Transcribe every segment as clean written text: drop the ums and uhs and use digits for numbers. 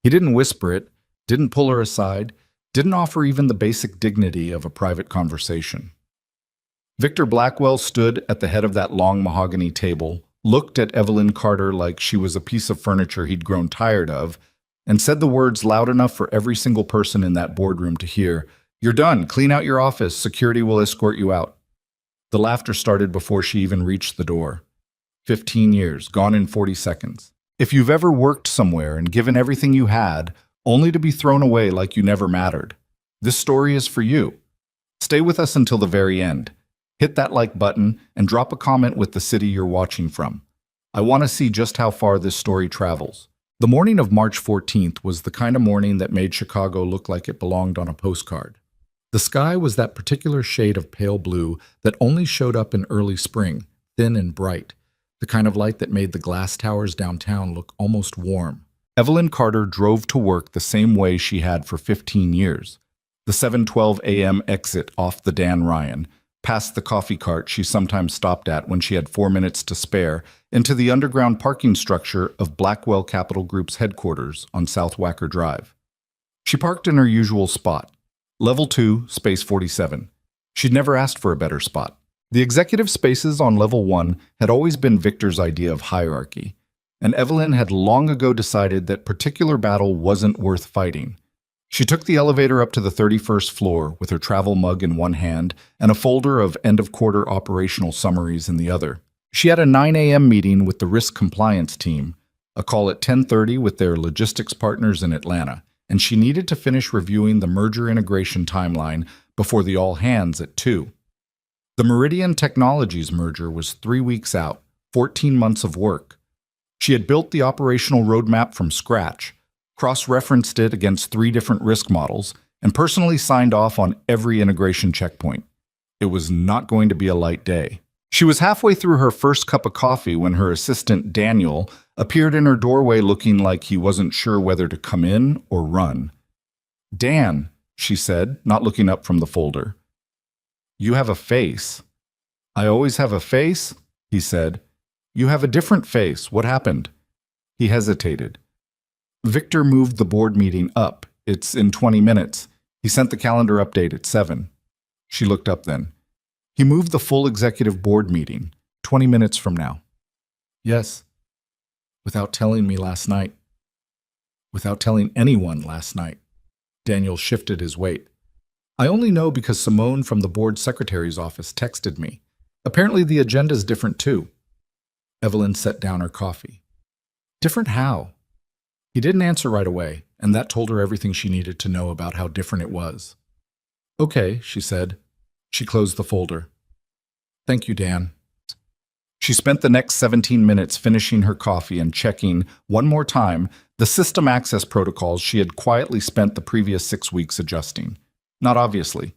He didn't whisper it, didn't pull her aside, didn't offer even the basic dignity of a private conversation. Victor Blackwell stood at the head of that long mahogany table, looked at Evelyn Carter like she was a piece of furniture he'd grown tired of, and said the words loud enough for every single person in that boardroom to hear, "You're done. Clean out your office. Security will escort you out." The laughter started before she even reached the door. 15 years, gone in 40 seconds. If you've ever worked somewhere and given everything you had, only to be thrown away like you never mattered, this story is for you. Stay with us until the very end. Hit that like button and drop a comment with the city you're watching from. I want to see just how far this story travels. The morning of March 14th was the kind of morning that made Chicago look like it belonged on a postcard. The sky was that particular shade of pale blue that only showed up in early spring, thin and bright, the kind of light that made the glass towers downtown look almost warm. Evelyn Carter drove to work the same way she had for 15 years. The 7:12 a.m. exit off the Dan Ryan, past the coffee cart she sometimes stopped at when she had 4 minutes to spare, into the underground parking structure of Blackwell Capital Group's headquarters on South Wacker Drive. She parked in her usual spot, Level 2, Space 47. She'd never asked for a better spot. The executive spaces on Level 1 had always been Victor's idea of hierarchy, and Evelyn had long ago decided that particular battle wasn't worth fighting. She took the elevator up to the 31st floor with her travel mug in one hand and a folder of end-of-quarter operational summaries in the other. She had a 9 a.m. meeting with the risk compliance team, a call at 10:30 with their logistics partners in Atlanta, and she needed to finish reviewing the merger integration timeline before the all-hands at 2. The Meridian Technologies merger was 3 weeks out, 14 months of work. She had built the operational roadmap from scratch, cross-referenced it against 3 different risk models, and personally signed off on every integration checkpoint. It was not going to be a light day. She was halfway through her first cup of coffee when her assistant, Daniel, appeared in her doorway looking like he wasn't sure whether to come in or run. "Dan," she said, not looking up from the folder. "You have a face." "I always have a face?" he said. "You have a different face. What happened?" He hesitated. Victor moved the board meeting up. "It's in 20 minutes. He sent the calendar update at 7. She looked up then. "He moved the full executive board meeting, 20 minutes from now." "Yes. Without telling me last night. Without telling anyone last night." Daniel shifted his weight. "I only know because Simone from the board secretary's office texted me. Apparently the agenda's different too." Evelyn set down her coffee. "Different how?" He didn't answer right away, and that told her everything she needed to know about how different it was. "Okay," she said. She closed the folder. "Thank you, Dan." She spent the next 17 minutes finishing her coffee and checking, one more time, the system access protocols she had quietly spent the previous 6 weeks adjusting. Not obviously.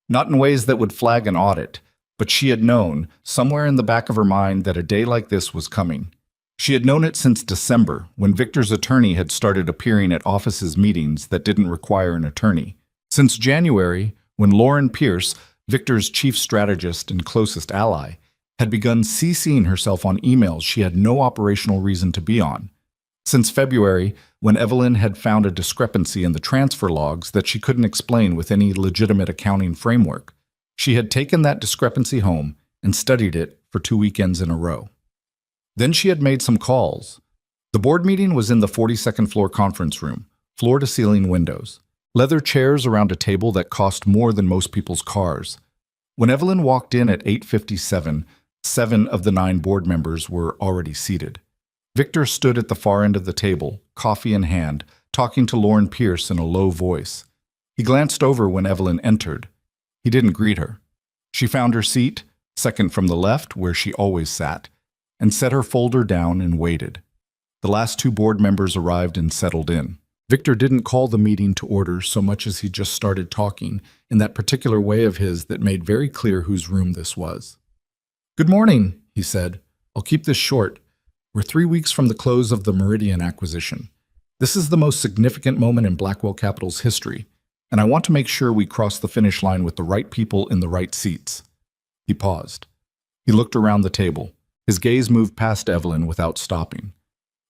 Not in ways that would flag an audit, but she had known, somewhere in the back of her mind, that a day like this was coming. She had known it since December, when Victor's attorney had started appearing at office's meetings that didn't require an attorney. Since January, when Lauren Pierce, Victor's chief strategist and closest ally, had begun CCing herself on emails she had no operational reason to be on. Since February, when Evelyn had found a discrepancy in the transfer logs that she couldn't explain with any legitimate accounting framework, she had taken that discrepancy home and studied it for 2 weekends in a row. Then she had made some calls. The board meeting was in the 42nd floor conference room, floor-to-ceiling windows, leather chairs around a table that cost more than most people's cars. When Evelyn walked in at 8:57, 7 of the 9 board members were already seated. Victor stood at the far end of the table, coffee in hand, talking to Lauren Pierce in a low voice. He glanced over when Evelyn entered. He didn't greet her. She found her seat, second from the left, where she always sat, and set her folder down and waited. The last 2 board members arrived and settled in. Victor didn't call the meeting to order so much as he just started talking in that particular way of his that made very clear whose room this was. "Good morning," he said. "I'll keep this short. We're 3 weeks from the close of the Meridian acquisition. This is the most significant moment in Blackwell Capital's history, and I want to make sure we cross the finish line with the right people in the right seats." He paused. He looked around the table. His gaze moved past Evelyn without stopping.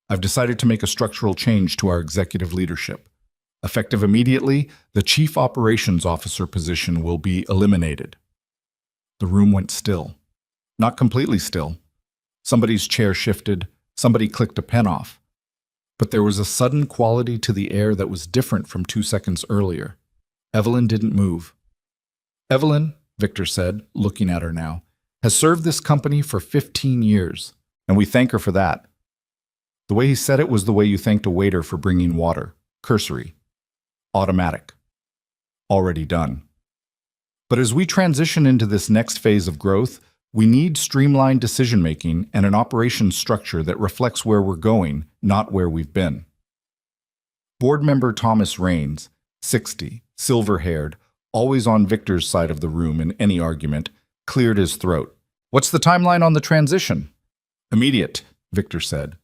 I've decided to make a structural change to our executive leadership. Effective immediately, the Chief Operations Officer position will be eliminated. The room went still. Not completely still. Somebody's chair shifted, somebody clicked a pen off. But there was a sudden quality to the air that was different from 2 seconds earlier. Evelyn didn't move. Evelyn, Victor said, looking at her now, has served this company for 15 years, and we thank her for that. The way he said it was the way you thanked a waiter for bringing water. Cursory. Automatic. Already done. But as we transition into this next phase of growth, we need streamlined decision-making and an operations structure that reflects where we're going, not where we've been. Board member Thomas Raines, 60, silver-haired, always on Victor's side of the room in any argument, cleared his throat. What's the timeline on the transition? Immediate, Victor said.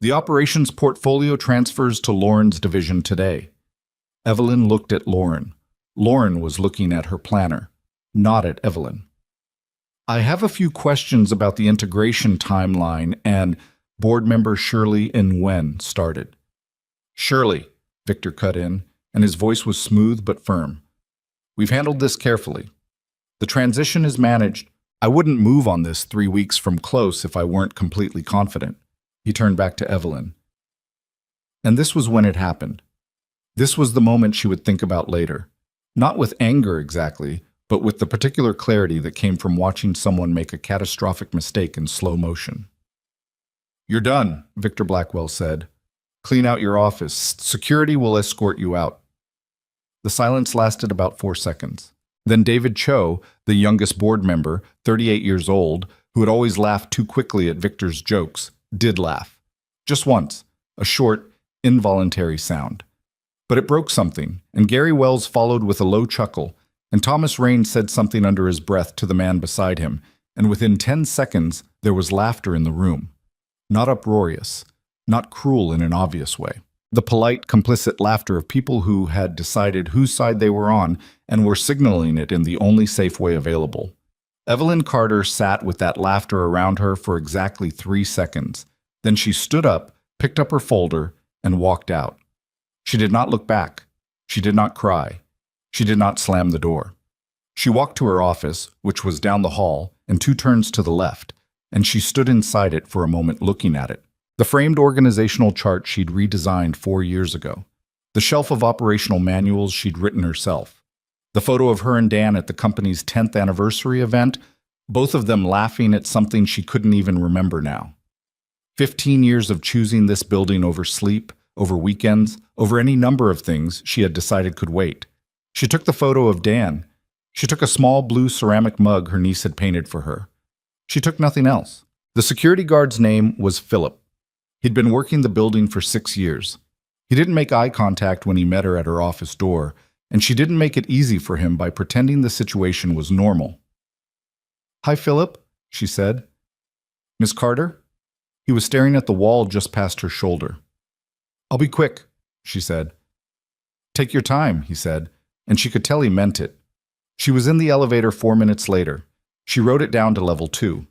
The operations portfolio transfers to Lauren's division today. Evelyn looked at Lauren. Lauren was looking at her planner, not at Evelyn. I have a few questions about the integration timeline, and board member Shirley Nguyen started. Shirley, Victor cut in, and his voice was smooth but firm. We've handled this carefully. The transition is managed. I wouldn't move on this 3 weeks from close if I weren't completely confident. He turned back to Evelyn. And this was when it happened. This was the moment she would think about later. Not with anger exactly, but with the particular clarity that came from watching someone make a catastrophic mistake in slow motion. You're done, Victor Blackwell said. Clean out your office. Security will escort you out. The silence lasted about 4 seconds. Then David Cho, the youngest board member, 38 years old, who had always laughed too quickly at Victor's jokes, did laugh. Just once, a short, involuntary sound. But it broke something, and Gary Wells followed with a low chuckle, and Thomas Raines said something under his breath to the man beside him, and within 10 seconds there was laughter in the room. Not uproarious, not cruel in an obvious way. The polite, complicit laughter of people who had decided whose side they were on and were signaling it in the only safe way available. Evelyn Carter sat with that laughter around her for exactly 3 seconds. Then she stood up, picked up her folder, and walked out. She did not look back. She did not cry. She did not slam the door. She walked to her office, which was down the hall, and 2 turns to the left, and she stood inside it for a moment looking at it. The framed organizational chart she'd redesigned 4 years ago. The shelf of operational manuals she'd written herself. The photo of her and Dan at the company's 10th anniversary event, both of them laughing at something she couldn't even remember now. 15 years of choosing this building over sleep, over weekends, over any number of things she had decided could wait. She took the photo of Dan. She took a small blue ceramic mug her niece had painted for her. She took nothing else. The security guard's name was Philip. He'd been working the building for 6 years. He didn't make eye contact when he met her at her office door, and she didn't make it easy for him by pretending the situation was normal. "Hi, Philip," she said. "Miss Carter?" He was staring at the wall just past her shoulder. "I'll be quick," she said. "Take your time," he said, and she could tell he meant it. She was in the elevator 4 minutes later. She rode it down to level 2.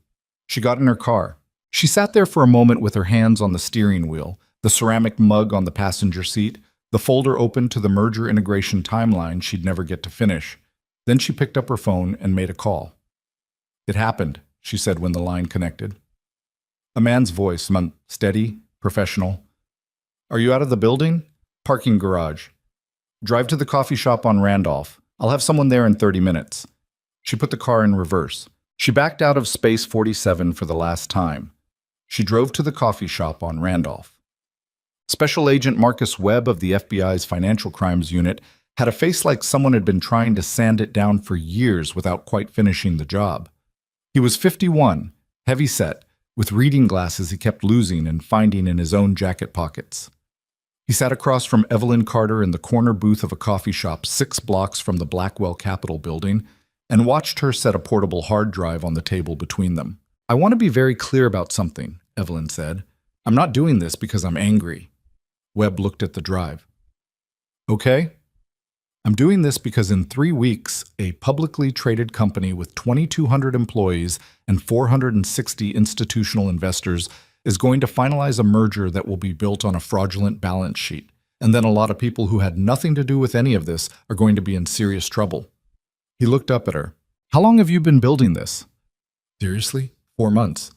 She got in her car. She sat there for a moment with her hands on the steering wheel, the ceramic mug on the passenger seat, the folder open to the merger integration timeline she'd never get to finish. Then she picked up her phone and made a call. "It happened," she said when the line connected. A man's voice, steady, professional. "Are you out of the building?" "Parking garage." "Drive to the coffee shop on Randolph. I'll have someone there in 30 minutes. She put the car in reverse. She backed out of space 47 for the last time. She drove to the coffee shop on Randolph. Special Agent Marcus Webb of the FBI's Financial Crimes Unit had a face like someone had been trying to sand it down for years without quite finishing the job. He was 51, heavy-set, with reading glasses he kept losing and finding in his own jacket pockets. He sat across from Evelyn Carter in the corner booth of a coffee shop 6 blocks from the Blackwell Capitol building and watched her set a portable hard drive on the table between them. "I want to be very clear about something," Evelyn said. "I'm not doing this because I'm angry." Webb looked at the drive. "Okay. I'm doing this because in 3 weeks, a publicly traded company with 2,200 employees and 460 institutional investors is going to finalize a merger that will be built on a fraudulent balance sheet. And then a lot of people who had nothing to do with any of this are going to be in serious trouble. He looked up at her. How long have you been building this? Seriously? 4 months.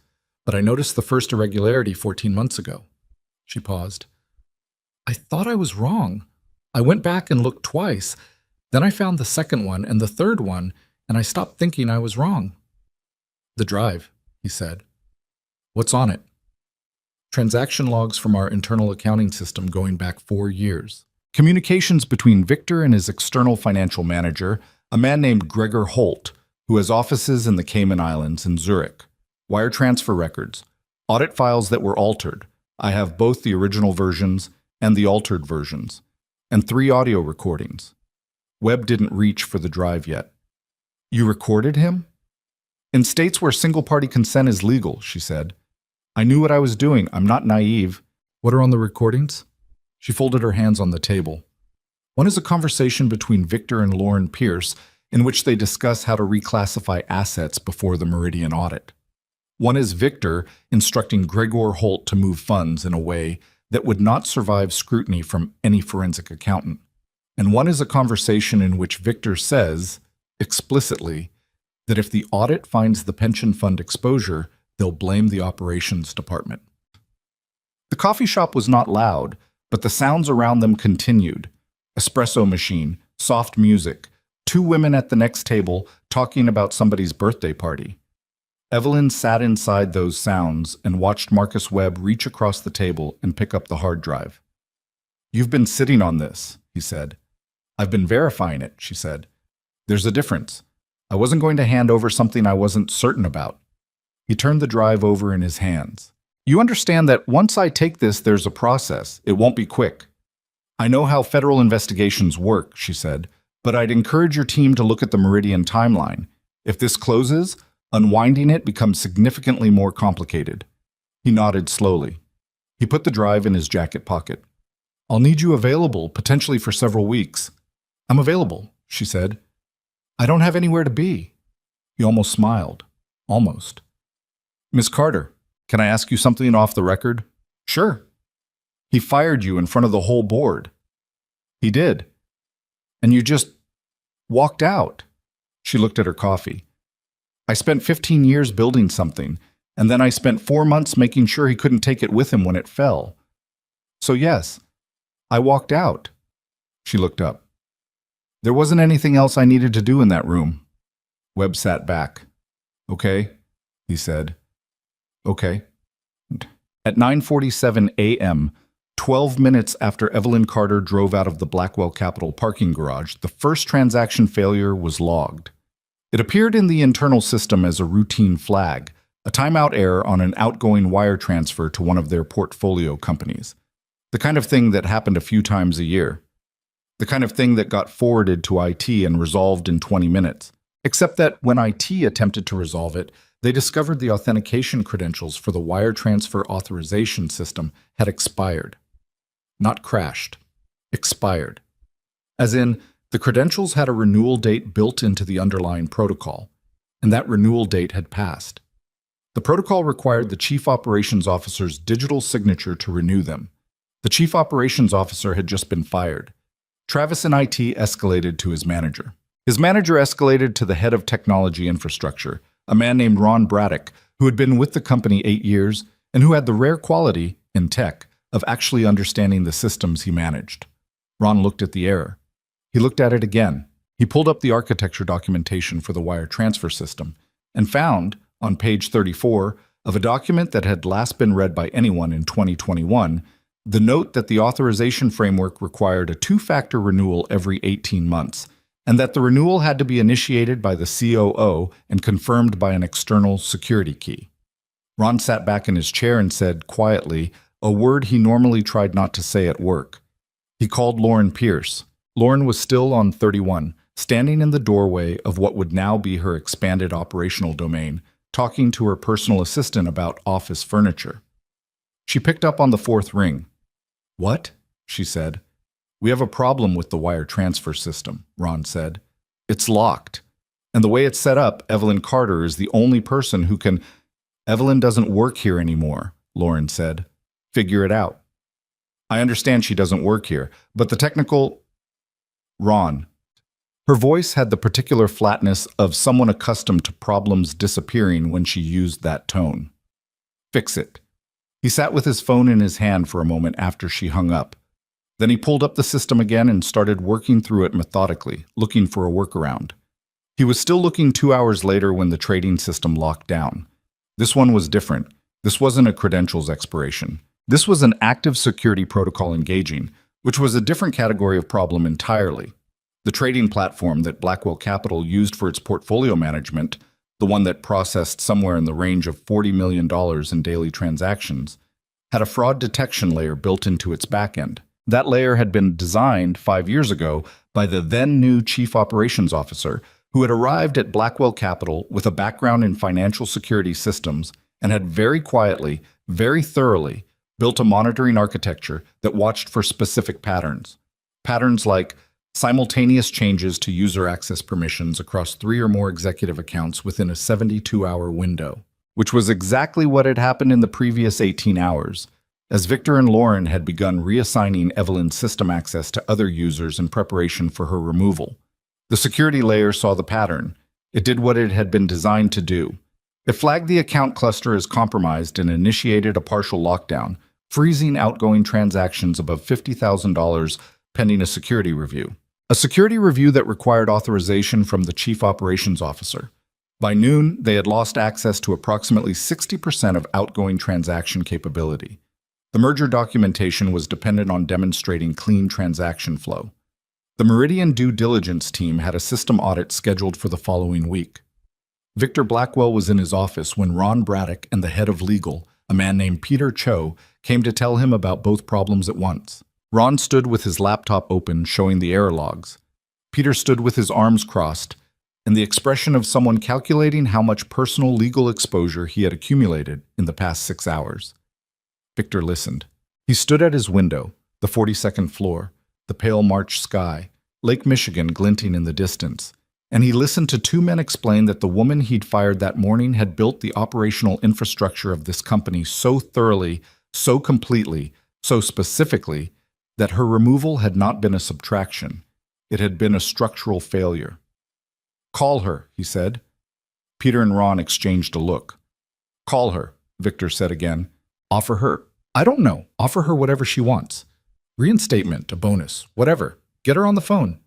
But I noticed the first irregularity 14 months ago. She paused. I thought I was wrong. I went back and looked twice. Then I found the second one and the third one, and I stopped thinking I was wrong. The drive, he said. What's on it? Transaction logs from our internal accounting system going back 4 years. Communications between Victor and his external financial manager, a man named Gregor Holt, who has offices in the Cayman Islands and Zurich. Wire transfer records. Audit files that were altered. I have both the original versions and the altered versions. And 3 audio recordings. Webb didn't reach for the drive yet. You recorded him? In states where single-party consent is legal, she said. I knew what I was doing. I'm not naive. What are on the recordings? She folded her hands on the table. One is a conversation between Victor and Lauren Pierce in which they discuss how to reclassify assets before the Meridian audit. One is Victor instructing Gregor Holt to move funds in a way that would not survive scrutiny from any forensic accountant. And one is a conversation in which Victor says, explicitly, that if the audit finds the pension fund exposure, they'll blame the operations department. The coffee shop was not loud, but the sounds around them continued. Espresso machine, soft music, 2 women at the next table talking about somebody's birthday party. Evelyn sat inside those sounds and watched Marcus Webb reach across the table and pick up the hard drive. You've been sitting on this, he said. I've been verifying it, she said. There's a difference. I wasn't going to hand over something I wasn't certain about. He turned the drive over in his hands. You understand that once I take this, there's a process. It won't be quick. I know how federal investigations work, she said, but I'd encourage your team to look at the Meridian timeline. If this closes, unwinding it becomes significantly more complicated. He nodded slowly. He put the drive in his jacket pocket. I'll need you available, potentially for several weeks. I'm available, she said. I don't have anywhere to be. He almost smiled. Almost. Miss Carter, can I ask you something off the record? Sure. He fired you in front of the whole board. He did. And you just walked out. She looked at her coffee. I spent 15 years building something, and then I spent 4 months making sure he couldn't take it with him when it fell. So yes, I walked out. She looked up. There wasn't anything else I needed to do in that room. Webb sat back. Okay, he said. Okay. At 9:47 a.m., 12 minutes after Evelyn Carter drove out of the Blackwell Capital parking garage, the first transaction failure was logged. It appeared in the internal system as a routine flag, a timeout error on an outgoing wire transfer to one of their portfolio companies. The kind of thing that happened a few times a year. The kind of thing that got forwarded to IT and resolved in 20 minutes. Except that when IT attempted to resolve it, they discovered the authentication credentials for the wire transfer authorization system had expired. Not crashed. Expired. As in, the credentials had a renewal date built into the underlying protocol, and that renewal date had passed. The protocol required the Chief Operations Officer's digital signature to renew them. The Chief Operations Officer had just been fired. Travis in IT escalated to his manager. His manager escalated to the head of technology infrastructure, a man named Ron Braddock, who had been with the company 8 years and who had the rare quality, in tech, of actually understanding the systems he managed. Ron looked at the error. He looked at it again. He pulled up the architecture documentation for the wire transfer system and found, on page 34 of a document that had last been read by anyone in 2021, the note that the authorization framework required a 2-factor renewal every 18 months, and that the renewal had to be initiated by the COO and confirmed by an external security key. Ron sat back in his chair and said, quietly, a word he normally tried not to say at work. He called Lauren Pierce. Lauren was still on 31, standing in the doorway of what would now be her expanded operational domain, talking to her personal assistant about office furniture. She picked up on the 4th ring. What? She said. We have a problem with the wire transfer system, Ron said. It's locked. And the way it's set up, Evelyn Carter is the only person who can... Evelyn doesn't work here anymore, Lauren said. Figure it out. I understand she doesn't work here, but the technical... Ron. Her voice had the particular flatness of someone accustomed to problems disappearing when she used that tone. Fix it. He sat with his phone in his hand for a moment after she hung up. Then he pulled up the system again and started working through it methodically, looking for a workaround. He was still looking 2 hours later when the trading system locked down. This one was different. This wasn't a credentials expiration. This was an active security protocol engaging, which was a different category of problem entirely. The trading platform that Blackwell Capital used for its portfolio management, the one that processed somewhere in the range of $40 million in daily transactions, had a fraud detection layer built into its backend. That layer had been designed 5 years ago by the then-new Chief Operations Officer, who had arrived at Blackwell Capital with a background in financial security systems and had very quietly, very thoroughly, built a monitoring architecture that watched for specific patterns. Patterns like simultaneous changes to user access permissions across 3 or more executive accounts within a 72-hour window, which was exactly what had happened in the previous 18 hours, as Victor and Lauren had begun reassigning Evelyn's system access to other users in preparation for her removal. The security layer saw the pattern. It did what it had been designed to do. It flagged the account cluster as compromised and initiated a partial lockdown, freezing outgoing transactions above $50,000 pending a security review. A security review that required authorization from the Chief Operations Officer. By noon, they had lost access to approximately 60% of outgoing transaction capability. The merger documentation was dependent on demonstrating clean transaction flow. The Meridian due diligence team had a system audit scheduled for the following week. Victor Blackwell was in his office when Ron Braddock and the head of legal, a man named Peter Cho, came to tell him about both problems at once. Ron stood with his laptop open, showing the error logs. Peter stood with his arms crossed, and the expression of someone calculating how much personal legal exposure he had accumulated in the past 6 hours. Victor listened. He stood at his window, the 42nd floor, the pale March sky, Lake Michigan glinting in the distance, and he listened to 2 men explain that the woman he'd fired that morning had built the operational infrastructure of this company so thoroughly, so completely, so specifically, that her removal had not been a subtraction. It had been a structural failure. Call her, he said. Peter and Ron exchanged a look. Call her, Victor said again. Offer her, I don't know, offer her whatever she wants. Reinstatement, a bonus, whatever. Get her on the phone.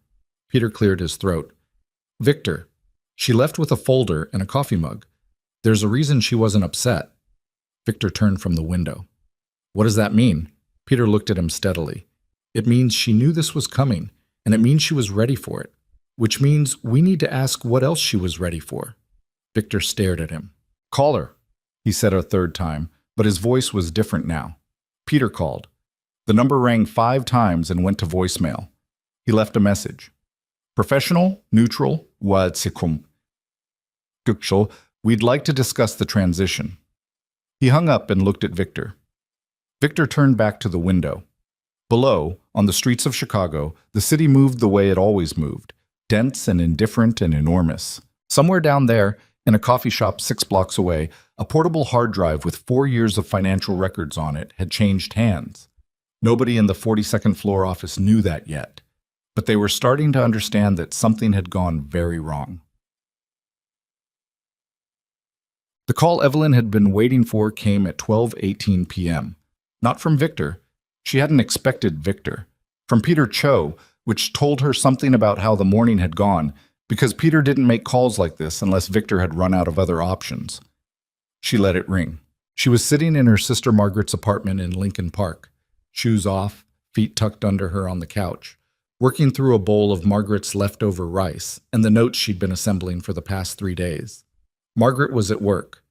Peter cleared his throat. Victor, she left with a folder and a coffee mug. There's a reason she wasn't upset. Victor turned from the window. What does that mean? Peter looked at him steadily. It means she knew this was coming, and it means she was ready for it, which means we need to ask what else she was ready for. Victor stared at him. Call her, he said a third time, but his voice was different now. Peter called. The number rang 5 times and went to voicemail. He left a message. Professional, neutral, wadsikum. Gukshal, we'd like to discuss the transition. He hung up and looked at Victor. Victor turned back to the window. Below, on the streets of Chicago, the city moved the way it always moved, dense and indifferent and enormous. Somewhere down there, in a coffee shop 6 blocks away, a portable hard drive with 4 years of financial records on it had changed hands. Nobody in the 42nd floor office knew that yet, but they were starting to understand that something had gone very wrong. The call Evelyn had been waiting for came at 12:18 p.m. Not from Victor. She hadn't expected Victor. From Peter Cho, which told her something about how the morning had gone, because Peter didn't make calls like this unless Victor had run out of other options. She let it ring. She was sitting in her sister Margaret's apartment in Lincoln Park, shoes off, feet tucked under her on the couch, working through a bowl of Margaret's leftover rice and the notes she'd been assembling for the past 3 days. Margaret was at work.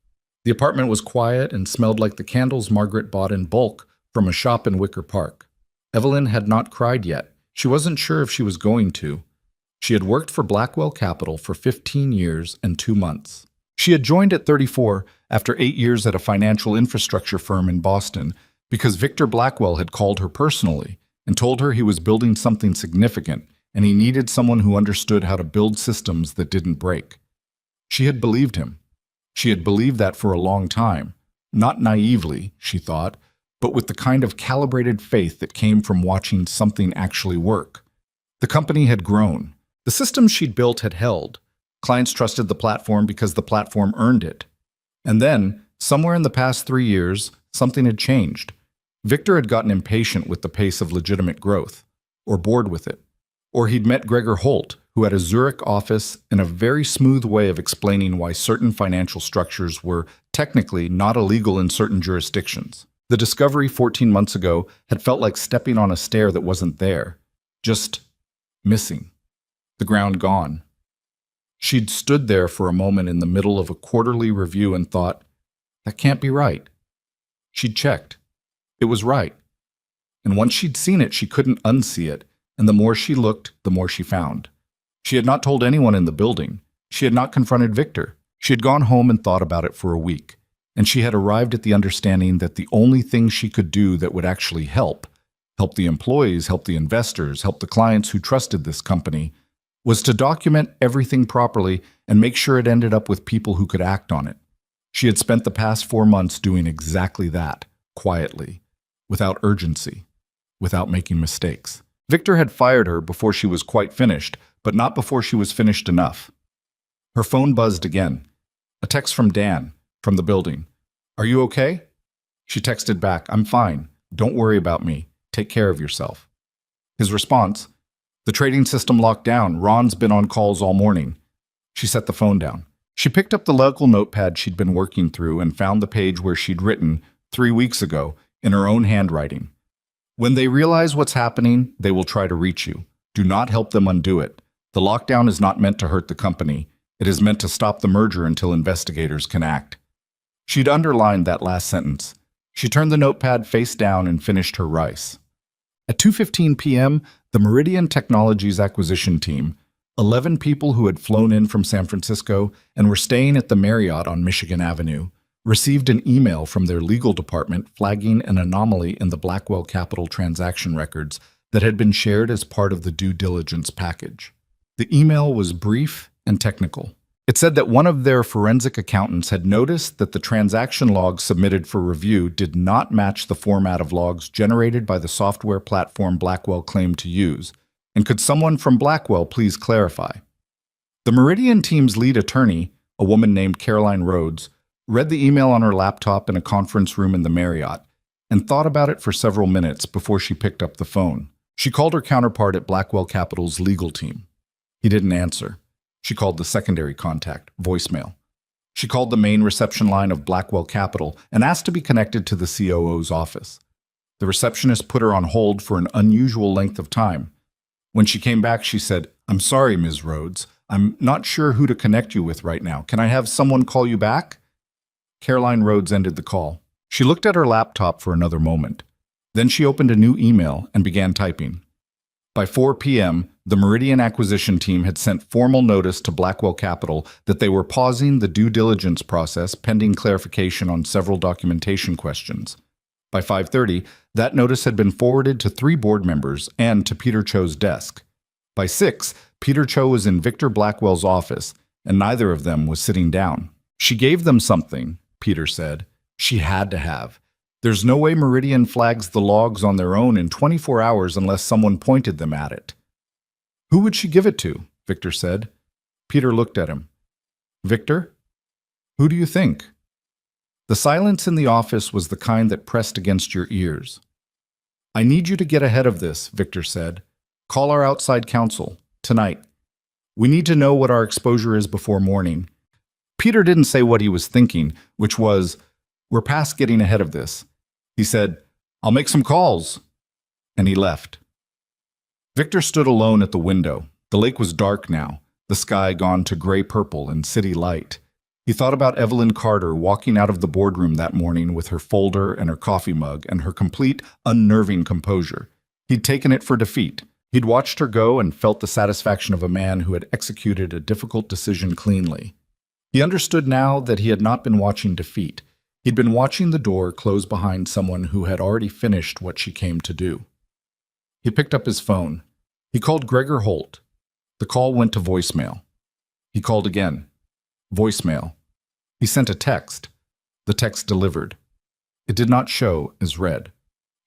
The apartment was quiet and smelled like the candles Margaret bought in bulk from a shop in Wicker Park. Evelyn had not cried yet. She wasn't sure if she was going to. She had worked for Blackwell Capital for 15 years and 2 months. She had joined at 34 after 8 years at a financial infrastructure firm in Boston because Victor Blackwell had called her personally and told her he was building something significant and he needed someone who understood how to build systems that didn't break. She had believed him. She had believed that for a long time, Not naively, she thought, but with the kind of calibrated faith that came from watching something actually work. The company had grown. The systems she'd built had held. Clients trusted the platform because the platform earned it. And then, somewhere in the past 3 years, something had changed. Victor had gotten impatient with the pace of legitimate growth, or bored with it. Or he'd met Gregor Holt, who had a Zurich office and a very smooth way of explaining why certain financial structures were technically not illegal in certain jurisdictions. The discovery 14 months ago had felt like stepping on a stair that wasn't there, just missing, the ground gone. She'd stood there for a moment in the middle of a quarterly review and thought, that can't be right. She'd checked. It was right. And once she'd seen it, she couldn't unsee it, and the more she looked, the more she found. She had not told anyone in the building. She had not confronted Victor. She had gone home and thought about it for a week, and she had arrived at the understanding that the only thing she could do that would actually help the employees, help the investors, help the clients who trusted this company, was to document everything properly and make sure it ended up with people who could act on it. She had spent the past 4 months doing exactly that, quietly, without urgency, without making mistakes. Victor had fired her before she was quite finished, but not before she was finished enough. Her phone buzzed again. A text from Dan, from the building. "Are you okay?" She texted back, "I'm fine. Don't worry about me. Take care of yourself." His response, "The trading system locked down. Ron's been on calls all morning." She set the phone down. She picked up the local notepad she'd been working through and found the page where she'd written, 3 weeks ago, in her own handwriting. "When they realize what's happening, they will try to reach you. Do not help them undo it. The lockdown is not meant to hurt the company. It is meant to stop the merger until investigators can act." She'd underlined that last sentence. She turned the notepad face down and finished her rice. At 2:15 p.m., the Meridian Technologies acquisition team, 11 people who had flown in from San Francisco and were staying at the Marriott on Michigan Avenue, received an email from their legal department flagging an anomaly in the Blackwell Capital transaction records that had been shared as part of the due diligence package. The email was brief and technical. It said that one of their forensic accountants had noticed that the transaction logs submitted for review did not match the format of logs generated by the software platform Blackwell claimed to use, and could someone from Blackwell please clarify? The Meridian team's lead attorney, a woman named Caroline Rhodes, read the email on her laptop in a conference room in the Marriott, and thought about it for several minutes before she picked up the phone. She called her counterpart at Blackwell Capital's legal team. He didn't answer. She called the secondary contact, voicemail. She called the main reception line of Blackwell Capital and asked to be connected to the COO's office. The receptionist put her on hold for an unusual length of time. When she came back, she said, "I'm sorry, Ms. Rhodes. I'm not sure who to connect you with right now. Can I have someone call you back?" Caroline Rhodes ended the call. She looked at her laptop for another moment. Then she opened a new email and began typing. By 4 p.m., the Meridian acquisition team had sent formal notice to Blackwell Capital that they were pausing the due diligence process pending clarification on several documentation questions. By 5:30, that notice had been forwarded to 3 board members and to Peter Cho's desk. By 6, Peter Cho was in Victor Blackwell's office, and neither of them was sitting down. "She gave them something," Peter said. "She had to have. There's no way Meridian flags the logs on their own in 24 hours unless someone pointed them at it." "Who would she give it to?" Victor said. Peter looked at him. "Victor? Who do you think?" The silence in the office was the kind that pressed against your ears. "I need you to get ahead of this," Victor said. "Call our outside counsel, tonight. We need to know what our exposure is before morning." Peter didn't say what he was thinking, which was, "We're past getting ahead of this." He said, "I'll make some calls." And he left. Victor stood alone at the window. The lake was dark now, the sky gone to gray-purple and city light. He thought about Evelyn Carter walking out of the boardroom that morning with her folder and her coffee mug and her complete, unnerving composure. He'd taken it for defeat. He'd watched her go and felt the satisfaction of a man who had executed a difficult decision cleanly. He understood now that he had not been watching defeat. He'd been watching the door close behind someone who had already finished what she came to do. He picked up his phone. He called Gregor Holt. The call went to voicemail. He called again. Voicemail. He sent a text. The text delivered. It did not show as read.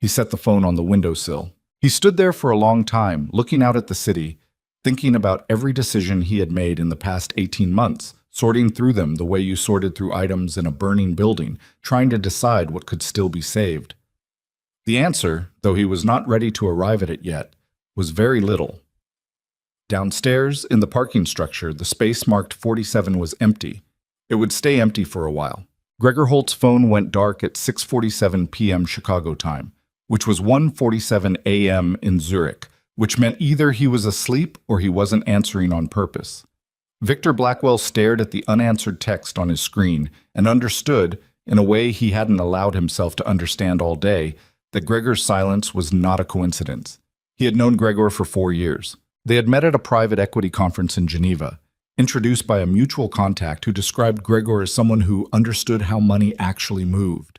He set the phone on the windowsill. He stood there for a long time, looking out at the city, thinking about every decision he had made in the past 18 months, sorting through them the way you sorted through items in a burning building, trying to decide what could still be saved. The answer, though he was not ready to arrive at it yet, was very little. Downstairs, in the parking structure, the space marked 47 was empty. It would stay empty for a while. Gregor Holt's phone went dark at 6:47 p.m. Chicago time, which was 1:47 a.m. in Zurich, which meant either he was asleep or he wasn't answering on purpose. Victor Blackwell stared at the unanswered text on his screen and understood, in a way he hadn't allowed himself to understand all day, that Gregor's silence was not a coincidence. He had known Gregor for 4 years. They had met at a private equity conference in Geneva, introduced by a mutual contact who described Gregor as someone who understood how money actually moved.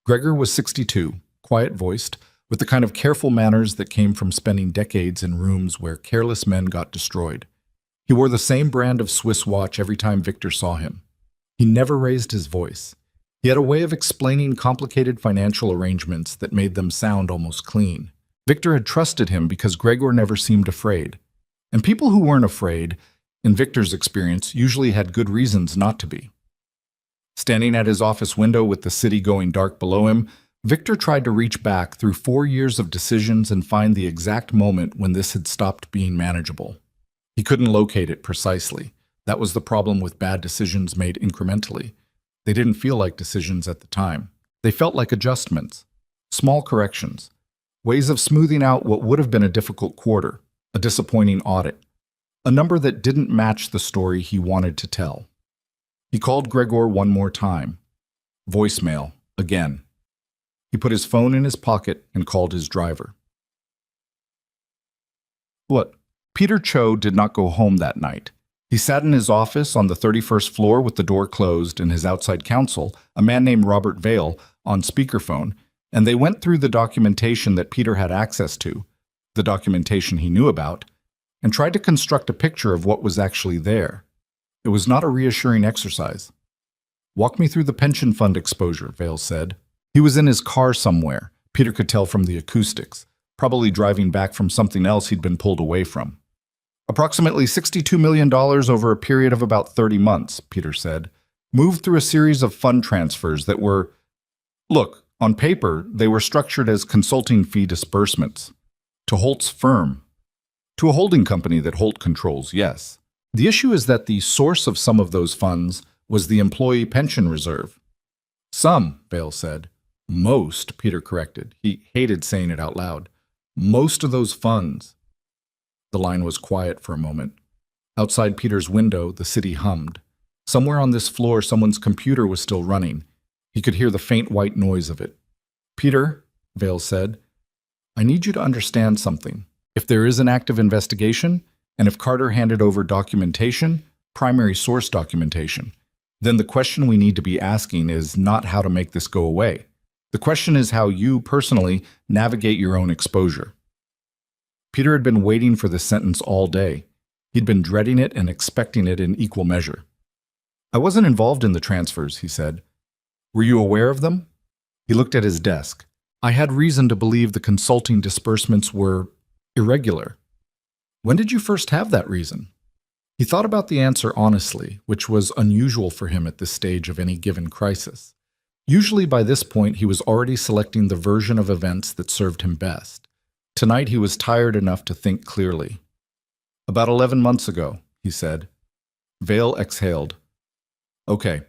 Gregor was 62, quiet-voiced, with the kind of careful manners that came from spending decades in rooms where careless men got destroyed. He wore the same brand of Swiss watch every time Victor saw him. He never raised his voice. He had a way of explaining complicated financial arrangements that made them sound almost clean. Victor had trusted him because Gregor never seemed afraid. And people who weren't afraid, in Victor's experience, usually had good reasons not to be. Standing at his office window with the city going dark below him, Victor tried to reach back through 4 years of decisions and find the exact moment when this had stopped being manageable. He couldn't locate it precisely. That was the problem with bad decisions made incrementally. They didn't feel like decisions at the time. They felt like adjustments, small corrections, ways of smoothing out what would have been a difficult quarter, a disappointing audit, a number that didn't match the story he wanted to tell. He called Gregor one more time. Voicemail, again. He put his phone in his pocket and called his driver. What? Peter Cho did not go home that night. He sat in his office on the 31st floor with the door closed and his outside counsel, a man named Robert Vale, on speakerphone, and they went through the documentation that Peter had access to, the documentation he knew about, and tried to construct a picture of what was actually there. It was not a reassuring exercise. Walk me through the pension fund exposure, Vale said. He was in his car somewhere, Peter could tell from the acoustics, probably driving back from something else he'd been pulled away from. Approximately $62 million over a period of about 30 months, Peter said, moved through a series of fund transfers that were, look, on paper, they were structured as consulting fee disbursements. To Holt's firm. To a holding company that Holt controls, yes. The issue is that the source of some of those funds was the employee pension reserve. Some, Vale said. Most, Peter corrected. He hated saying it out loud. Most of those funds. The line was quiet for a moment. Outside Peter's window, the city hummed. Somewhere on this floor, someone's computer was still running. He could hear the faint white noise of it. Peter, Vale said, I need you to understand something. If there is an active investigation, and if Carter handed over documentation, primary source documentation, then the question we need to be asking is not how to make this go away. The question is how you, personally, navigate your own exposure. Peter had been waiting for this sentence all day. He'd been dreading it and expecting it in equal measure. I wasn't involved in the transfers, he said. Were you aware of them? He looked at his desk. I had reason to believe the consulting disbursements were irregular. When did you first have that reason? He thought about the answer honestly, which was unusual for him at this stage of any given crisis. Usually by this point he was already selecting the version of events that served him best. Tonight he was tired enough to think clearly. About 11 months ago, he said. Vale exhaled. Okay,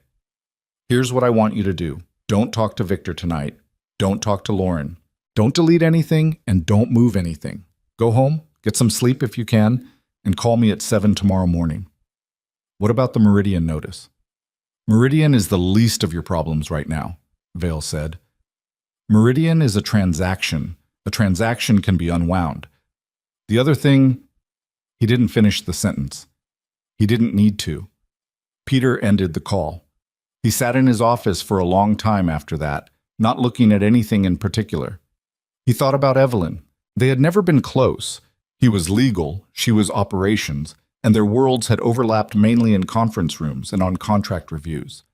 here's what I want you to do. Don't talk to Victor tonight. Don't talk to Lauren. Don't delete anything and don't move anything. Go home, get some sleep if you can, and call me at 7 tomorrow morning. What about the Meridian notice? Meridian is the least of your problems right now, Vale said. Meridian is a transaction. A transaction can be unwound. The other thing, he didn't finish the sentence. He didn't need to. Peter ended the call. He sat in his office for a long time after that, not looking at anything in particular. He thought about Evelyn. They had never been close. He was legal, she was operations, and their worlds had overlapped mainly in conference rooms and on contract reviews.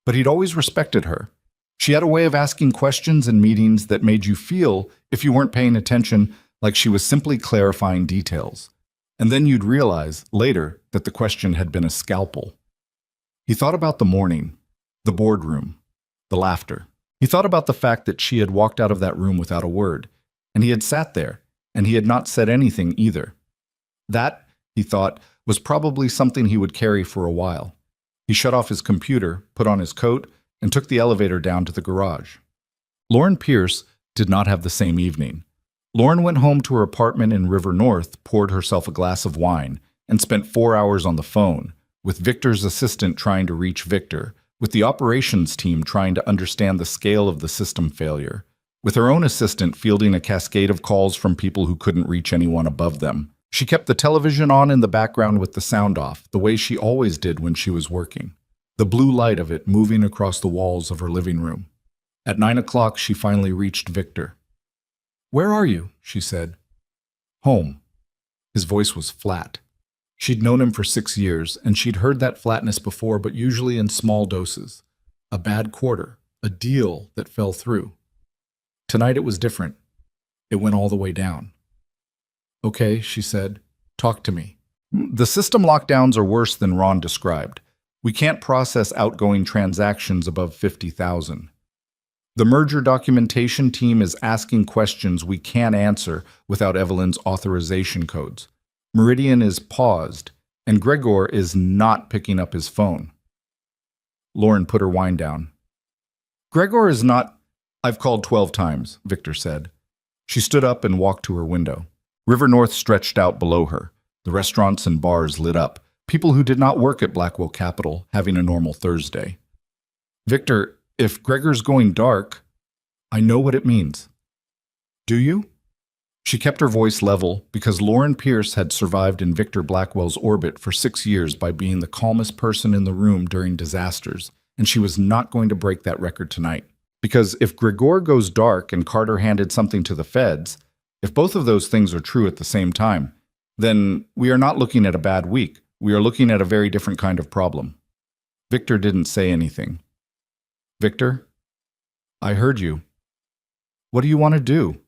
But he'd always respected her. She had a way of asking questions in meetings that made you feel, if you weren't paying attention, like she was simply clarifying details. And then you'd realize, later, that the question had been a scalpel. He thought about the morning, the boardroom, the laughter. He thought about the fact that she had walked out of that room without a word, and he had sat there, and he had not said anything either. That, he thought, was probably something he would carry for a while. He shut off his computer, put on his coat, and took the elevator down to the garage. Lauren Pierce did not have the same evening. Lauren went home to her apartment in River North, poured herself a glass of wine, and spent 4 hours on the phone, with Victor's assistant trying to reach Victor, with the operations team trying to understand the scale of the system failure, with her own assistant fielding a cascade of calls from people who couldn't reach anyone above them. She kept the television on in the background with the sound off, the way she always did when she was working, the blue light of it moving across the walls of her living room. At 9 o'clock, she finally reached Victor. "Where are you?" she said. "Home." His voice was flat. She'd known him for 6 years, and she'd heard that flatness before, but usually in small doses. A bad quarter, a deal that fell through. Tonight it was different. It went all the way down. "Okay," she said. "Talk to me." "The system lockdowns are worse than Ron described. We can't process outgoing transactions above 50,000. The merger documentation team is asking questions we can't answer without Evelyn's authorization codes. Meridian is paused, and Gregor is not picking up his phone." Lauren put her wine down. "Gregor is not—" "I've called 12 times, Victor said. She stood up and walked to her window. River North stretched out below her. The restaurants and bars lit up, people who did not work at Blackwell Capital having a normal Thursday. "Victor, if Gregor's going dark, I know what it means." "Do you?" She kept her voice level because Lauren Pierce had survived in Victor Blackwell's orbit for 6 years by being the calmest person in the room during disasters, and she was not going to break that record tonight. Because if Gregor goes dark and Carter handed something to the feds, if both of those things are true at the same time, then we are not looking at a bad week. We are looking at a very different kind of problem. Victor didn't say anything. "Victor, I heard you. What do you want to do?"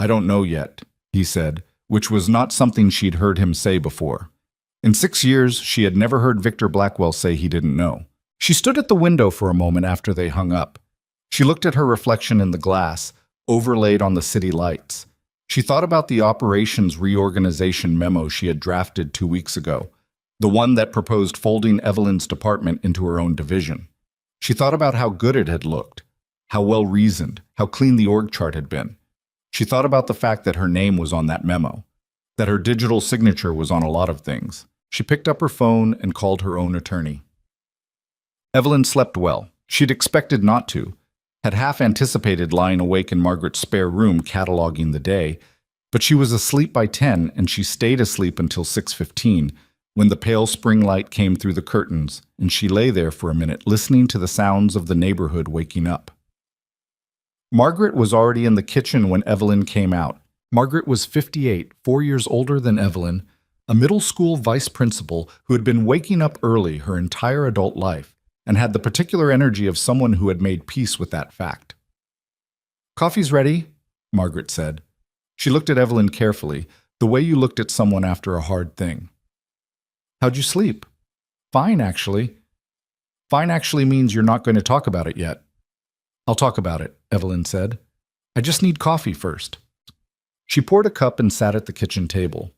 "I don't know yet," he said, which was not something she'd heard him say before. In 6 years, she had never heard Victor Blackwell say he didn't know. She stood at the window for a moment after they hung up. She looked at her reflection in the glass, overlaid on the city lights. She thought about the operations reorganization memo she had drafted 2 weeks ago, the one that proposed folding Evelyn's department into her own division. She thought about how good it had looked, how well-reasoned, how clean the org chart had been. She thought about the fact that her name was on that memo, that her digital signature was on a lot of things. She picked up her phone and called her own attorney. Evelyn slept well. She'd expected not to, had half anticipated lying awake in Margaret's spare room cataloging the day, but she was asleep by 10 and she stayed asleep until 6:15, when the pale spring light came through the curtains, and she lay there for a minute listening to the sounds of the neighborhood waking up. Margaret was already in the kitchen when Evelyn came out. Margaret was 58, 4 years older than Evelyn, a middle school vice principal who had been waking up early her entire adult life and had the particular energy of someone who had made peace with that fact. "Coffee's ready," Margaret said. She looked at Evelyn carefully, the way you looked at someone after a hard thing. "How'd you sleep?" "Fine, actually." "Fine actually means you're not going to talk about it yet." "I'll talk about it," Evelyn said. "I just need coffee first." She poured a cup and sat at the kitchen table.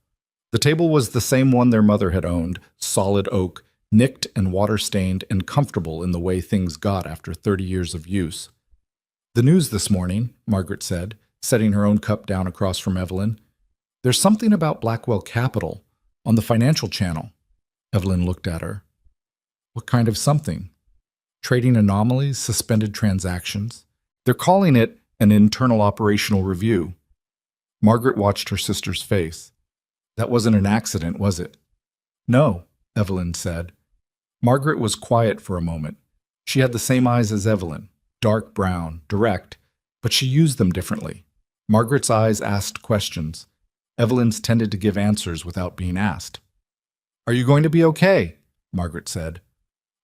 The table was the same one their mother had owned, solid oak, nicked and water-stained and comfortable in the way things got after 30 years of use. "The news this morning," Margaret said, setting her own cup down across from Evelyn. "There's something about Blackwell Capital on the financial channel." Evelyn looked at her. "What kind of something?" "Trading anomalies, suspended transactions. They're calling it an internal operational review." Margaret watched her sister's face. "That wasn't an accident, was it?" "No," Evelyn said. Margaret was quiet for a moment. She had the same eyes as Evelyn, dark brown, direct, but she used them differently. Margaret's eyes asked questions. Evelyn's tended to give answers without being asked. "Are you going to be okay?" Margaret said.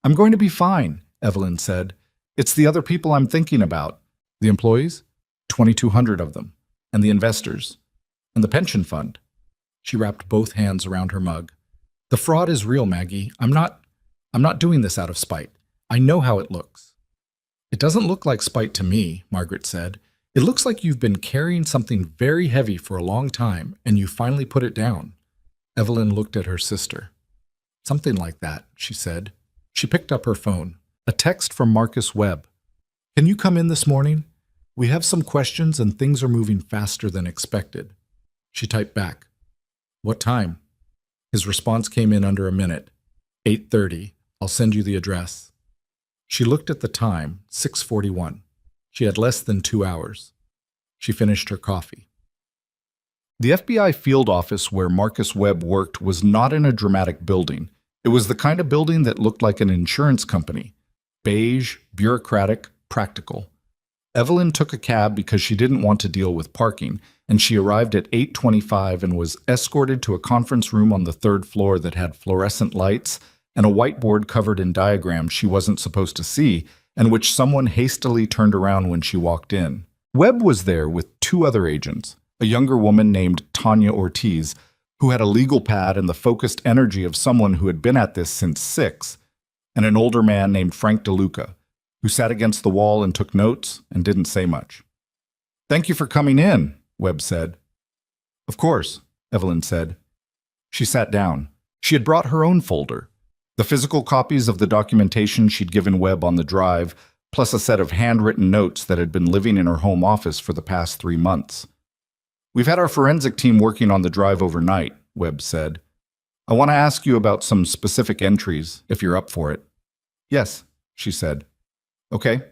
"I'm going to be fine," Evelyn said. It's the other people I'm thinking about. The employees? 2,200 of them. And the investors. And the pension fund. She wrapped both hands around her mug. The fraud is real, Maggie. I'm not doing this out of spite. I know how it looks. It doesn't look like spite to me, Margaret said. It looks like you've been carrying something very heavy for a long time, and you finally put it down. Evelyn looked at her sister. Something like that, she said. She picked up her phone. A text from Marcus Webb. Can you come in this morning? We have some questions and things are moving faster than expected. She typed back. What time? His response came in under a minute. 8:30. I'll send you the address. She looked at the time, 6:41. She had less than 2 hours. She finished her coffee. The FBI field office where Marcus Webb worked was not in a dramatic building. It was the kind of building that looked like an insurance company. Beige, bureaucratic, practical. Evelyn took a cab because she didn't want to deal with parking, and she arrived at 8:25 and was escorted to a conference room on the third floor that had fluorescent lights and a whiteboard covered in diagrams she wasn't supposed to see, and which someone hastily turned around when she walked in. Webb was there with 2 other agents, a younger woman named Tanya Ortiz, who had a legal pad and the focused energy of someone who had been at this since 6, and an older man named Frank DeLuca, who sat against the wall and took notes and didn't say much. Thank you for coming in, Webb said. Of course, Evelyn said. She sat down. She had brought her own folder. The physical copies of the documentation she'd given Webb on the drive, plus a set of handwritten notes that had been living in her home office for the past 3 months. We've had our forensic team working on the drive overnight, Webb said. I want to ask you about some specific entries, if you're up for it. Yes, she said. Okay.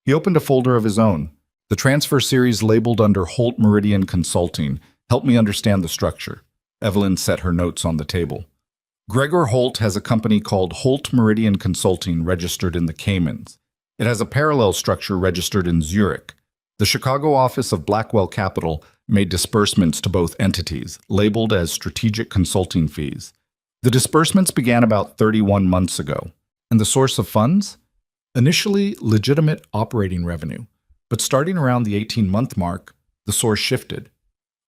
He opened a folder of his own. The transfer series labeled under Holt Meridian Consulting. Help me understand the structure. Evelyn set her notes on the table. Gregor Holt has a company called Holt Meridian Consulting registered in the Caymans. It has a parallel structure registered in Zurich. The Chicago office of Blackwell Capital made disbursements to both entities, labeled as strategic consulting fees. The disbursements began about 31 months ago. And the source of funds? Initially, legitimate operating revenue. But starting around the 18-month mark, the source shifted.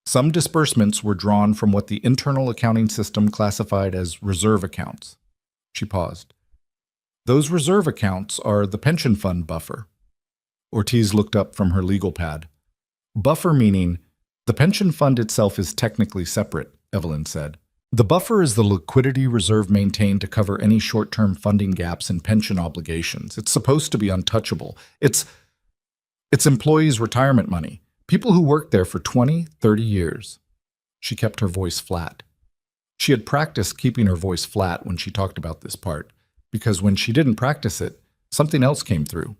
Some disbursements were drawn from what the internal accounting system classified as reserve accounts. She paused. Those reserve accounts are the pension fund buffer. Ortiz looked up from her legal pad. Buffer meaning, the pension fund itself is technically separate, Evelyn said. The buffer is the liquidity reserve maintained to cover any short-term funding gaps in pension obligations. It's supposed to be untouchable. It's employees' retirement money. People who worked there for 20, 30 years. She kept her voice flat. She had practiced keeping her voice flat when she talked about this part, because when she didn't practice it, something else came through.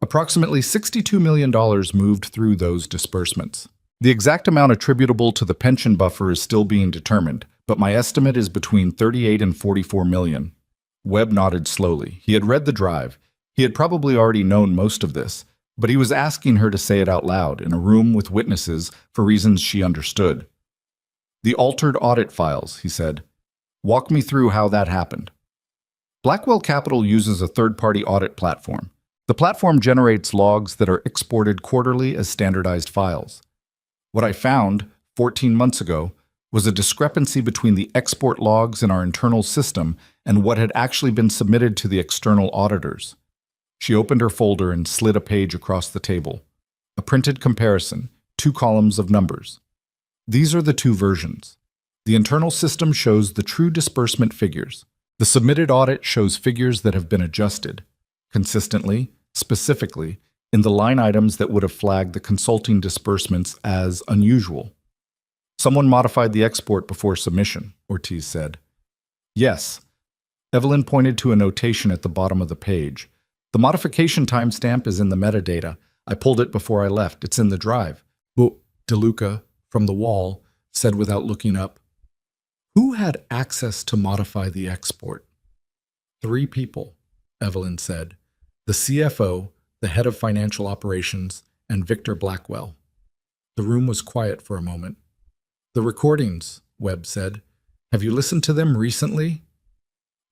Approximately $62 million moved through those disbursements. The exact amount attributable to the pension buffer is still being determined, but my estimate is between 38 and 44 million. Webb nodded slowly. He had read the drive. He had probably already known most of this, but he was asking her to say it out loud in a room with witnesses for reasons she understood. The altered audit files, he said. Walk me through how that happened. Blackwell Capital uses a third-party audit platform. The platform generates logs that are exported quarterly as standardized files. What I found, 14 months ago, was a discrepancy between the export logs in our internal system and what had actually been submitted to the external auditors. She opened her folder and slid a page across the table. A printed comparison, 2 columns of numbers. These are the 2 versions. The internal system shows the true disbursement figures. The submitted audit shows figures that have been adjusted, consistently, specifically, in the line items that would have flagged the consulting disbursements as unusual. Someone modified the export before submission, Ortiz said. Yes. Evelyn pointed to a notation at the bottom of the page. The modification timestamp is in the metadata. I pulled it before I left. It's in the drive. But DeLuca, from the wall, said without looking up. Who had access to modify the export? 3 people, Evelyn said. The CFO, the head of financial operations, and Victor Blackwell. The room was quiet for a moment. The recordings, Webb said. Have you listened to them recently?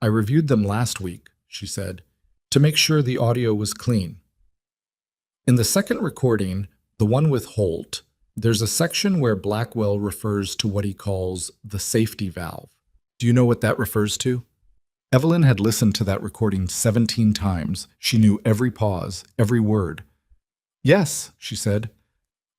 I reviewed them last week, she said. to make sure the audio was clean. In the second recording, the one with Holt, there's a section where Blackwell refers to what he calls the safety valve. Do you know what that refers to? Evelyn had listened to that recording 17 times. She knew every pause, every word. Yes, she said.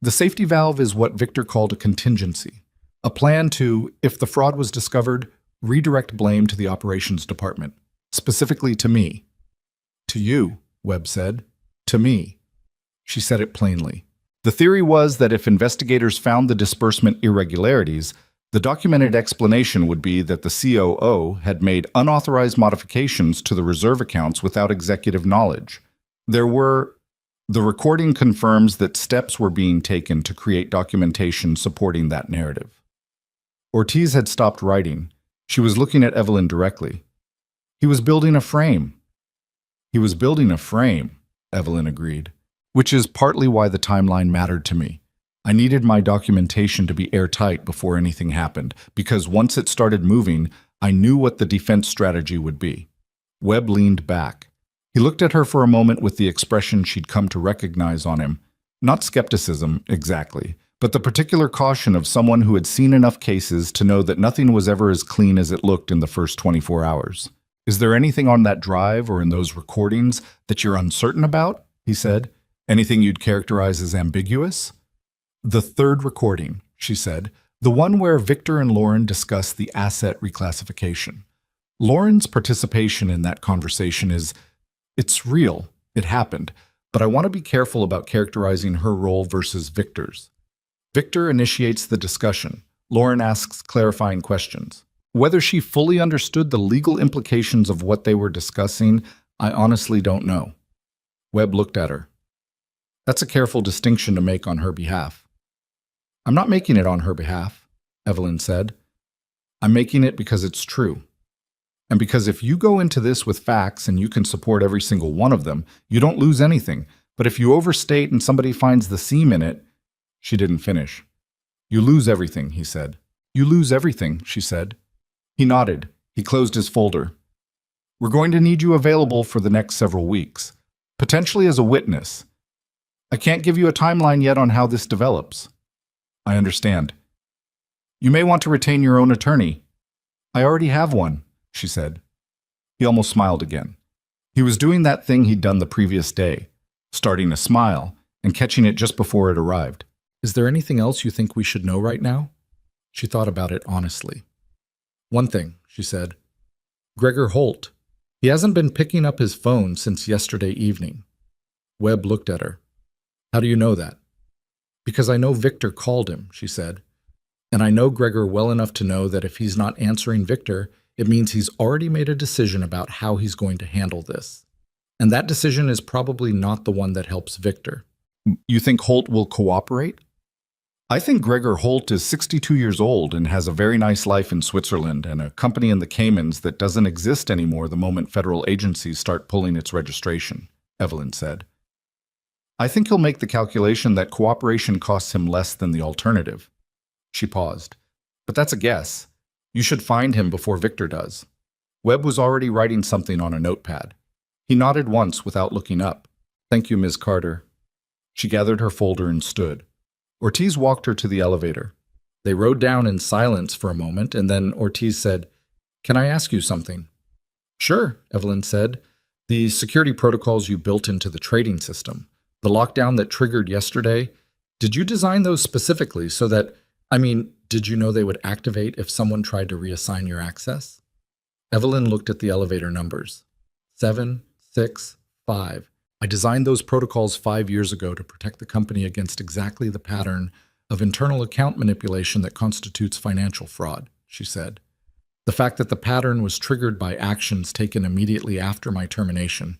The safety valve is what Victor called a contingency, a plan to, if the fraud was discovered, redirect blame to the operations department, specifically to me. To you, Webb said. To me. She said it plainly. The theory was that if investigators found the disbursement irregularities, the documented explanation would be that the COO had made unauthorized modifications to the reserve accounts without executive knowledge. The recording confirms that steps were being taken to create documentation supporting that narrative. Ortiz had stopped writing. She was looking at Evelyn directly. He was building a frame. He was building a frame, Evelyn agreed, which is partly why the timeline mattered to me. I needed my documentation to be airtight before anything happened, because once it started moving, I knew what the defense strategy would be. Webb leaned back. He looked at her for a moment with the expression she'd come to recognize on him. Not skepticism, exactly, but the particular caution of someone who had seen enough cases to know that nothing was ever as clean as it looked in the first 24 hours. Is there anything on that drive or in those recordings that you're uncertain about? He said. Anything you'd characterize as ambiguous? The third recording, she said, the one where Victor and Lauren discuss the asset reclassification. Lauren's participation in that conversation it's real, it happened, but I want to be careful about characterizing her role versus Victor's. Victor initiates the discussion. Lauren asks clarifying questions. Whether she fully understood the legal implications of what they were discussing, I honestly don't know. Webb looked at her. That's a careful distinction to make on her behalf. I'm not making it on her behalf, Evelyn said. I'm making it because it's true. And because if you go into this with facts and you can support every single one of them, you don't lose anything. But if you overstate and somebody finds the seam in it, she didn't finish. You lose everything, he said. You lose everything, she said. He nodded. He closed his folder. We're going to need you available for the next several weeks, potentially as a witness. I can't give you a timeline yet on how this develops. I understand. You may want to retain your own attorney. I already have one, she said. He almost smiled again. He was doing that thing he'd done the previous day, starting to smile and catching it just before it arrived. Is there anything else you think we should know right now? She thought about it honestly. One thing, she said. Gregor Holt. He hasn't been picking up his phone since yesterday evening. Webb looked at her. How do you know that? Because I know Victor called him, she said. And I know Gregor well enough to know that if he's not answering Victor, it means he's already made a decision about how he's going to handle this. And that decision is probably not the one that helps Victor. You think Holt will cooperate? I think Gregor Holt is 62 years old and has a very nice life in Switzerland and a company in the Caymans that doesn't exist anymore the moment federal agencies start pulling its registration, Evelyn said. I think he'll make the calculation that cooperation costs him less than the alternative. She paused. But that's a guess. You should find him before Victor does. Webb was already writing something on a notepad. He nodded once without looking up. Thank you, Ms. Carter. She gathered her folder and stood. Ortiz walked her to the elevator. They rode down in silence for a moment, and then Ortiz said, Can I ask you something? Sure, Evelyn said. The security protocols you built into the trading system, the lockdown that triggered yesterday, did you design those specifically so that, did you know they would activate if someone tried to reassign your access? Evelyn looked at the elevator numbers. 7, 6, 5. I designed those protocols 5 years ago to protect the company against exactly the pattern of internal account manipulation that constitutes financial fraud, she said. The fact that the pattern was triggered by actions taken immediately after my termination.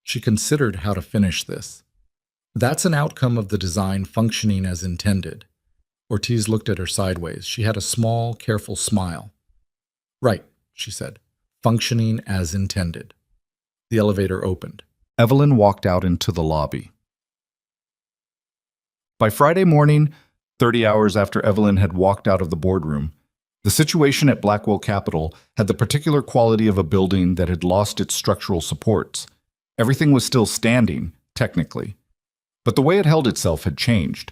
She considered how to finish this. That's an outcome of the design functioning as intended. Ortiz looked at her sideways. She had a small, careful smile. Right, she said. Functioning as intended. The elevator opened. Evelyn walked out into the lobby. By Friday morning, 30 hours after Evelyn had walked out of the boardroom, the situation at Blackwell Capital had the particular quality of a building that had lost its structural supports. Everything was still standing, technically. But the way it held itself had changed.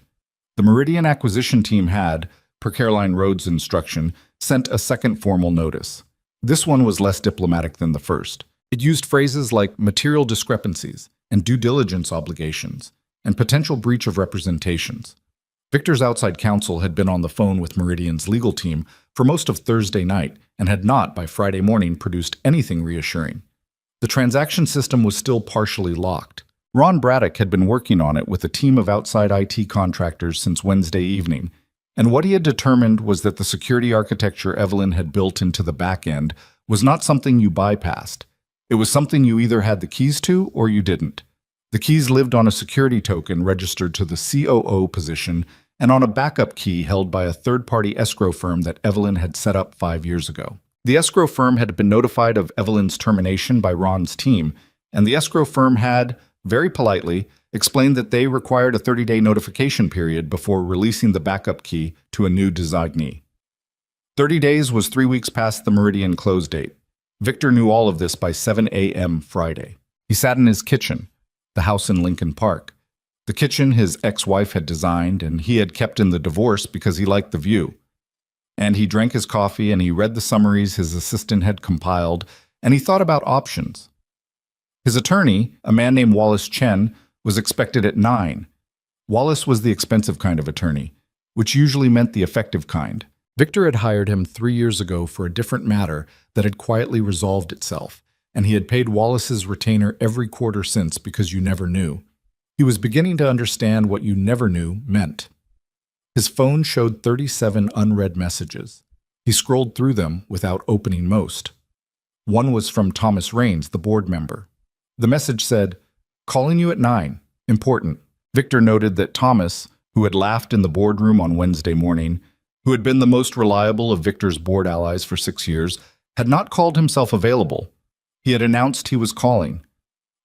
The Meridian acquisition team had, per Caroline Rhodes' instruction, sent a second formal notice. This one was less diplomatic than the first. It used phrases like material discrepancies and due diligence obligations and potential breach of representations. Victor's outside counsel had been on the phone with Meridian's legal team for most of Thursday night and had not, by Friday morning, produced anything reassuring. The transaction system was still partially locked. Ron Braddock had been working on it with a team of outside IT contractors since Wednesday evening, and what he had determined was that the security architecture Evelyn had built into the back end was not something you bypassed. It was something you either had the keys to or you didn't. The keys lived on a security token registered to the COO position and on a backup key held by a third-party escrow firm that Evelyn had set up 5 years ago. The escrow firm had been notified of Evelyn's termination by Ron's team, and the escrow firm had, very politely, explained that they required a 30-day notification period before releasing the backup key to a new designee. 30 days was 3 weeks past the Meridian close date. Victor knew all of this by 7 a.m. Friday. He sat in his kitchen, the house in Lincoln Park. The kitchen his ex-wife had designed and he had kept in the divorce because he liked the view. And he drank his coffee and he read the summaries his assistant had compiled, and he thought about options. His attorney, a man named Wallace Chen, was expected at 9. Wallace was the expensive kind of attorney, which usually meant the effective kind. Victor had hired him 3 years ago for a different matter that had quietly resolved itself, and he had paid Wallace's retainer every quarter since because you never knew. He was beginning to understand what you never knew meant. His phone showed 37 unread messages. He scrolled through them without opening most. One was from Thomas Raines, the board member. The message said, "Calling you at 9. Important." Victor noted that Thomas, who had laughed in the boardroom on Wednesday morning, who had been the most reliable of Victor's board allies for 6 years, had not called himself available. He had announced he was calling.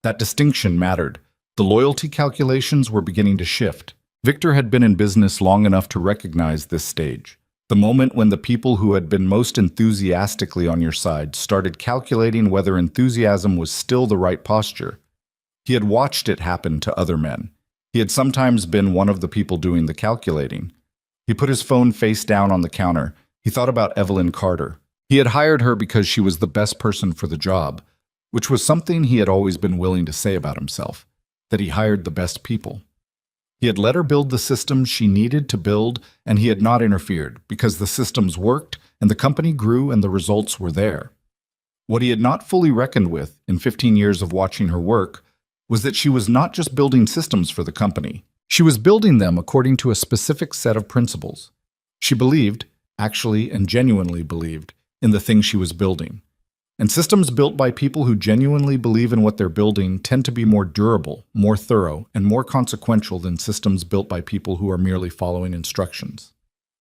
That distinction mattered. The loyalty calculations were beginning to shift. Victor had been in business long enough to recognize this stage. The moment when the people who had been most enthusiastically on your side started calculating whether enthusiasm was still the right posture. He had watched it happen to other men. He had sometimes been one of the people doing the calculating. He put his phone face down on the counter. He thought about Evelyn Carter. He had hired her because she was the best person for the job, which was something he had always been willing to say about himself, that he hired the best people. He had let her build the systems she needed to build, and he had not interfered because the systems worked and the company grew and the results were there. What he had not fully reckoned with in 15 years of watching her work was that she was not just building systems for the company. She was building them according to a specific set of principles. She believed, actually and genuinely believed, in the thing she was building. And systems built by people who genuinely believe in what they're building tend to be more durable, more thorough, and more consequential than systems built by people who are merely following instructions.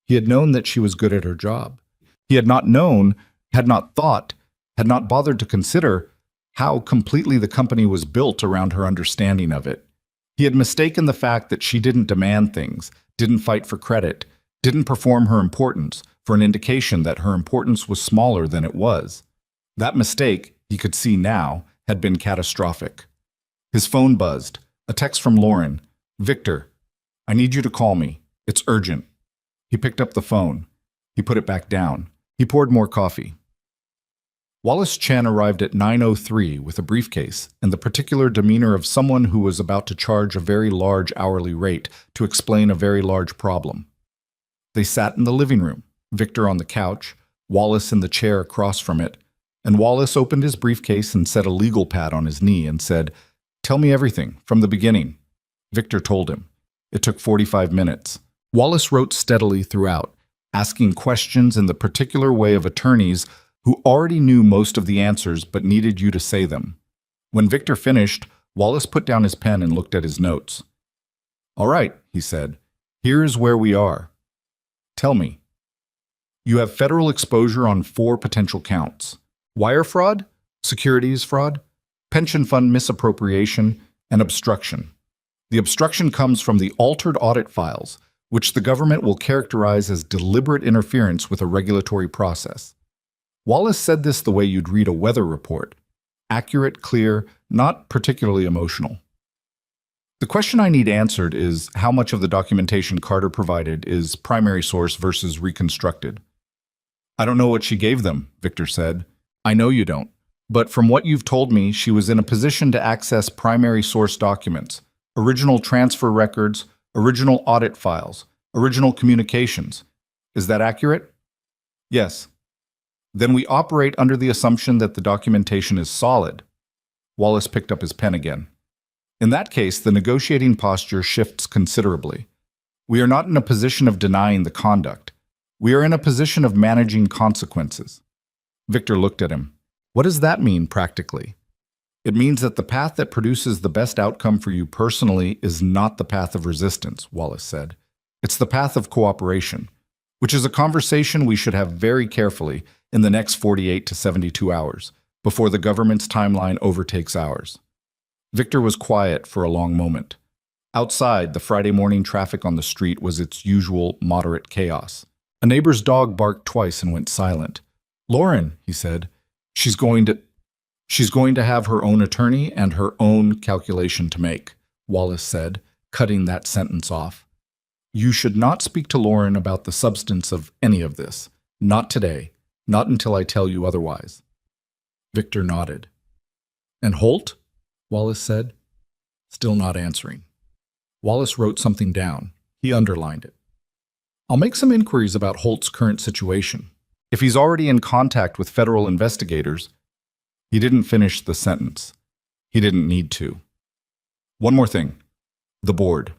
He had known that she was good at her job. He had not known, had not thought, had not bothered to consider how completely the company was built around her understanding of it. He had mistaken the fact that she didn't demand things, didn't fight for credit, didn't perform her importance for an indication that her importance was smaller than it was. That mistake, he could see now, had been catastrophic. His phone buzzed. A text from Lauren. "Victor, I need you to call me. It's urgent." He picked up the phone. He put it back down. He poured more coffee. Wallace Chen arrived at 9:03 with a briefcase and the particular demeanor of someone who was about to charge a very large hourly rate to explain a very large problem. They sat in the living room, Victor on the couch, Wallace in the chair across from it, and Wallace opened his briefcase and set a legal pad on his knee and said, "Tell me everything, from the beginning." Victor told him. It took 45 minutes. Wallace wrote steadily throughout, asking questions in the particular way of attorneys who already knew most of the answers but needed you to say them. When Victor finished, Wallace put down his pen and looked at his notes. "All right," he said, "here is where we are. Tell me. You have federal exposure on 4 potential counts: wire fraud, securities fraud, pension fund misappropriation, and obstruction. The obstruction comes from the altered audit files, which the government will characterize as deliberate interference with a regulatory process." Wallace said this the way you'd read a weather report. Accurate, clear, not particularly emotional. The question I need answered is how much of the documentation Carter provided is primary source versus reconstructed. I don't know what she gave them, Victor said. I know you don't. But from what you've told me, she was in a position to access primary source documents, original transfer records, original audit files, original communications. Is that accurate? Yes. Then we operate under the assumption that the documentation is solid. Wallace picked up his pen again. In that case, the negotiating posture shifts considerably. We are not in a position of denying the conduct. We are in a position of managing consequences. Victor looked at him. What does that mean practically? It means that the path that produces the best outcome for you personally is not the path of resistance, Wallace said. It's the path of cooperation, which is a conversation we should have very carefully in the next 48 to 72 hours, before the government's timeline overtakes ours. Victor was quiet for a long moment. Outside, the Friday morning traffic on the street was its usual moderate chaos. A neighbor's dog barked twice and went silent. Lauren, he said, she's going to have her own attorney and her own calculation to make, Wallace said, cutting that sentence off. You should not speak to Lauren about the substance of any of this. Not today. Not until I tell you otherwise. Victor nodded. And Holt? Wallace said, still not answering. Wallace wrote something down. He underlined it. I'll make some inquiries about Holt's current situation. If he's already in contact with federal investigators, he didn't finish the sentence. He didn't need to. One more thing. The board.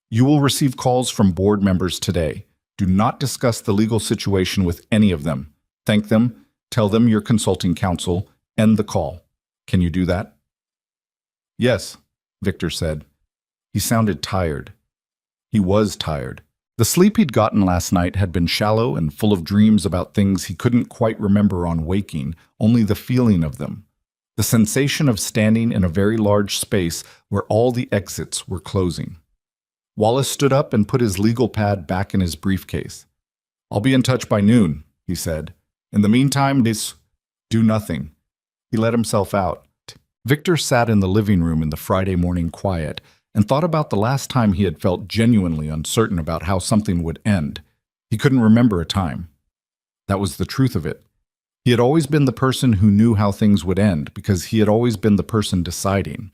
You will receive calls from board members today. Do not discuss the legal situation with any of them. Thank them. Tell them you're consulting counsel. End the call. Can you do that? Yes, Victor said. He sounded tired. He was tired. The sleep he'd gotten last night had been shallow and full of dreams about things he couldn't quite remember on waking, only the feeling of them. The sensation of standing in a very large space where all the exits were closing. Wallace stood up and put his legal pad back in his briefcase. I'll be in touch by noon, he said. In the meantime, do nothing. He let himself out. Victor sat in the living room in the Friday morning quiet and thought about the last time he had felt genuinely uncertain about how something would end. He couldn't remember a time. That was the truth of it. He had always been the person who knew how things would end because he had always been the person deciding.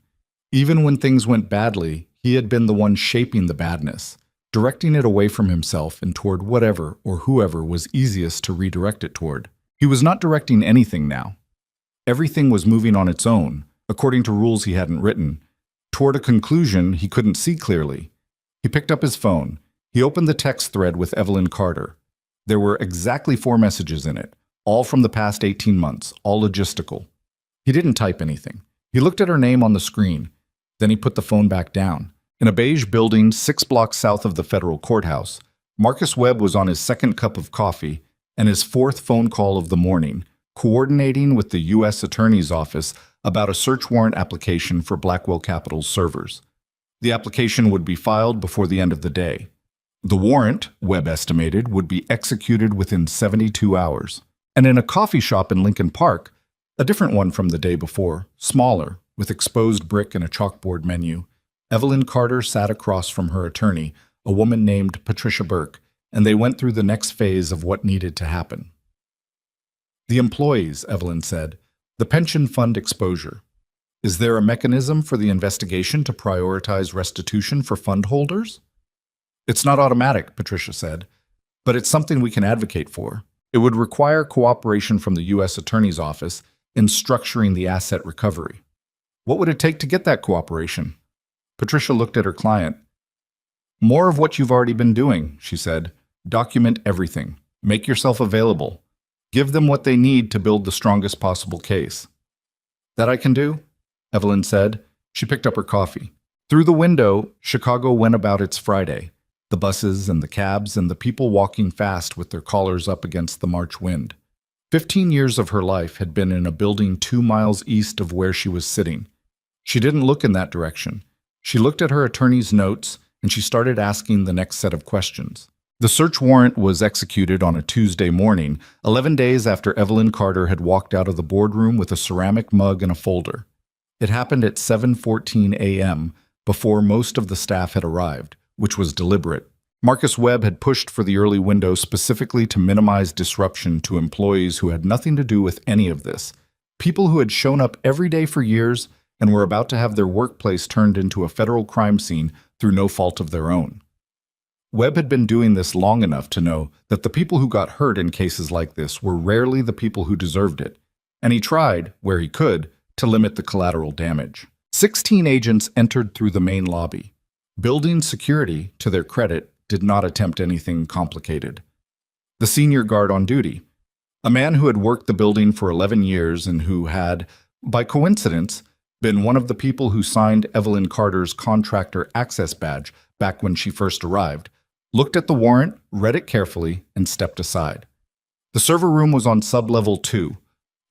Even when things went badly, he had been the one shaping the badness, directing it away from himself and toward whatever or whoever was easiest to redirect it toward. He was not directing anything now. Everything was moving on its own, according to rules he hadn't written, toward a conclusion he couldn't see clearly. He picked up his phone. He opened the text thread with Evelyn Carter. There were exactly 4 messages in it, all from the past 18 months, all logistical. He didn't type anything. He looked at her name on the screen. Then he put the phone back down. In a beige building 6 blocks south of the federal courthouse, Marcus Webb was on his 2nd cup of coffee and his 4th phone call of the morning, coordinating with the U.S. Attorney's Office about a search warrant application for Blackwell Capital's servers. The application would be filed before the end of the day. The warrant, Webb estimated, would be executed within 72 hours. And in a coffee shop in Lincoln Park, a different one from the day before, smaller, with exposed brick and a chalkboard menu, Evelyn Carter sat across from her attorney, a woman named Patricia Burke, and they went through the next phase of what needed to happen. The employees, Evelyn said, the pension fund exposure. Is there a mechanism for the investigation to prioritize restitution for fund holders? It's not automatic, Patricia said, but it's something we can advocate for. It would require cooperation from the U.S. Attorney's Office in structuring the asset recovery. What would it take to get that cooperation? Patricia looked at her client. More of what you've already been doing, she said. Document everything. Make yourself available. Give them what they need to build the strongest possible case. That I can do? Evelyn said. She picked up her coffee. Through the window, Chicago went about its Friday. The buses and the cabs and the people walking fast with their collars up against the March wind. 15 years of her life had been in a building 2 miles east of where she was sitting. She didn't look in that direction. She looked at her attorney's notes and she started asking the next set of questions. The search warrant was executed on a Tuesday morning, 11 days after Evelyn Carter had walked out of the boardroom with a ceramic mug and a folder. It happened at 7:14 a.m., before most of the staff had arrived, which was deliberate. Marcus Webb had pushed for the early window specifically to minimize disruption to employees who had nothing to do with any of this. People who had shown up every day for years and were about to have their workplace turned into a federal crime scene through no fault of their own. Webb had been doing this long enough to know that the people who got hurt in cases like this were rarely the people who deserved it, and he tried, where he could, to limit the collateral damage. 16 agents entered through the main lobby. Building security, to their credit, did not attempt anything complicated. The senior guard on duty, a man who had worked the building for 11 years and who had, by coincidence, been one of the people who signed Evelyn Carter's contractor access badge back when she first arrived, looked at the warrant, read it carefully, and stepped aside. The server room was on sub-level 2.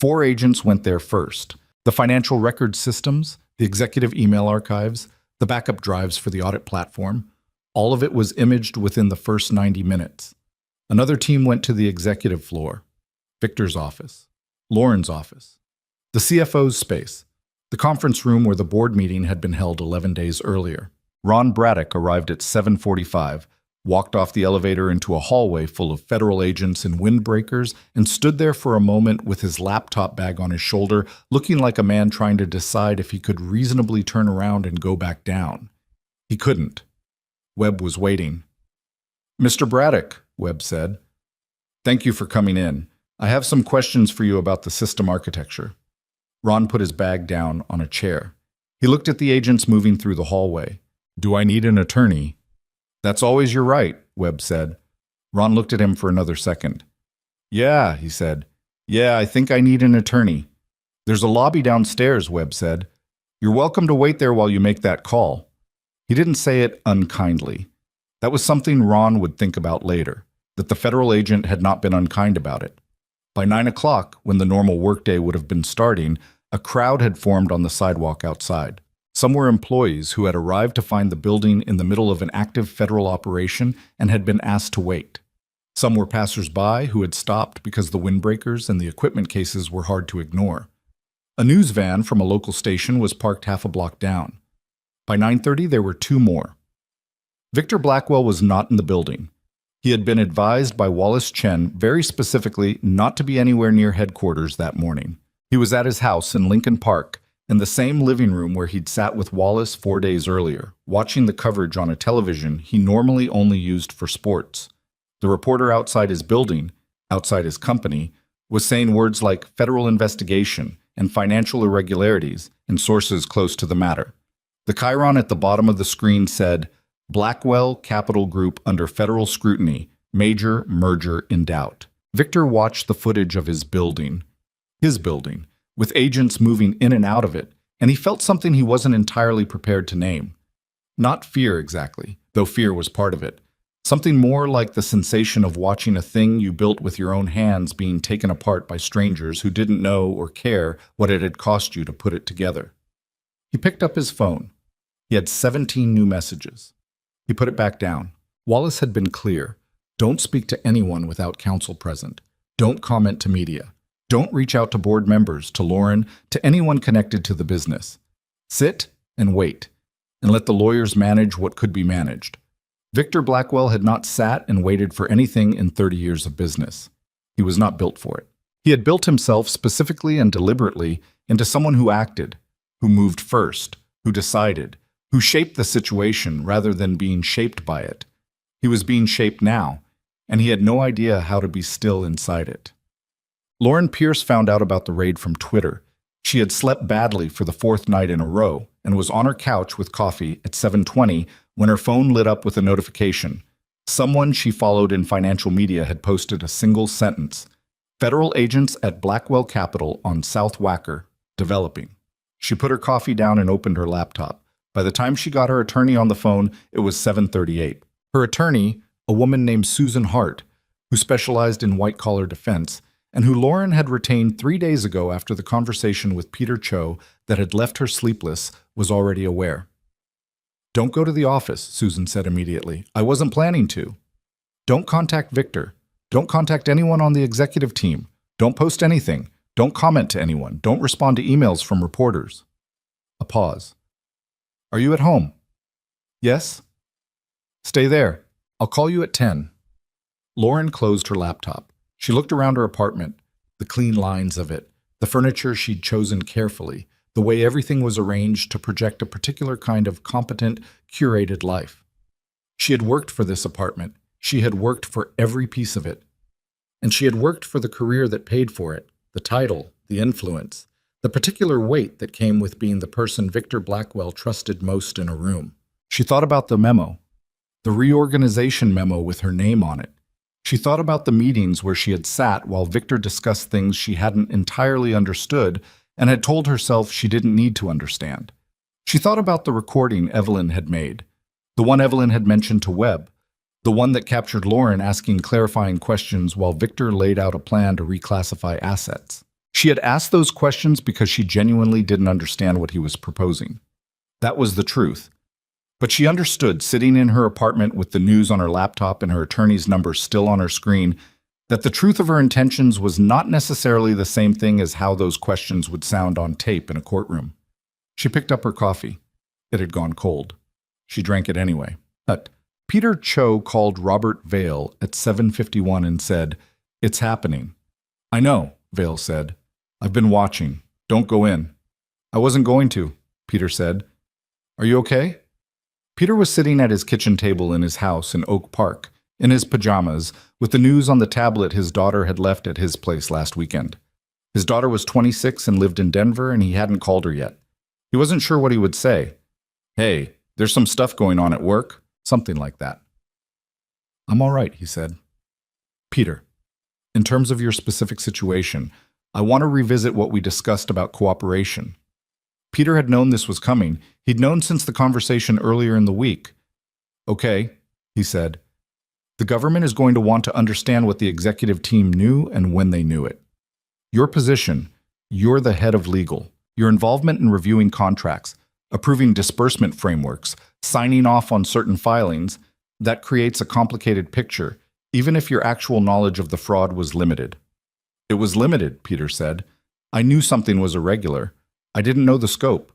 4 agents went there first. The financial record systems, the executive email archives, the backup drives for the audit platform, all of it was imaged within the first 90 minutes. Another team went to the executive floor, Victor's office, Lauren's office, the CFO's space, the conference room where the board meeting had been held 11 days earlier. Ron Braddock arrived at 7:45, walked off the elevator into a hallway full of federal agents in windbreakers, and stood there for a moment with his laptop bag on his shoulder, looking like a man trying to decide if he could reasonably turn around and go back down. He couldn't. Webb was waiting. "Mr. Braddock," Webb said. "Thank you for coming in. I have some questions for you about the system architecture." Ron put his bag down on a chair. He looked at the agents moving through the hallway. "Do I need an attorney?" "That's always your right," Webb said. Ron looked at him for another second. "Yeah," he said. "Yeah, I think I need an attorney." "There's a lobby downstairs," Webb said. "You're welcome to wait there while you make that call." He didn't say it unkindly. That was something Ron would think about later, that the federal agent had not been unkind about it. By 9 o'clock, when the normal workday would have been starting, a crowd had formed on the sidewalk outside. Some were employees who had arrived to find the building in the middle of an active federal operation and had been asked to wait. Some were passers-by who had stopped because the windbreakers and the equipment cases were hard to ignore. A news van from a local station was parked half a block down. By 9:30, there were 2 more. Victor Blackwell was not in the building. He had been advised by Wallace Chen very specifically not to be anywhere near headquarters that morning. He was at his house in Lincoln Park, in the same living room where he'd sat with Wallace 4 days earlier, watching the coverage on a television he normally only used for sports. The reporter outside his building, outside his company, was saying words like federal investigation and financial irregularities and sources close to the matter. The chyron at the bottom of the screen said, "Blackwell Capital Group under federal scrutiny, major merger in doubt." Victor watched the footage of his building, with agents moving in and out of it, and he felt something he wasn't entirely prepared to name. Not fear exactly, though fear was part of it. Something more like the sensation of watching a thing you built with your own hands being taken apart by strangers who didn't know or care what it had cost you to put it together. He picked up his phone. He had 17 new messages. He put it back down. Wallace had been clear. Don't speak to anyone without counsel present. Don't comment to media. Don't reach out to board members, to Lauren, to anyone connected to the business. Sit and wait, and let the lawyers manage what could be managed. Victor Blackwell had not sat and waited for anything in 30 years of business. He was not built for it. He had built himself specifically and deliberately into someone who acted, who moved first, who decided, who shaped the situation rather than being shaped by it. He was being shaped now, and he had no idea how to be still inside it. Lauren Pierce found out about the raid from Twitter. She had slept badly for the 4th night in a row and was on her couch with coffee at 7:20 when her phone lit up with a notification. Someone she followed in financial media had posted a single sentence: "Federal agents at Blackwell Capital on South Wacker, developing." She put her coffee down and opened her laptop. By the time she got her attorney on the phone, it was 7:38. Her attorney, a woman named Susan Hart, who specialized in white-collar defense, and who Lauren had retained 3 days ago after the conversation with Peter Cho that had left her sleepless, was already aware. "Don't go to the office," Susan said immediately. "I wasn't planning to." "Don't contact Victor. Don't contact anyone on the executive team. Don't post anything. Don't comment to anyone. Don't respond to emails from reporters." A pause. Are you at home? Yes? Stay there. I'll call you at 10. Lauren closed her laptop. She looked around her apartment, the clean lines of it, the furniture she'd chosen carefully, the way everything was arranged to project a particular kind of competent, curated life. She had worked for this apartment. She had worked for every piece of it. And she had worked for the career that paid for it, the title, the influence, the particular weight that came with being the person Victor Blackwell trusted most in a room. She thought about the memo, the reorganization memo with her name on it. She thought about the meetings where she had sat while Victor discussed things she hadn't entirely understood and had told herself she didn't need to understand. She thought about the recording Evelyn had made, the one Evelyn had mentioned to Webb, the one that captured Lauren asking clarifying questions while Victor laid out a plan to reclassify assets. She had asked those questions because she genuinely didn't understand what he was proposing. That was the truth. But she understood, sitting in her apartment with the news on her laptop and her attorney's number still on her screen, that the truth of her intentions was not necessarily the same thing as how those questions would sound on tape in a courtroom. She picked up her coffee. It had gone cold. She drank it anyway. But Peter Cho called Robert Vale at 7:51 and said, "It's happening." "I know," Vale said. "I've been watching. Don't go in." "I wasn't going to," Peter said. "Are you okay?" Peter was sitting at his kitchen table in his house in Oak Park, in his pajamas, with the news on the tablet his daughter had left at his place last weekend. His daughter was 26 and lived in Denver, and he hadn't called her yet. He wasn't sure what he would say. "Hey, there's some stuff going on at work," something like that. "I'm all right," he said. "Peter, in terms of your specific situation, I want to revisit what we discussed about cooperation." Peter had known this was coming. He'd known since the conversation earlier in the week. "Okay," he said. "The government is going to want to understand what the executive team knew and when they knew it. Your position, you're the head of legal. Your involvement in reviewing contracts, approving disbursement frameworks, signing off on certain filings, that creates a complicated picture, even if your actual knowledge of the fraud was limited." "It was limited," Peter said. "I knew something was irregular. I didn't know the scope."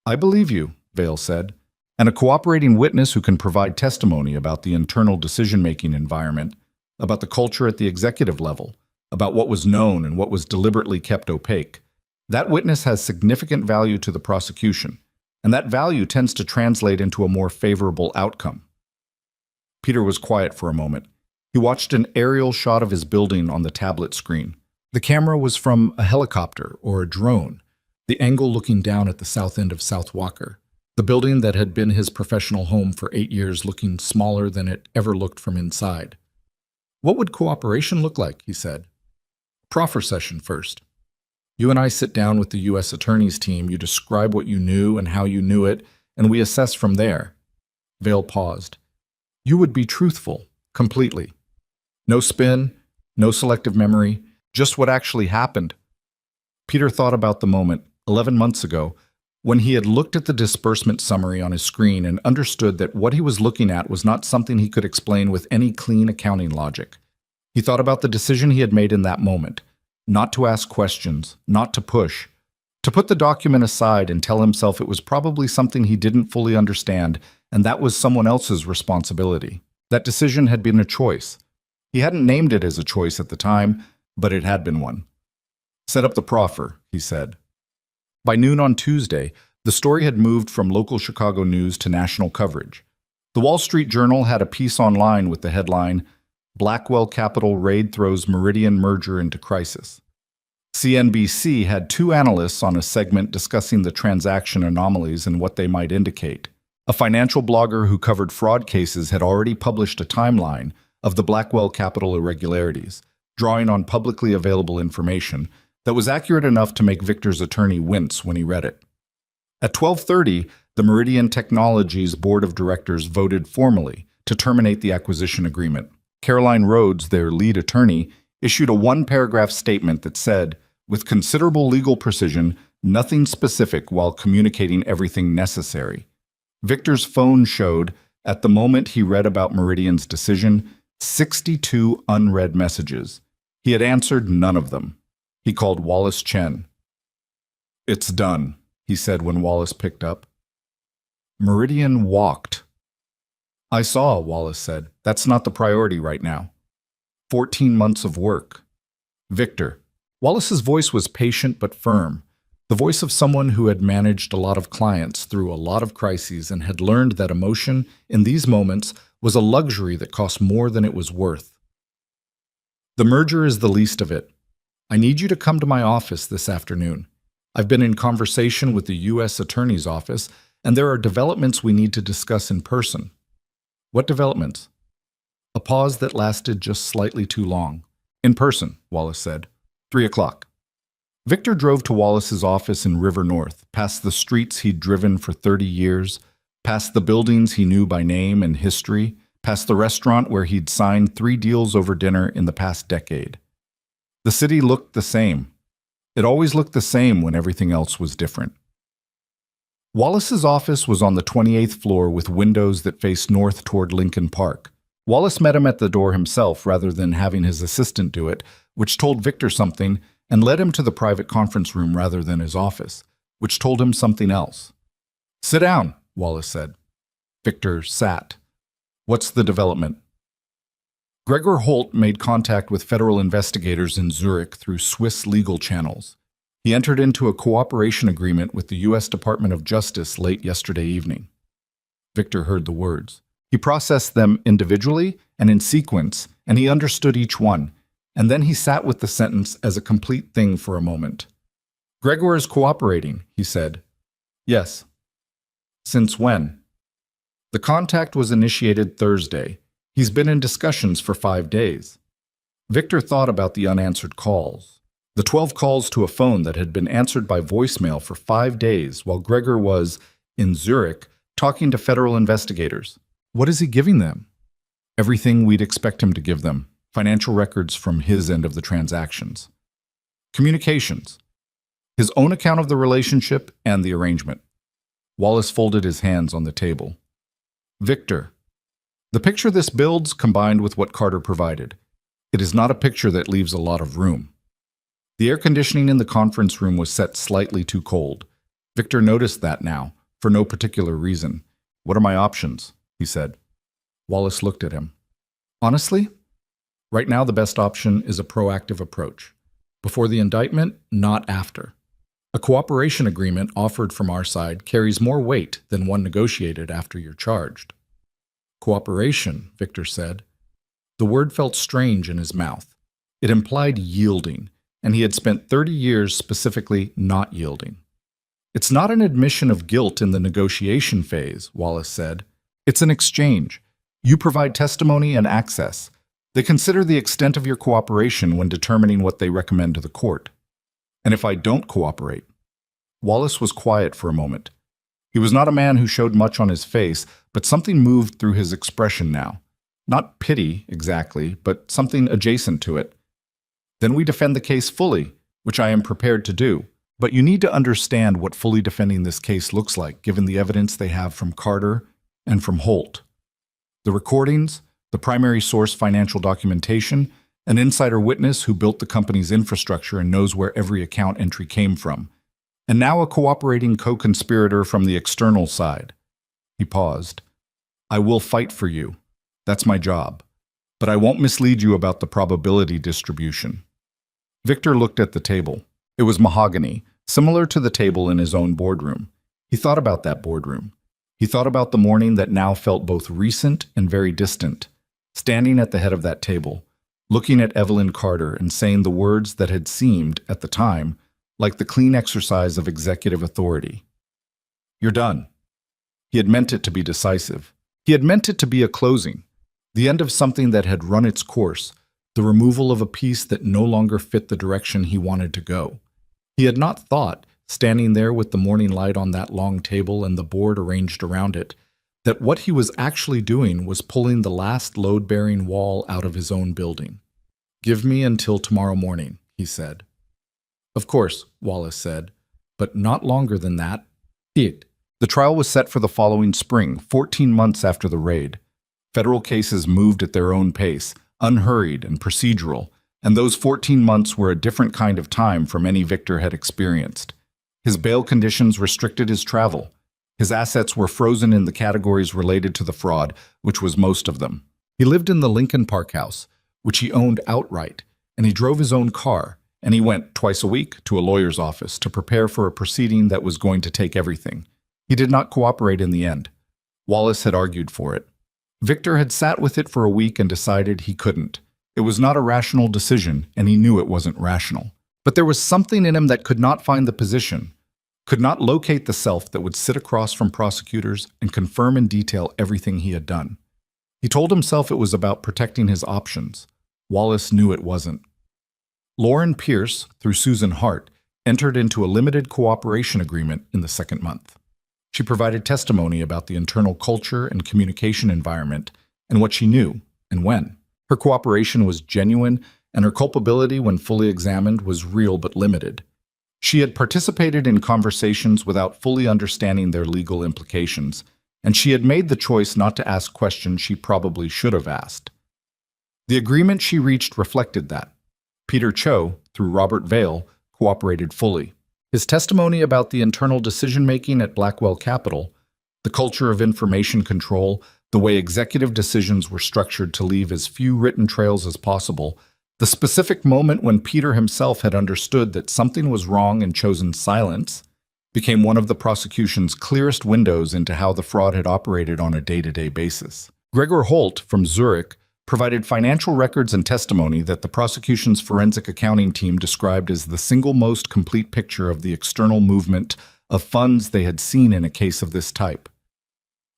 "I believe you," Vale said, "and a cooperating witness who can provide testimony about the internal decision-making environment, about the culture at the executive level, about what was known and what was deliberately kept opaque. That witness has significant value to the prosecution, and that value tends to translate into a more favorable outcome." Peter was quiet for a moment. He watched an aerial shot of his building on the tablet screen. The camera was from a helicopter or a drone, the angle looking down at the south end of South Walker, the building that had been his professional home for 8 years looking smaller than it ever looked from inside. "What would cooperation look like?" he said. "Proffer session first. You and I sit down with the U.S. Attorney's team, you describe what you knew and how you knew it, and we assess from there." Vale paused. "You would be truthful, completely. No spin, no selective memory, just what actually happened." Peter thought about the moment, 11 months ago, when he had looked at the disbursement summary on his screen and understood that what he was looking at was not something he could explain with any clean accounting logic. He thought about the decision he had made in that moment, not to ask questions, not to push, to put the document aside and tell himself it was probably something he didn't fully understand, and that was someone else's responsibility. That decision had been a choice. He hadn't named it as a choice at the time, but it had been one. "Set up the proffer," he said. By noon on Tuesday, the story had moved from local Chicago news to national coverage. The Wall Street Journal had a piece online with the headline, "Blackwell Capital Raid Throws Meridian Merger into Crisis." CNBC had 2 analysts on a segment discussing the transaction anomalies and what they might indicate. A financial blogger who covered fraud cases had already published a timeline of the Blackwell Capital irregularities, drawing on publicly available information that was accurate enough to make Victor's attorney wince when he read it. At 12:30, the Meridian Technologies Board of Directors voted formally to terminate the acquisition agreement. Caroline Rhodes, their lead attorney, issued a 1-paragraph statement that said, with considerable legal precision, nothing specific while communicating everything necessary. Victor's phone showed, at the moment he read about Meridian's decision, 62 unread messages. He had answered none of them. He called Wallace Chen. "It's done," he said when Wallace picked up. Meridian walked. I saw, Wallace said. That's not the priority right now. 14 months of work. Victor. Wallace's voice was patient but firm, the voice of someone who had managed a lot of clients through a lot of crises and had learned that emotion, in these moments, was a luxury that cost more than it was worth. The merger is the least of it. I need you to come to my office this afternoon. I've been in conversation with the U.S. Attorney's Office, and there are developments we need to discuss in person. What developments? A pause that lasted just slightly too long. In person, Wallace said. 3 o'clock. Victor drove to Wallace's office in River North, past the streets he'd driven for 30 years, past the buildings he knew by name and history, past the restaurant where he'd signed 3 deals over dinner in the past decade. The city looked the same. It always looked the same when everything else was different. Wallace's office was on the 28th floor with windows that faced north toward Lincoln Park. Wallace met him at the door himself rather than having his assistant do it, which told Victor something, and led him to the private conference room rather than his office, which told him something else. Sit down, Wallace said. Victor sat. What's the development? Gregor Holt made contact with federal investigators in Zurich through Swiss legal channels. He entered into a cooperation agreement with the U.S. Department of Justice late yesterday evening. Victor heard the words. He processed them individually and in sequence, and he understood each one, and then he sat with the sentence as a complete thing for a moment. Gregor is cooperating, he said. Yes. Since when? The contact was initiated Thursday. He's been in discussions for 5 days. Victor thought about the unanswered calls. The 12 calls to a phone that had been answered by voicemail for 5 days while Gregor was, in Zurich, talking to federal investigators. What is he giving them? Everything we'd expect him to give them. Financial records from his end of the transactions. Communications. His own account of the relationship and the arrangement. Wallace folded his hands on the table. Victor. The picture this builds combined with what Carter provided. It is not a picture that leaves a lot of room. The air conditioning in the conference room was set slightly too cold. Victor noticed that now, for no particular reason. What are my options? He said. Wallace looked at him. Honestly, right now the best option is a proactive approach. Before the indictment, not after. A cooperation agreement offered from our side carries more weight than one negotiated after you're charged. Cooperation, Victor said. The word felt strange in his mouth. It implied yielding, and he had spent 30 years specifically not yielding. It's not an admission of guilt in the negotiation phase, Wallace said. It's an exchange. You provide testimony and access. They consider the extent of your cooperation when determining what they recommend to the court. And if I don't cooperate? Wallace was quiet for a moment. He was not a man who showed much on his face, but something moved through his expression now. Not pity, exactly, but something adjacent to it. Then we defend the case fully, which I am prepared to do. But you need to understand what fully defending this case looks like, given the evidence they have from Carter and from Holt. The recordings, the primary source financial documentation, an insider witness who built the company's infrastructure and knows where every account entry came from, and now a cooperating co-conspirator from the external side. He paused. I will fight for you. That's my job. But I won't mislead you about the probability distribution. Victor looked at the table. It was mahogany, similar to the table in his own boardroom. He thought about that boardroom. He thought about the morning that now felt both recent and very distant, standing at the head of that table, looking at Evelyn Carter and saying the words that had seemed, at the time, like the clean exercise of executive authority. You're done. He had meant it to be decisive. He had meant it to be a closing, the end of something that had run its course, the removal of a piece that no longer fit the direction he wanted to go. He had not thought, standing there with the morning light on that long table and the board arranged around it, that what he was actually doing was pulling the last load-bearing wall out of his own building. Give me until tomorrow morning, he said. Of course, Wallace said, but not longer than that. The trial was set for the following spring, 14 months after the raid. Federal cases moved at their own pace, unhurried and procedural, and those 14 months were a different kind of time from any Victor had experienced. His bail conditions restricted his travel. His assets were frozen in the categories related to the fraud, which was most of them. He lived in the Lincoln Park house, which he owned outright, and he drove his own car, and he went twice a week to a lawyer's office to prepare for a proceeding that was going to take everything. He did not cooperate in the end. Wallace had argued for it. Victor had sat with it for a week and decided he couldn't. It was not a rational decision, and he knew it wasn't rational. But there was something in him that could not find the position, could not locate the self that would sit across from prosecutors and confirm in detail everything he had done. He told himself it was about protecting his options. Wallace knew it wasn't. Lauren Pierce, through Susan Hart, entered into a limited cooperation agreement in the second month. She provided testimony about the internal culture and communication environment and what she knew and when. Her cooperation was genuine, and her culpability, when fully examined, was real but limited. She had participated in conversations without fully understanding their legal implications, and she had made the choice not to ask questions she probably should have asked. The agreement she reached reflected that. Peter Cho, through Robert Vale, cooperated fully. His testimony about the internal decision-making at Blackwell Capital, the culture of information control, the way executive decisions were structured to leave as few written trails as possible, the specific moment when Peter himself had understood that something was wrong and chosen silence, became one of the prosecution's clearest windows into how the fraud had operated on a day-to-day basis. Gregor Holt, from Zurich, provided financial records and testimony that the prosecution's forensic accounting team described as the single most complete picture of the external movement of funds they had seen in a case of this type.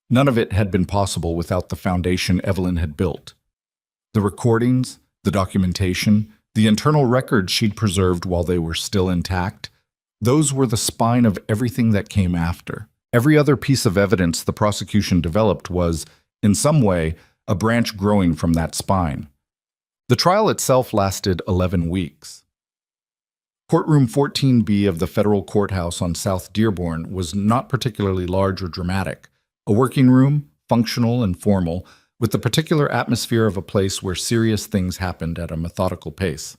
None of it had been possible without the foundation Evelyn had built. The recordings, the documentation, the internal records she'd preserved while they were still intact, those were the spine of everything that came after. Every other piece of evidence the prosecution developed was, in some way, a branch growing from that spine. The trial itself lasted 11 weeks. Courtroom 14B of the federal courthouse on South Dearborn was not particularly large or dramatic. A working room, functional and formal, with the particular atmosphere of a place where serious things happened at a methodical pace.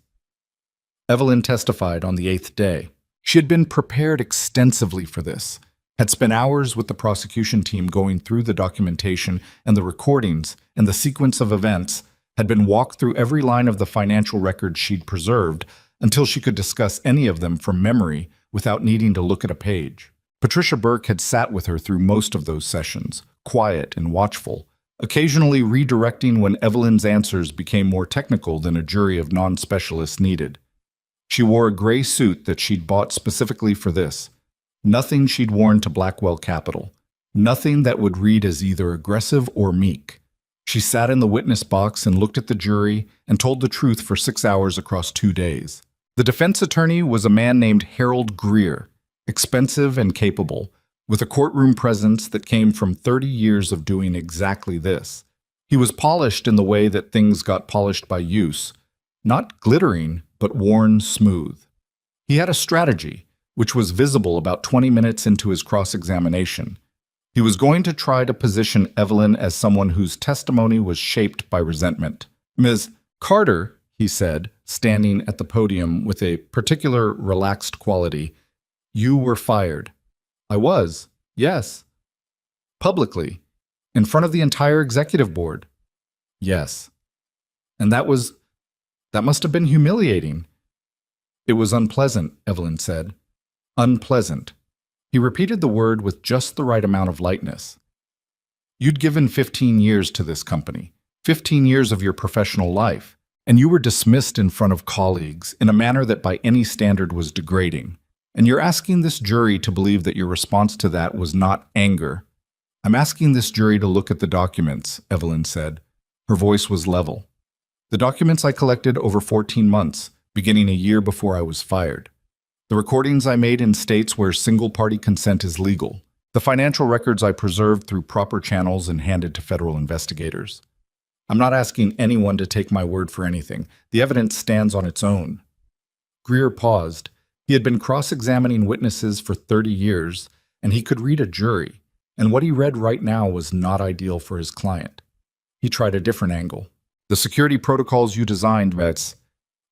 Evelyn testified on the 8th day. She had been prepared extensively for this, had spent hours with the prosecution team going through the documentation and the recordings and the sequence of events, had been walked through every line of the financial records she'd preserved until she could discuss any of them from memory without needing to look at a page. Patricia Burke had sat with her through most of those sessions, quiet and watchful, occasionally redirecting when Evelyn's answers became more technical than a jury of non-specialists needed. She wore a gray suit that she'd bought specifically for this. Nothing she'd worn to Blackwell Capital. Nothing that would read as either aggressive or meek. She sat in the witness box and looked at the jury and told the truth for 6 hours across 2 days. The defense attorney was a man named Harold Greer, expensive and capable, with a courtroom presence that came from 30 years of doing exactly this. He was polished in the way that things got polished by use, not glittering, but worn smooth. He had a strategy, which was visible about 20 minutes into his cross-examination. He was going to try to position Evelyn as someone whose testimony was shaped by resentment. "Ms. Carter," he said, standing at the podium with a particular relaxed quality, "you were fired." "I was, yes." "Publicly, in front of the entire executive board." "Yes." "And that must have been humiliating." "It was unpleasant," Evelyn said. "Unpleasant." He repeated the word with just the right amount of lightness. "You'd given 15 years to this company, 15 years of your professional life, and you were dismissed in front of colleagues in a manner that by any standard was degrading. And you're asking this jury to believe that your response to that was not anger." "I'm asking this jury to look at the documents," Evelyn said. Her voice was level. "The documents I collected over 14 months, beginning a year before I was fired. The recordings I made in states where single-party consent is legal. The financial records I preserved through proper channels and handed to federal investigators. I'm not asking anyone to take my word for anything. The evidence stands on its own." Greer paused. He had been cross-examining witnesses for 30 years, and he could read a jury, and what he read right now was not ideal for his client. He tried a different angle. "The security protocols you designed, Vets,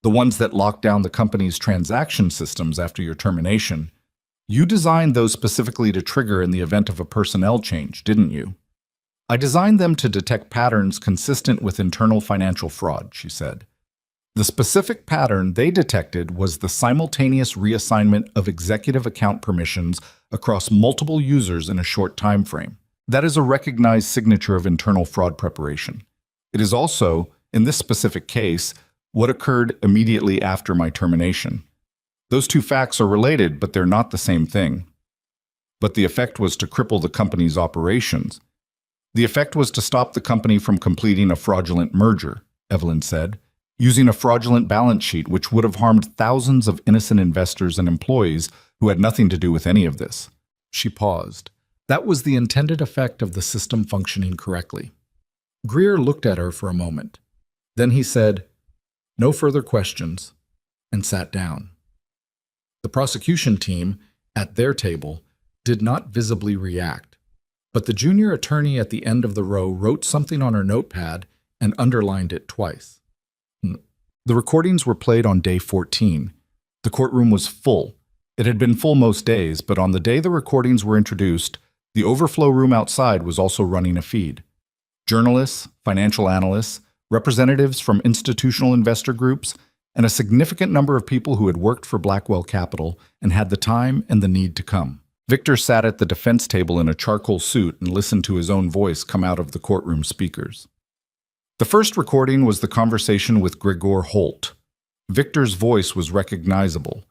the ones that locked down the company's transaction systems after your termination, You designed those specifically to trigger in the event of a personnel change, didn't you? I designed them to detect patterns consistent with internal financial fraud, she said. The specific pattern they detected was the simultaneous reassignment of executive account permissions across multiple users in a short time frame. That is a recognized signature of internal fraud preparation. It is also, in this specific case, what occurred immediately after my termination. Those two facts are related, but they're not the same thing. But the effect was to cripple the company's operations. The effect was to stop the company from completing a fraudulent merger, Evelyn said, using a fraudulent balance sheet which would have harmed thousands of innocent investors and employees who had nothing to do with any of this. She paused. That was the intended effect of the system functioning correctly. Greer looked at her for a moment. Then he said, "No further questions," and sat down. The prosecution team, at their table, did not visibly react, but the junior attorney at the end of the row wrote something on her notepad and underlined it twice. The recordings were played on day 14. The courtroom was full. It had been full most days, but on the day the recordings were introduced, the overflow room outside was also running a feed. Journalists, financial analysts, representatives from institutional investor groups, and a significant number of people who had worked for Blackwell Capital and had the time and the need to come. Victor sat at the defense table in a charcoal suit and listened to his own voice come out of the courtroom speakers. The first recording was the conversation with Gregor Holt. Victor's voice was recognizable.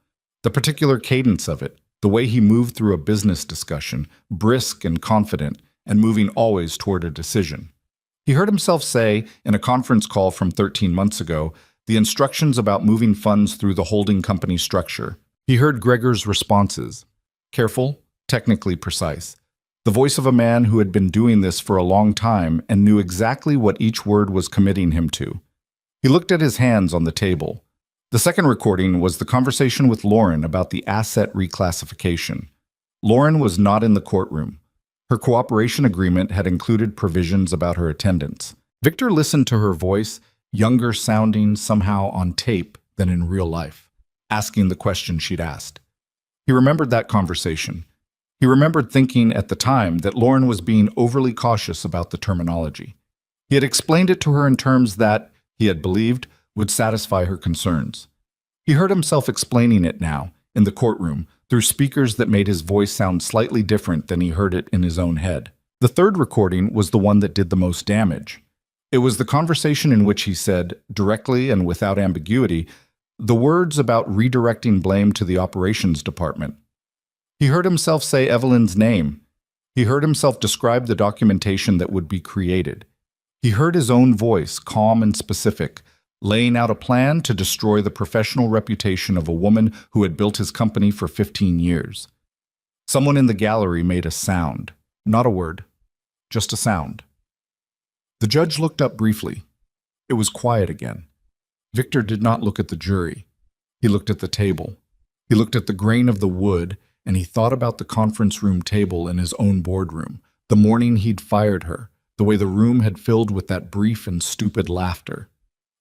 The particular cadence of it, the way he moved through a business discussion, brisk and confident, and moving always toward a decision. He heard himself say, in a conference call from 13 months ago, the instructions about moving funds through the holding company structure. He heard Gregor's responses. Careful, technically precise. The voice of a man who had been doing this for a long time and knew exactly what each word was committing him to. He looked at his hands on the table. The second recording was the conversation with Lauren about the asset reclassification. Lauren was not in the courtroom. Her cooperation agreement had included provisions about her attendance. Victor listened to her voice, younger sounding somehow on tape than in real life, asking the question she'd asked. He remembered that conversation. He remembered thinking at the time that Lauren was being overly cautious about the terminology. He had explained it to her in terms that, he had believed, would satisfy her concerns. He heard himself explaining it now, in the courtroom, through speakers that made his voice sound slightly different than he heard it in his own head. The third recording was the one that did the most damage. It was the conversation in which he said, directly and without ambiguity, the words about redirecting blame to the operations department. He heard himself say Evelyn's name. He heard himself describe the documentation that would be created. He heard his own voice, calm and specific, laying out a plan to destroy the professional reputation of a woman who had built his company for 15 years. Someone in the gallery made a sound, not a word, just a sound. The judge looked up briefly. It was quiet again. Victor did not look at the jury. He looked at the table. He looked at the grain of the wood, and he thought about the conference room table in his own boardroom, the morning he'd fired her, the way the room had filled with that brief and stupid laughter.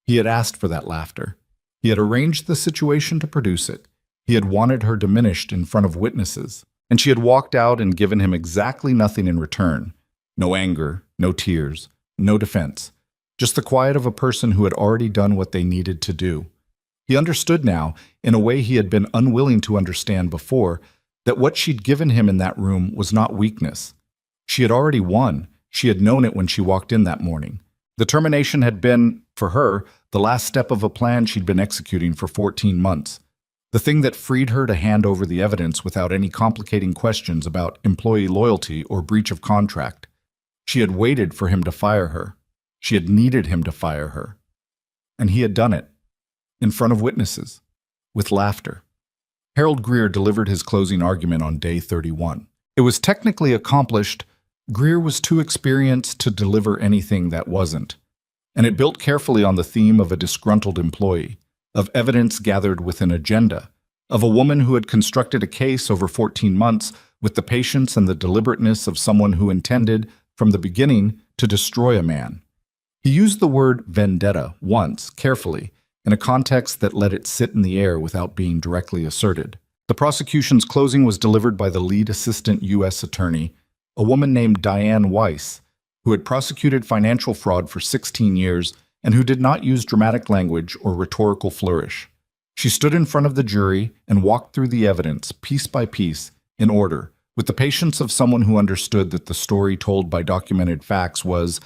He had asked for that laughter. He had arranged the situation to produce it. He had wanted her diminished in front of witnesses, and she had walked out and given him exactly nothing in return. No anger, no tears, no defense. Just the quiet of a person who had already done what they needed to do. He understood now, in a way he had been unwilling to understand before, that what she'd given him in that room was not weakness. She had already won. She had known it when she walked in that morning. The termination had been, for her, the last step of a plan she'd been executing for 14 months. The thing that freed her to hand over the evidence without any complicating questions about employee loyalty or breach of contract. She had waited for him to fire her. She had needed him to fire her. And he had done it. In front of witnesses. With laughter. Harold Greer delivered his closing argument on day 31. It was technically accomplished. Greer was too experienced to deliver anything that wasn't. And it built carefully on the theme of a disgruntled employee, of evidence gathered with an agenda, of a woman who had constructed a case over 14 months with the patience and the deliberateness of someone who intended, from the beginning, to destroy a man. He used the word vendetta once, carefully, in a context that let it sit in the air without being directly asserted. The prosecution's closing was delivered by the lead assistant U.S. attorney, a woman named Diane Weiss, who had prosecuted financial fraud for 16 years and who did not use dramatic language or rhetorical flourish. She stood in front of the jury and walked through the evidence, piece by piece, in order, with the patience of someone who understood that the story told by documented facts was,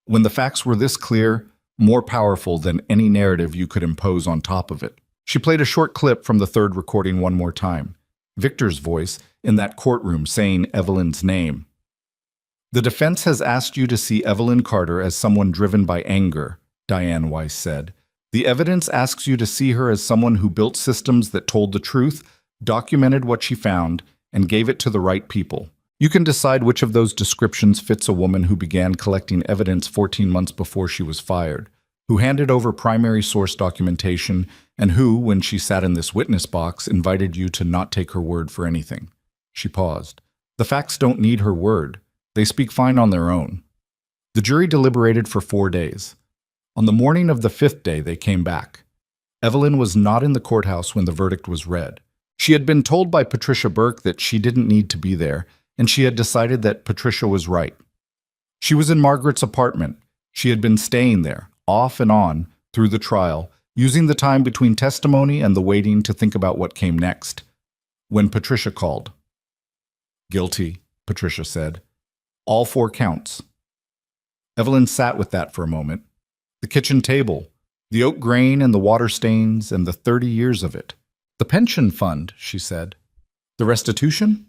when the facts were this clear, more powerful than any narrative you could impose on top of it. She played a short clip from the third recording one more time, Victor's voice in that courtroom saying Evelyn's name. "The defense has asked you to see Evelyn Carter as someone driven by anger," Diane Weiss said. "The evidence asks you to see her as someone who built systems that told the truth, documented what she found, and gave it to the right people. You can decide which of those descriptions fits a woman who began collecting evidence 14 months before she was fired, who handed over primary source documentation, and who, when she sat in this witness box, invited you to not take her word for anything." She paused. "The facts don't need her word. They speak fine on their own." The jury deliberated for 4 days. On the morning of the 5th day, they came back. Evelyn was not in the courthouse when the verdict was read. She had been told by Patricia Burke that she didn't need to be there, and she had decided that Patricia was right. She was in Margaret's apartment. She had been staying there, off and on, through the trial, using the time between testimony and the waiting to think about what came next. When Patricia called. "Guilty," Patricia said. "All 4 counts." Evelyn sat with that for a moment. The kitchen table, the oat grain and the water stains and the 30 years of it. "The pension fund," she said. "The restitution?"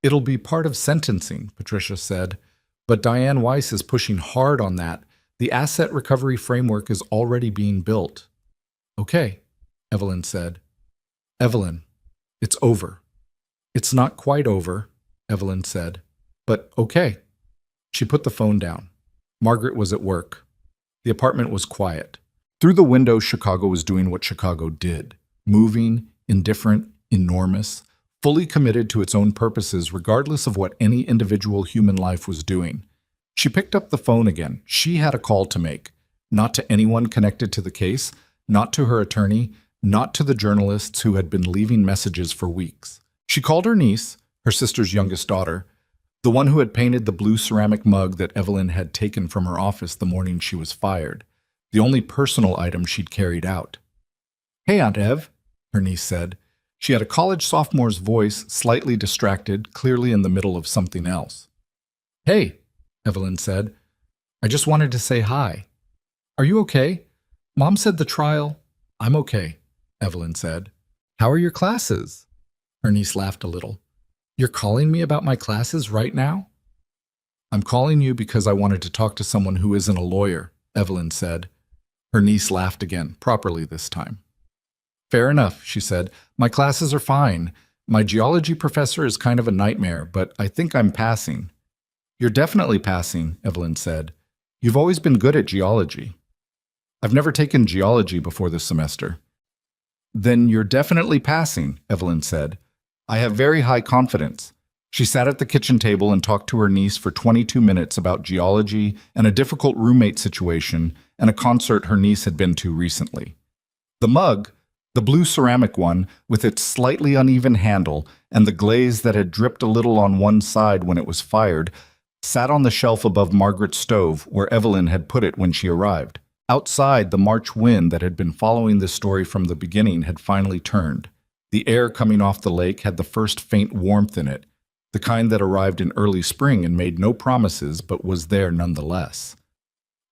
"It'll be part of sentencing," Patricia said. "But Diane Weiss is pushing hard on that. The asset recovery framework is already being built." "Okay," Evelyn said. "Evelyn, it's over." "It's not quite over," Evelyn said. "But okay." She put the phone down. Margaret was at work. The apartment was quiet. Through the window, Chicago was doing what Chicago did, moving, indifferent, enormous, fully committed to its own purposes regardless of what any individual human life was doing. She picked up the phone again. She had a call to make, not to anyone connected to the case, not to her attorney, not to the journalists who had been leaving messages for weeks. She called her niece, her sister's youngest daughter, the one who had painted the blue ceramic mug that Evelyn had taken from her office the morning she was fired, the only personal item she'd carried out. "Hey, Aunt Ev," her niece said. She had a college sophomore's voice, slightly distracted, clearly in the middle of something else. "Hey," Evelyn said. "I just wanted to say hi. Are you okay? Mom said the trial—" "I'm okay," Evelyn said. "How are your classes?" Her niece laughed a little. "You're calling me about my classes right now?" "I'm calling you because I wanted to talk to someone who isn't a lawyer," Evelyn said. Her niece laughed again, properly this time. "Fair enough," she said. "My classes are fine. My geology professor is kind of a nightmare, but I think I'm passing." "You're definitely passing," Evelyn said. "You've always been good at geology." "I've never taken geology before this semester." "Then you're definitely passing," Evelyn said. "I have very high confidence." She sat at the kitchen table and talked to her niece for 22 minutes about geology and a difficult roommate situation and a concert her niece had been to recently. The mug, the blue ceramic one with its slightly uneven handle and the glaze that had dripped a little on one side when it was fired, sat on the shelf above Margaret's stove where Evelyn had put it when she arrived. Outside, the March wind that had been following this story from the beginning had finally turned. The air coming off the lake had the first faint warmth in it, the kind that arrived in early spring and made no promises but was there nonetheless.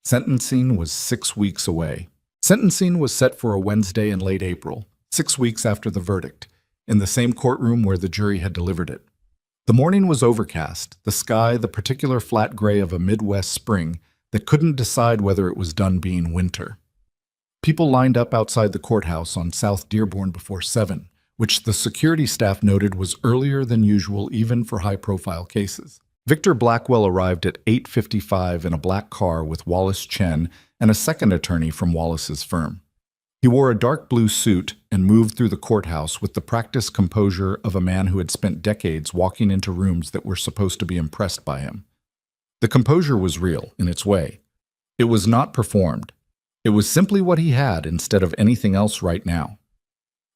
Sentencing was 6 weeks away. Sentencing was set for a Wednesday in late April, 6 weeks after the verdict, in the same courtroom where the jury had delivered it. The morning was overcast, the sky the particular flat gray of a Midwest spring that couldn't decide whether it was done being winter. People lined up outside the courthouse on South Dearborn before 7, which the security staff noted was earlier than usual even for high-profile cases. Victor Blackwell arrived at 8:55 in a black car with Wallace Chen and a second attorney from Wallace's firm. He wore a dark blue suit and moved through the courthouse with the practiced composure of a man who had spent decades walking into rooms that were supposed to be impressed by him. The composure was real, in its way. It was not performed. It was simply what he had instead of anything else right now.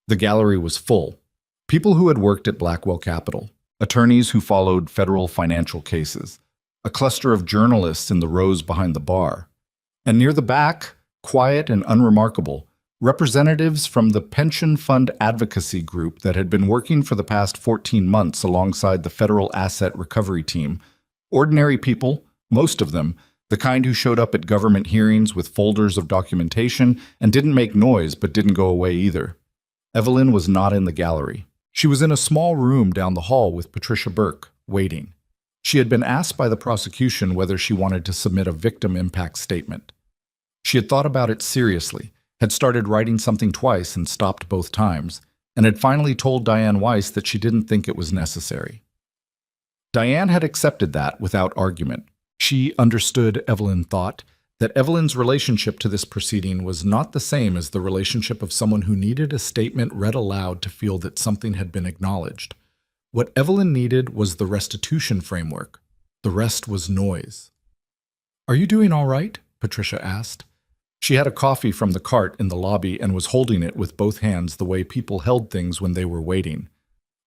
The gallery was full. People who had worked at Blackwell Capital, attorneys who followed federal financial cases, a cluster of journalists in the rows behind the bar, and near the back, quiet and unremarkable, representatives from the pension fund advocacy group that had been working for the past 14 months alongside the federal asset recovery team. Ordinary people, most of them, the kind who showed up at government hearings with folders of documentation and didn't make noise but didn't go away either. Evelyn was not in the gallery. She was in a small room down the hall with Patricia Burke, waiting. She had been asked by the prosecution whether she wanted to submit a victim impact statement. She had thought about it seriously, had started writing something twice and stopped both times, and had finally told Diane Weiss that she didn't think it was necessary. Diane had accepted that without argument. She understood, Evelyn thought, that Evelyn's relationship to this proceeding was not the same as the relationship of someone who needed a statement read aloud to feel that something had been acknowledged. What Evelyn needed was the restitution framework. The rest was noise. "Are you doing all right?" Patricia asked. She had a coffee from the cart in the lobby and was holding it with both hands the way people held things when they were waiting.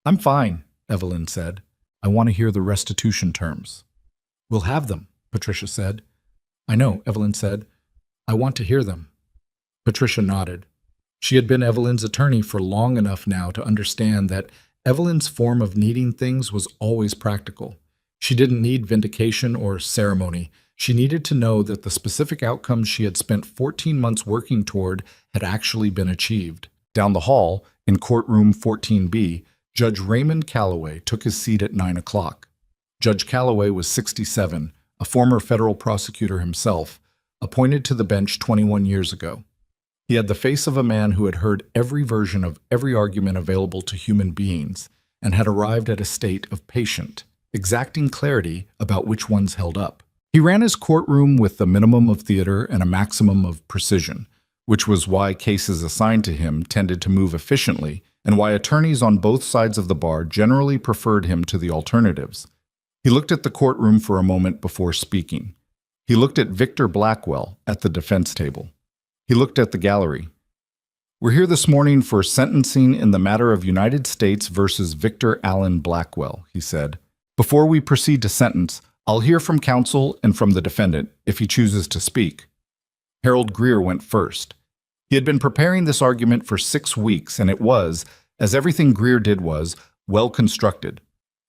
"I'm fine," Evelyn said. "I want to hear the restitution terms." "We'll have them," Patricia said. "I know," Evelyn said. "I want to hear them." Patricia nodded. She had been Evelyn's attorney for long enough now to understand that Evelyn's form of needing things was always practical. She didn't need vindication or ceremony. She needed to know that the specific outcomes she had spent 14 months working toward had actually been achieved. Down the hall, in courtroom 14B, Judge Raymond Calloway took his seat at 9 o'clock. Judge Calloway was 67, a former federal prosecutor himself, appointed to the bench 21 years ago. He had the face of a man who had heard every version of every argument available to human beings and had arrived at a state of patient, exacting clarity about which ones held up. He ran his courtroom with the minimum of theater and a maximum of precision, which was why cases assigned to him tended to move efficiently and why attorneys on both sides of the bar generally preferred him to the alternatives. He looked at the courtroom for a moment before speaking. He looked at Victor Blackwell at the defense table. He looked at the gallery. "We're here this morning for sentencing in the matter of United States versus Victor Allen Blackwell," he said. "Before we proceed to sentence, I'll hear from counsel and from the defendant, if he chooses to speak." Harold Greer went first. He had been preparing this argument for 6 weeks, and it was, as everything Greer did was, well constructed.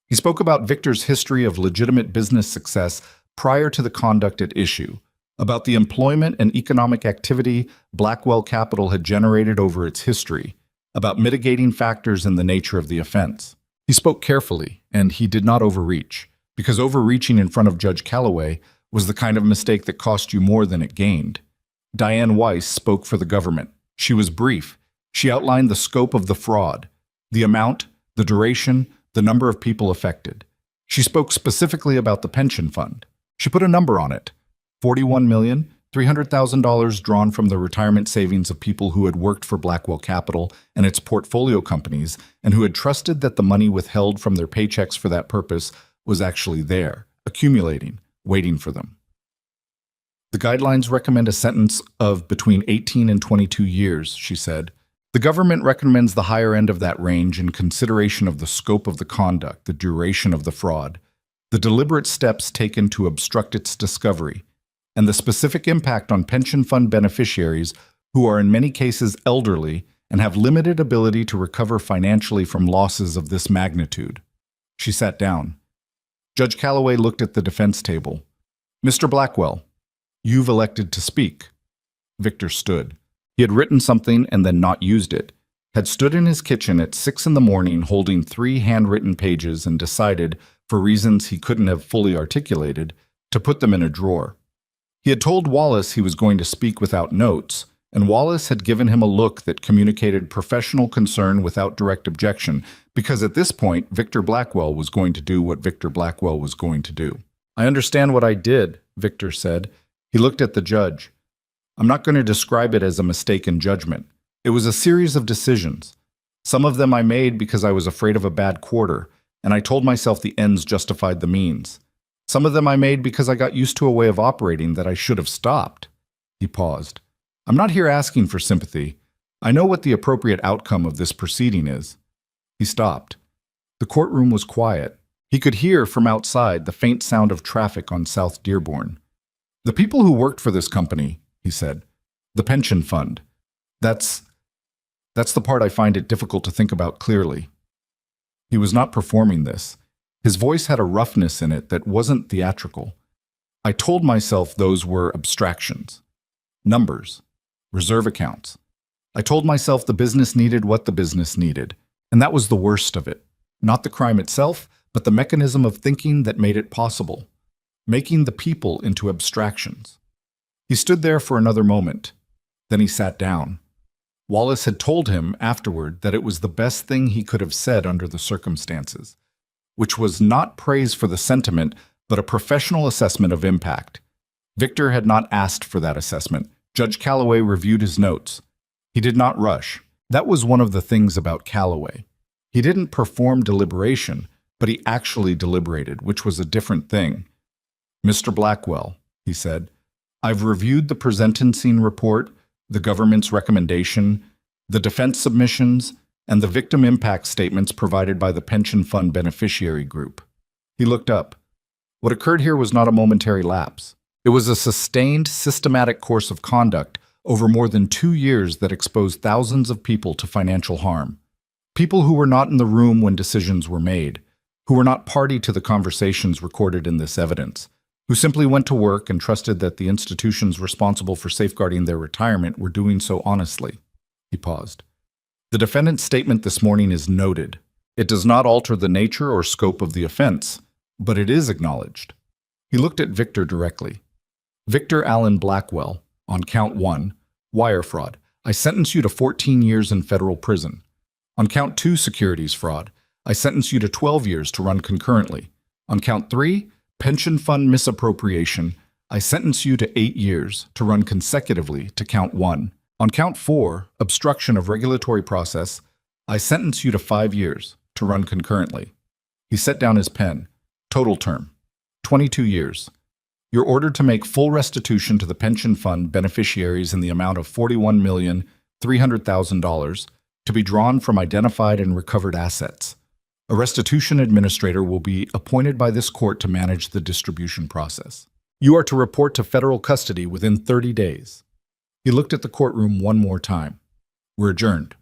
He spoke about Victor's history of legitimate business success prior to the conduct at issue, about the employment and economic activity Blackwell Capital had generated over its history, about mitigating factors in the nature of the offense. He spoke carefully, and he did not overreach, because overreaching in front of Judge Calloway was the kind of mistake that cost you more than it gained. Diane Weiss spoke for the government. She was brief. She outlined the scope of the fraud, the amount, the duration, the number of people affected. She spoke specifically about the pension fund. She put a number on it: $41,300,000 drawn from the retirement savings of people who had worked for Blackwell Capital and its portfolio companies and who had trusted that the money withheld from their paychecks for that purpose was actually there, accumulating, waiting for them. "The guidelines recommend a sentence of between 18 and 22 years, she said. "The government recommends the higher end of that range in consideration of the scope of the conduct, the duration of the fraud, the deliberate steps taken to obstruct its discovery, and the specific impact on pension fund beneficiaries who are in many cases elderly and have limited ability to recover financially from losses of this magnitude." She sat down. Judge Calloway looked at the defense table. "Mr. Blackwell, you've elected to speak." Victor stood. He had written something and then not used it, had stood in his kitchen at 6 in the morning holding 3 handwritten pages and decided, for reasons he couldn't have fully articulated, to put them in a drawer. He had told Wallace he was going to speak without notes, and Wallace had given him a look that communicated professional concern without direct objection, because at this point Victor Blackwell was going to do what Victor Blackwell was going to do. "I understand what I did," Victor said. He looked at the judge. "I'm not going to describe it as a mistake in judgment. It was a series of decisions. Some of them I made because I was afraid of a bad quarter, and I told myself the ends justified the means. Some of them I made because I got used to a way of operating that I should have stopped." He paused. "I'm not here asking for sympathy. I know what the appropriate outcome of this proceeding is. He stopped. The courtroom was quiet. He could hear from outside the faint sound of traffic on South Dearborn. "The people who worked for this company," he said. "The pension fund. That's the part I find it difficult to think about clearly." He was not performing this. His voice had a roughness in it that wasn't theatrical. "I told myself those were abstractions. Numbers. Reserve accounts. I told myself the business needed what the business needed. And that was the worst of it. Not the crime itself, but the mechanism of thinking that made it possible. Making the people into abstractions." He stood there for another moment. Then he sat down. Wallace had told him afterward that it was the best thing he could have said under the circumstances, which was not praise for the sentiment, but a professional assessment of impact. Victor had not asked for that assessment. Judge Calloway reviewed his notes. He did not rush. That was one of the things about Calloway. He didn't perform deliberation, but he actually deliberated, which was a different thing. "Mr. Blackwell," he said, "I've reviewed the presentencing report, the government's recommendation, the defense submissions, and the victim impact statements provided by the pension fund beneficiary group." He looked up. What occurred here was not a momentary lapse. It was a sustained, systematic course of conduct over more than 2 years that exposed thousands of people to financial harm. People who were not in the room when decisions were made, who were not party to the conversations recorded in this evidence, who simply went to work and trusted that the institutions responsible for safeguarding their retirement were doing so honestly. He paused. "The defendant's statement this morning is noted. It does not alter the nature or scope of the offense, but it is acknowledged." He looked at Victor directly. "Victor Allen Blackwell, on count 1, wire fraud, I sentence you to 14 years in federal prison. On count 2, securities fraud, I sentence you to 12 years to run concurrently. On count 3, pension fund misappropriation, I sentence you to 8 years to run consecutively to count 1. On count 4, obstruction of regulatory process, I sentence you to 5 years to run concurrently." He set down his pen. "Total term, 22 years. You're ordered to make full restitution to the pension fund beneficiaries in the amount of $41,300,000 to be drawn from identified and recovered assets. A restitution administrator will be appointed by this court to manage the distribution process. You are to report to federal custody within 30 days. He looked at the courtroom one more time. "We're adjourned."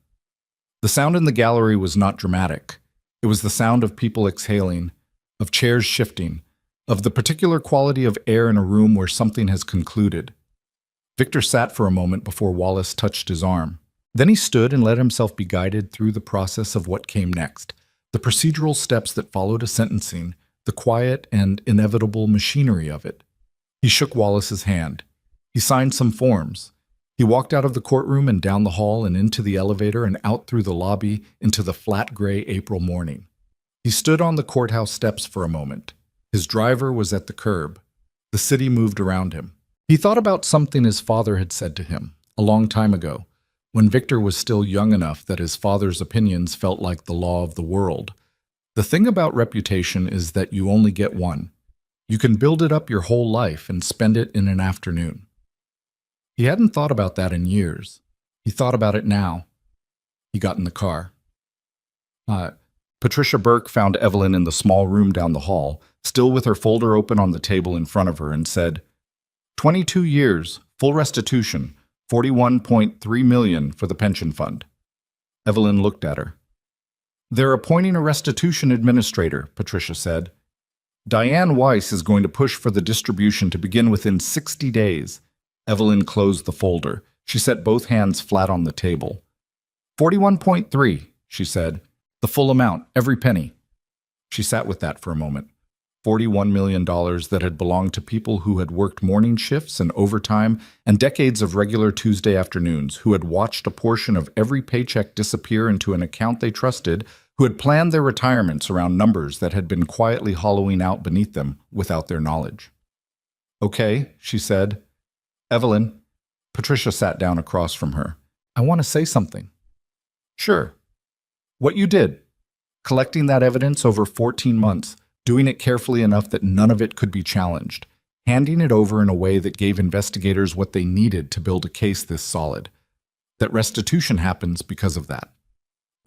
The sound in the gallery was not dramatic. It was the sound of people exhaling, of chairs shifting, of the particular quality of air in a room where something has concluded. Victor sat for a moment before Wallace touched his arm. Then he stood and let himself be guided through the process of what came next. The procedural steps that followed a sentencing, the quiet and inevitable machinery of it. He shook Wallace's hand. He signed some forms. He walked out of the courtroom and down the hall and into the elevator and out through the lobby into the flat gray April morning. He stood on the courthouse steps for a moment. His driver was at the curb. The city moved around him. He thought about something his father had said to him a long time ago, when Victor was still young enough that his father's opinions felt like the law of the world. The thing about reputation is that you only get one. You can build it up your whole life and spend it in an afternoon. He hadn't thought about that in years. He thought about it now. He got in the car. Patricia Burke found Evelyn in the small room down the hall, still with her folder open on the table in front of her, and said, 22 years, full restitution, $41.3 million for the pension fund. Evelyn looked at her. "They're appointing a restitution administrator," Patricia said. "Diane Weiss is going to push for the distribution to begin within 60 days. Evelyn closed the folder. She set both hands flat on the table. 41.3, she said. The full amount, every penny. She sat with that for a moment. $41 million that had belonged to people who had worked morning shifts and overtime and decades of regular Tuesday afternoons, who had watched a portion of every paycheck disappear into an account they trusted, who had planned their retirements around numbers that had been quietly hollowing out beneath them without their knowledge. "Okay," she said. "Evelyn." Patricia sat down across from her. "I want to say something." "Sure." "What you did, collecting that evidence over 14 months, doing it carefully enough that none of it could be challenged, handing it over in a way that gave investigators what they needed to build a case this solid. That restitution happens because of that."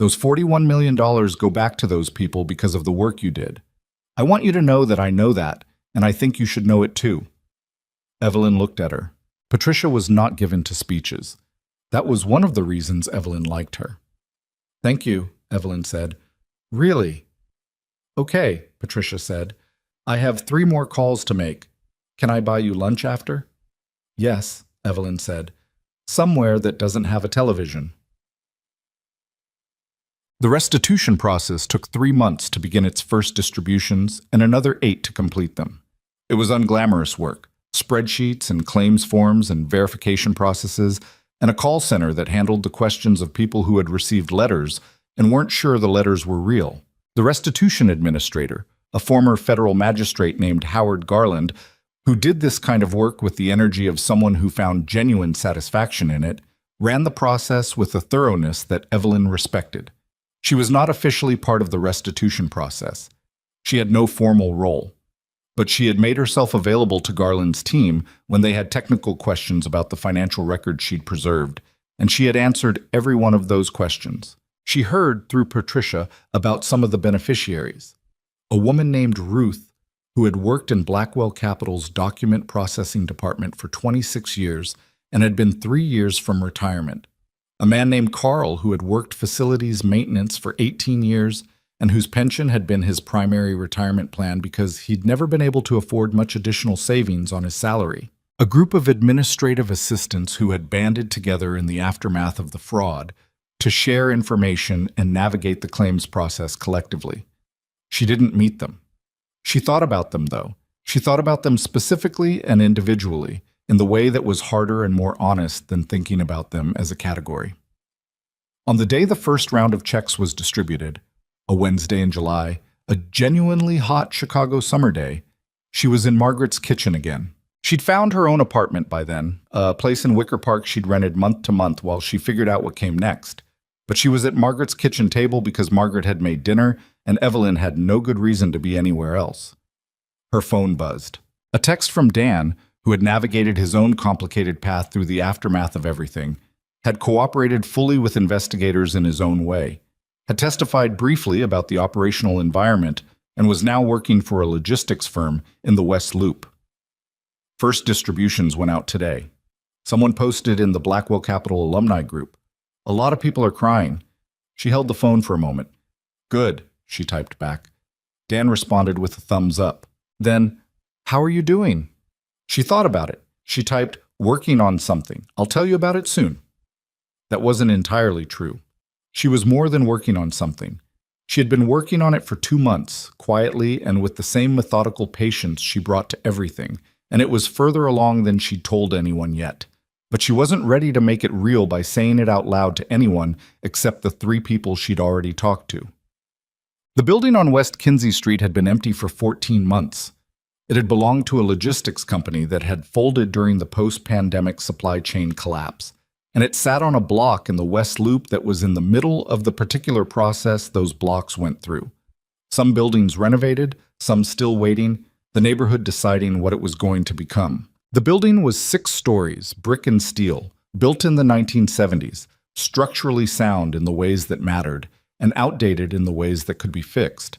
Those $41 million go back to those people because of the work you did. I want you to know that I know that, and I think you should know it too." Evelyn looked at her. Patricia was not given to speeches. That was one of the reasons Evelyn liked her. "Thank you," Evelyn said. "Really?" "Okay," Patricia said. "I have 3 more calls to make. Can I buy you lunch after?" "Yes," Evelyn said. "Somewhere that doesn't have a television." The restitution process took 3 months to begin its first distributions and another 8 to complete them. It was unglamorous work, spreadsheets and claims forms and verification processes, and a call center that handled the questions of people who had received letters and weren't sure the letters were real. The restitution administrator, a former federal magistrate named Howard Garland, who did this kind of work with the energy of someone who found genuine satisfaction in it, ran the process with a thoroughness that Evelyn respected. She was not officially part of the restitution process. She had no formal role. But she had made herself available to Garland's team when they had technical questions about the financial records she'd preserved, and she had answered every one of those questions. She heard, through Patricia, about some of the beneficiaries. A woman named Ruth, who had worked in Blackwell Capital's document processing department for 26 years and had been 3 years from retirement. A man named Carl, who had worked facilities maintenance for 18 years and whose pension had been his primary retirement plan because he'd never been able to afford much additional savings on his salary. A group of administrative assistants who had banded together in the aftermath of the fraud to share information and navigate the claims process collectively. She didn't meet them. She thought about them, though. She thought about them specifically and individually, in the way that was harder and more honest than thinking about them as a category. On the day the first round of checks was distributed, a Wednesday in July, a genuinely hot Chicago summer day, she was in Margaret's kitchen again. She'd found her own apartment by then, a place in Wicker Park she'd rented month to month while she figured out what came next. But she was at Margaret's kitchen table because Margaret had made dinner and Evelyn had no good reason to be anywhere else. Her phone buzzed. A text from Dan, who had navigated his own complicated path through the aftermath of everything, had cooperated fully with investigators in his own way, had testified briefly about the operational environment, and was now working for a logistics firm in the West Loop. First distributions went out today. Someone posted in the Blackwell Capital alumni group. "A lot of people are crying." She held the phone for a moment. "Good," she typed back. Dan responded with a thumbs up. Then, "How are you doing?" She thought about it. She typed, "Working on something. I'll tell you about it soon." That wasn't entirely true. She was more than working on something. She had been working on it for 2 months, quietly and with the same methodical patience she brought to everything, and it was further along than she'd told anyone yet. But she wasn't ready to make it real by saying it out loud to anyone except the 3 people she'd already talked to. The building on West Kinsey Street had been empty for 14 months. It had belonged to a logistics company that had folded during the post-pandemic supply chain collapse, and it sat on a block in the West Loop that was in the middle of the particular process those blocks went through. Some buildings renovated, some still waiting, the neighborhood deciding what it was going to become. The building was 6 stories, brick and steel, built in the 1970s, structurally sound in the ways that mattered, and outdated in the ways that could be fixed.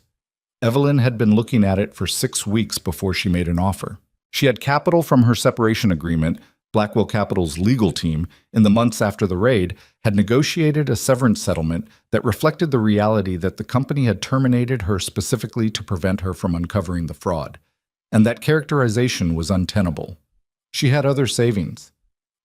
Evelyn had been looking at it for 6 weeks before she made an offer. She had capital from her separation agreement. Blackwell Capital's legal team, in the months after the raid, had negotiated a severance settlement that reflected the reality that the company had terminated her specifically to prevent her from uncovering the fraud, and that characterization was untenable. She had other savings.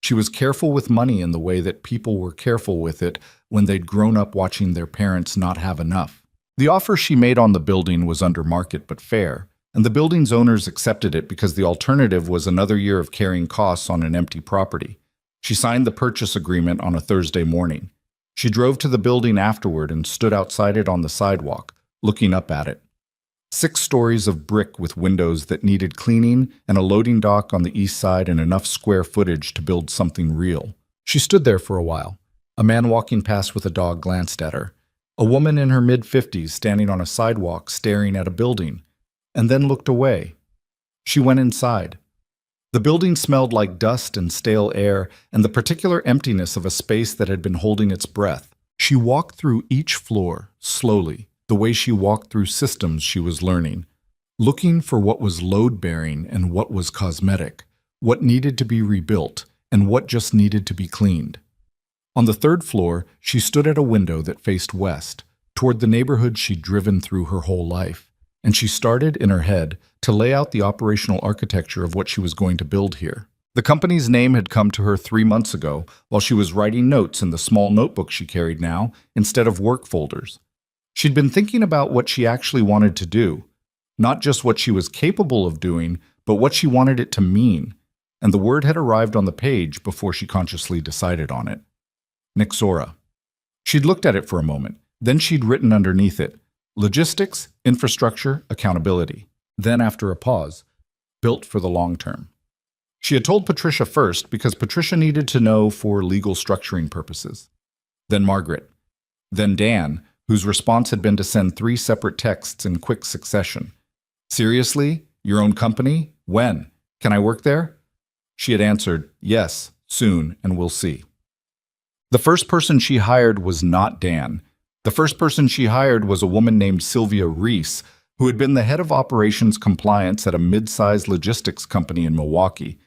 She was careful with money in the way that people were careful with it when they'd grown up watching their parents not have enough. The offer she made on the building was under market but fair, and the building's owners accepted it because the alternative was another year of carrying costs on an empty property. She signed the purchase agreement on a Thursday morning. She drove to the building afterward and stood outside it on the sidewalk, looking up at it. 6 stories of brick with windows that needed cleaning and a loading dock on the east side and enough square footage to build something real. She stood there for a while. A man walking past with a dog glanced at her. A woman in her mid-50s standing on a sidewalk staring at a building, and then looked away. She went inside. The building smelled like dust and stale air and the particular emptiness of a space that had been holding its breath. She walked through each floor, slowly, the way she walked through systems she was learning, looking for what was load-bearing and what was cosmetic, what needed to be rebuilt and what just needed to be cleaned. On the third floor, she stood at a window that faced west, toward the neighborhood she'd driven through her whole life, and she started, in her head, to lay out the operational architecture of what she was going to build here. The company's name had come to her 3 months ago while she was writing notes in the small notebook she carried now instead of work folders. She'd been thinking about what she actually wanted to do, not just what she was capable of doing, but what she wanted it to mean, and the word had arrived on the page before she consciously decided on it. Nixora. She'd looked at it for a moment, then she'd written underneath it, logistics, infrastructure, accountability. Then, after a pause, built for the long term. She had told Patricia first because Patricia needed to know for legal structuring purposes. Then Margaret. Then Dan, whose response had been to send 3 separate texts in quick succession. Seriously? Your own company? When? Can I work there? She had answered, yes, soon, and we'll see. The first person she hired was not Dan. The first person she hired was a woman named Sylvia Reese, who had been the head of operations compliance at a mid-sized logistics company in Milwaukee,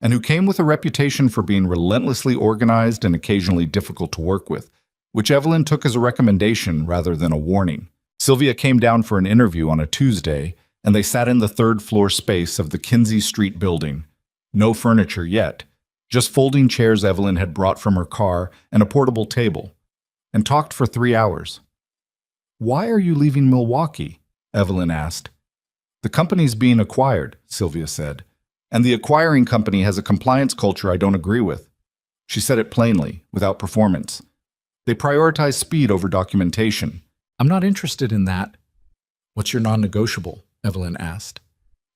and who came with a reputation for being relentlessly organized and occasionally difficult to work with, which Evelyn took as a recommendation rather than a warning. Sylvia came down for an interview on a Tuesday, and they sat in the third-floor space of the Kinsey Street building. No furniture yet, just folding chairs Evelyn had brought from her car and a portable table, and talked for 3 hours. "Why are you leaving Milwaukee?" Evelyn asked. "The company's being acquired," Sylvia said. "And the acquiring company has a compliance culture I don't agree with." She said it plainly, without performance. "They prioritize speed over documentation." "I'm not interested in that." "What's your non-negotiable?" Evelyn asked.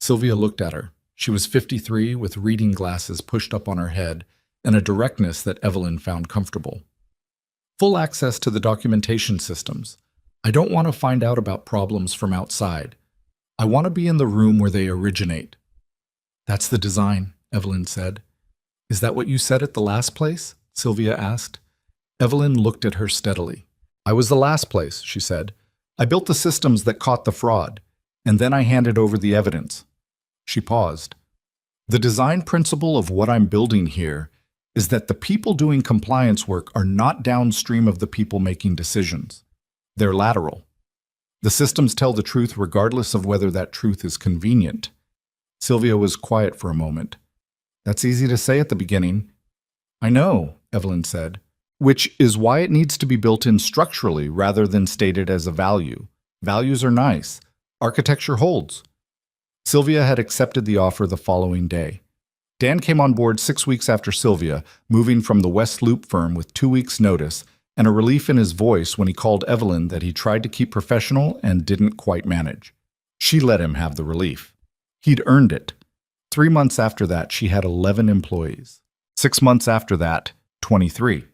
Sylvia looked at her. She was 53, with reading glasses pushed up on her head, and a directness that Evelyn found comfortable. "Full access to the documentation systems. I don't want to find out about problems from outside. I want to be in the room where they originate." "That's the design," Evelyn said. "Is that what you said at the last place?" Sylvia asked. Evelyn looked at her steadily. "I was the last place," she said. "I built the systems that caught the fraud, and then I handed over the evidence." She paused. "The design principle of what I'm building here is that the people doing compliance work are not downstream of the people making decisions. They're lateral. The systems tell the truth regardless of whether that truth is convenient." Sylvia was quiet for a moment. "That's easy to say at the beginning." "I know," Evelyn said, "which is why it needs to be built in structurally rather than stated as a value. Values are nice. Architecture holds." Sylvia had accepted the offer the following day. Dan came on board 6 weeks after Sylvia, moving from the West Loop firm with 2 weeks' notice, and a relief in his voice when he called Evelyn that he tried to keep professional and didn't quite manage. She let him have the relief. He'd earned it. 3 months after that, she had 11 employees. 6 months after that, 23.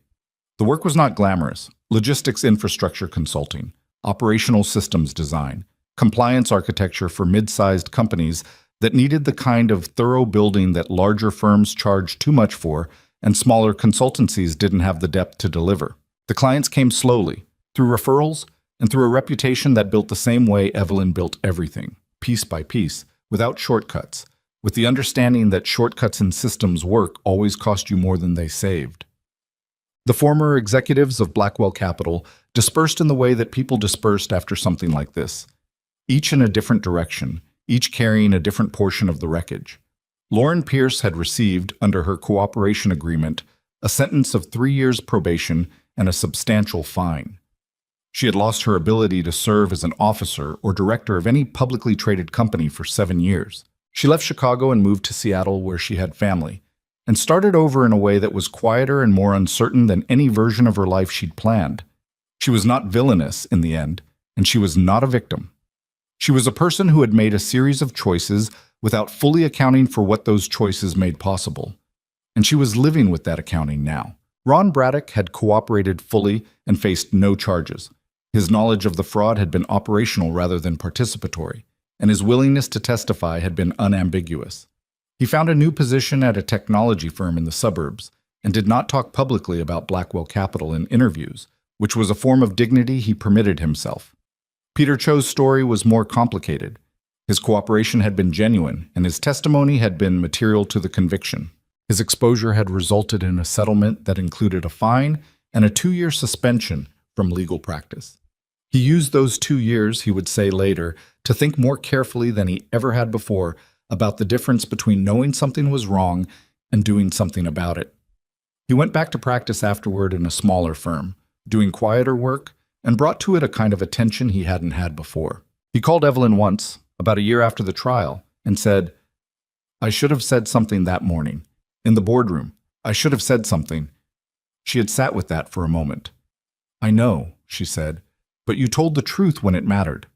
The work was not glamorous. Logistics infrastructure consulting, operational systems design, compliance architecture for mid-sized companies that needed the kind of thorough building that larger firms charged too much for and smaller consultancies didn't have the depth to deliver. The clients came slowly, through referrals and through a reputation that built the same way Evelyn built everything, piece by piece, without shortcuts, with the understanding that shortcuts in systems work always cost you more than they saved. The former executives of Blackwell Capital dispersed in the way that people dispersed after something like this, each in a different direction, each carrying a different portion of the wreckage. Lauren Pierce had received, under her cooperation agreement, a sentence of 3 years probation and a substantial fine. She had lost her ability to serve as an officer or director of any publicly traded company for 7 years. She left Chicago and moved to Seattle, where she had family, and started over in a way that was quieter and more uncertain than any version of her life she'd planned. She was not villainous in the end, and she was not a victim. She was a person who had made a series of choices without fully accounting for what those choices made possible. And she was living with that accounting now. Ron Braddock had cooperated fully and faced no charges. His knowledge of the fraud had been operational rather than participatory, and his willingness to testify had been unambiguous. He found a new position at a technology firm in the suburbs and did not talk publicly about Blackwell Capital in interviews, which was a form of dignity he permitted himself. Peter Cho's story was more complicated. His cooperation had been genuine, and his testimony had been material to the conviction. His exposure had resulted in a settlement that included a fine and a 2-year suspension from legal practice. He used those 2 years, he would say later, to think more carefully than he ever had before about the difference between knowing something was wrong and doing something about it. He went back to practice afterward in a smaller firm, doing quieter work, and brought to it a kind of attention he hadn't had before. He called Evelyn once, about a year after the trial, and said, "I should have said something that morning. In the boardroom, I should have said something." She had sat with that for a moment. "I know," she said, "but you told the truth when it mattered."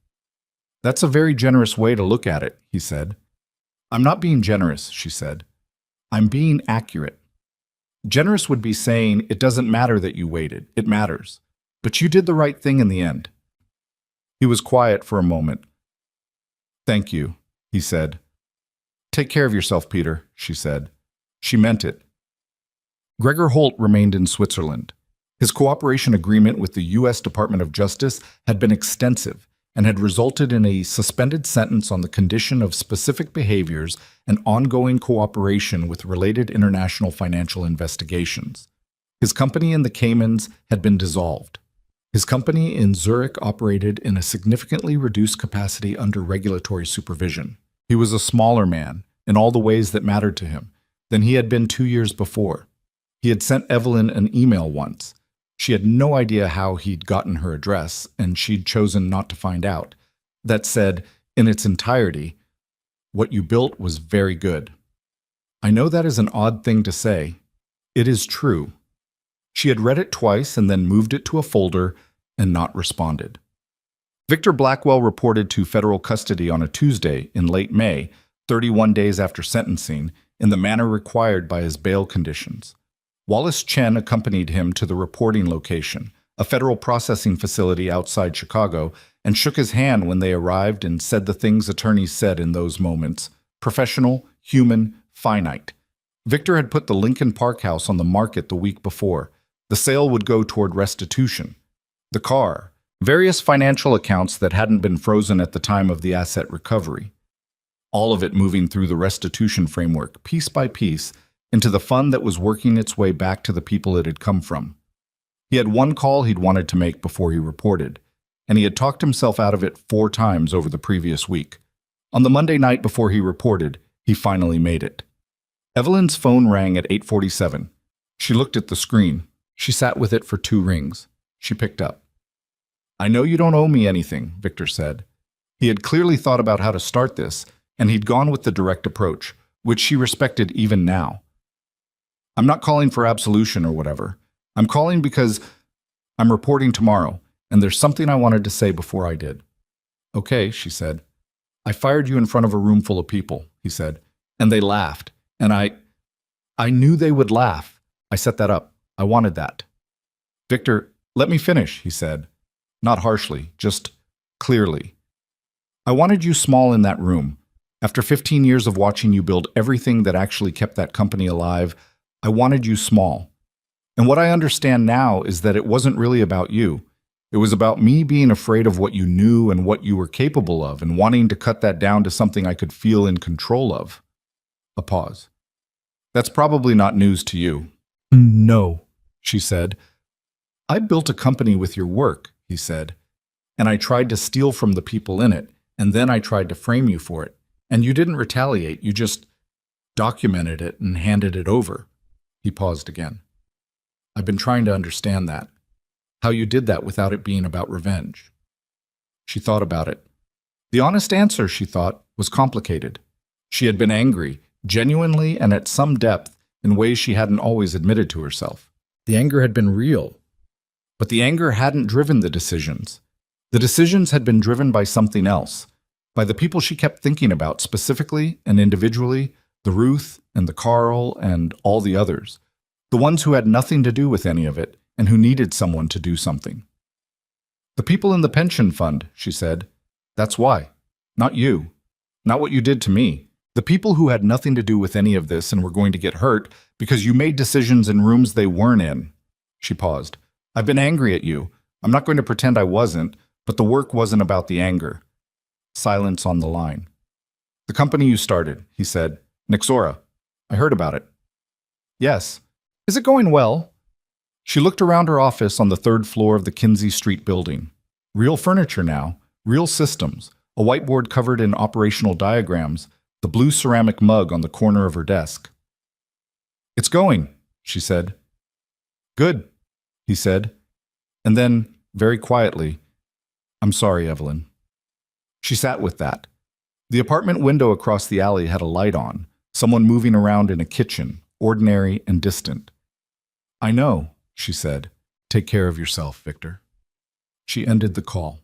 "That's a very generous way to look at it," he said. "I'm not being generous," she said. "I'm being accurate. Generous would be saying, it doesn't matter that you waited, it matters. But you did the right thing in the end." He was quiet for a moment. "Thank you," he said. "Take care of yourself, Peter," she said. She meant it. Gregor Holt remained in Switzerland. His cooperation agreement with the U.S. Department of Justice had been extensive and had resulted in a suspended sentence on the condition of specific behaviors and ongoing cooperation with related international financial investigations. His company in the Caymans had been dissolved. His company in Zurich operated in a significantly reduced capacity under regulatory supervision. He was a smaller man, in all the ways that mattered to him, than he had been 2 years before. He had sent Evelyn an email once. She had no idea how he'd gotten her address, and she'd chosen not to find out. That said, in its entirety, "What you built was very good." I know that is an odd thing to say. It is true. She had read it twice and then moved it to a folder and not responded. Victor Blackwell reported to federal custody on a Tuesday in late May, 31 days after sentencing, in the manner required by his bail conditions. Wallace Chen accompanied him to the reporting location, a federal processing facility outside Chicago, and shook his hand when they arrived and said the things attorneys said in those moments: professional, human, finite. Victor had put the Lincoln Park house on the market the week before. The sale would go toward restitution. The car, various financial accounts that hadn't been frozen at the time of the asset recovery. All of it moving through the restitution framework, piece by piece, into the fund that was working its way back to the people it had come from. He had one call he'd wanted to make before he reported, and he had talked himself out of it 4 times over the previous week. On the Monday night before he reported, he finally made it. Evelyn's phone rang at 8:47. She looked at the screen. She sat with it for 2 rings. She picked up. "I know you don't owe me anything," Victor said. He had clearly thought about how to start this, and he'd gone with the direct approach, which she respected even now. "I'm not calling for absolution or whatever. I'm calling because I'm reporting tomorrow, and there's something I wanted to say before I did." "Okay," she said. "I fired you in front of a room full of people," he said, "and they laughed, and I knew they would laugh. I set that up. I wanted that." "Victor, let me finish," he said. Not harshly, just clearly. "I wanted you small in that room. After 15 years of watching you build everything that actually kept that company alive, I wanted you small. And what I understand now is that it wasn't really about you. It was about me being afraid of what you knew and what you were capable of, and wanting to cut that down to something I could feel in control of." A pause. "That's probably not news to you." "No," she said. "I built a company with your work," he said, "and I tried to steal from the people in it, and then I tried to frame you for it. And you didn't retaliate, you just documented it and handed it over." He paused again. "I've been trying to understand that. How you did that without it being about revenge." She thought about it. The honest answer, she thought, was complicated. She had been angry, genuinely and at some depth, in ways she hadn't always admitted to herself. The anger had been real. But the anger hadn't driven the decisions. The decisions had been driven by something else, by the people she kept thinking about specifically and individually, the Ruth and the Carl and all the others, the ones who had nothing to do with any of it and who needed someone to do something. "The people in the pension fund," she said. "That's why. Not you. Not what you did to me. The people who had nothing to do with any of this and were going to get hurt because you made decisions in rooms they weren't in." She paused. I've been angry at you. I'm not going to pretend I wasn't, but the work wasn't about the anger. Silence on the line. The company you started, he said. Nixora. I heard about it. Yes. Is it going well? She looked around her office on the third floor of the Kinsey Street building. Real furniture now, real systems, a whiteboard covered in operational diagrams, the blue ceramic mug on the corner of her desk. It's going, she said. Good, he said. And then, very quietly, I'm sorry, Evelyn. She sat with that. The apartment window across the alley had a light on, someone moving around in a kitchen, ordinary and distant. I know, she said. Take care of yourself, Victor. She ended the call.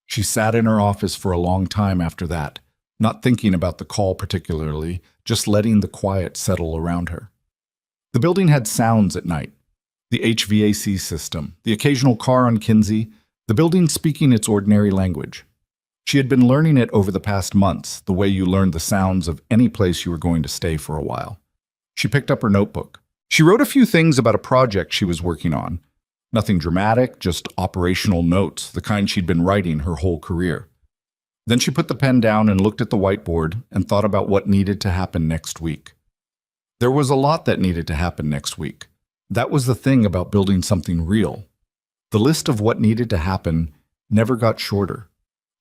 She sat in her office for a long time after that, not thinking about the call particularly, just letting the quiet settle around her. The building had sounds at night. The HVAC system, the occasional car on Kinsey, the building speaking its ordinary language. She had been learning it over the past months, the way you learned the sounds of any place you were going to stay for a while. She picked up her notebook. She wrote a few things about a project she was working on. Nothing dramatic, just operational notes, the kind she'd been writing her whole career. Then she put the pen down and looked at the whiteboard and thought about what needed to happen next week. There was a lot that needed to happen next week. That was the thing about building something real. The list of what needed to happen never got shorter.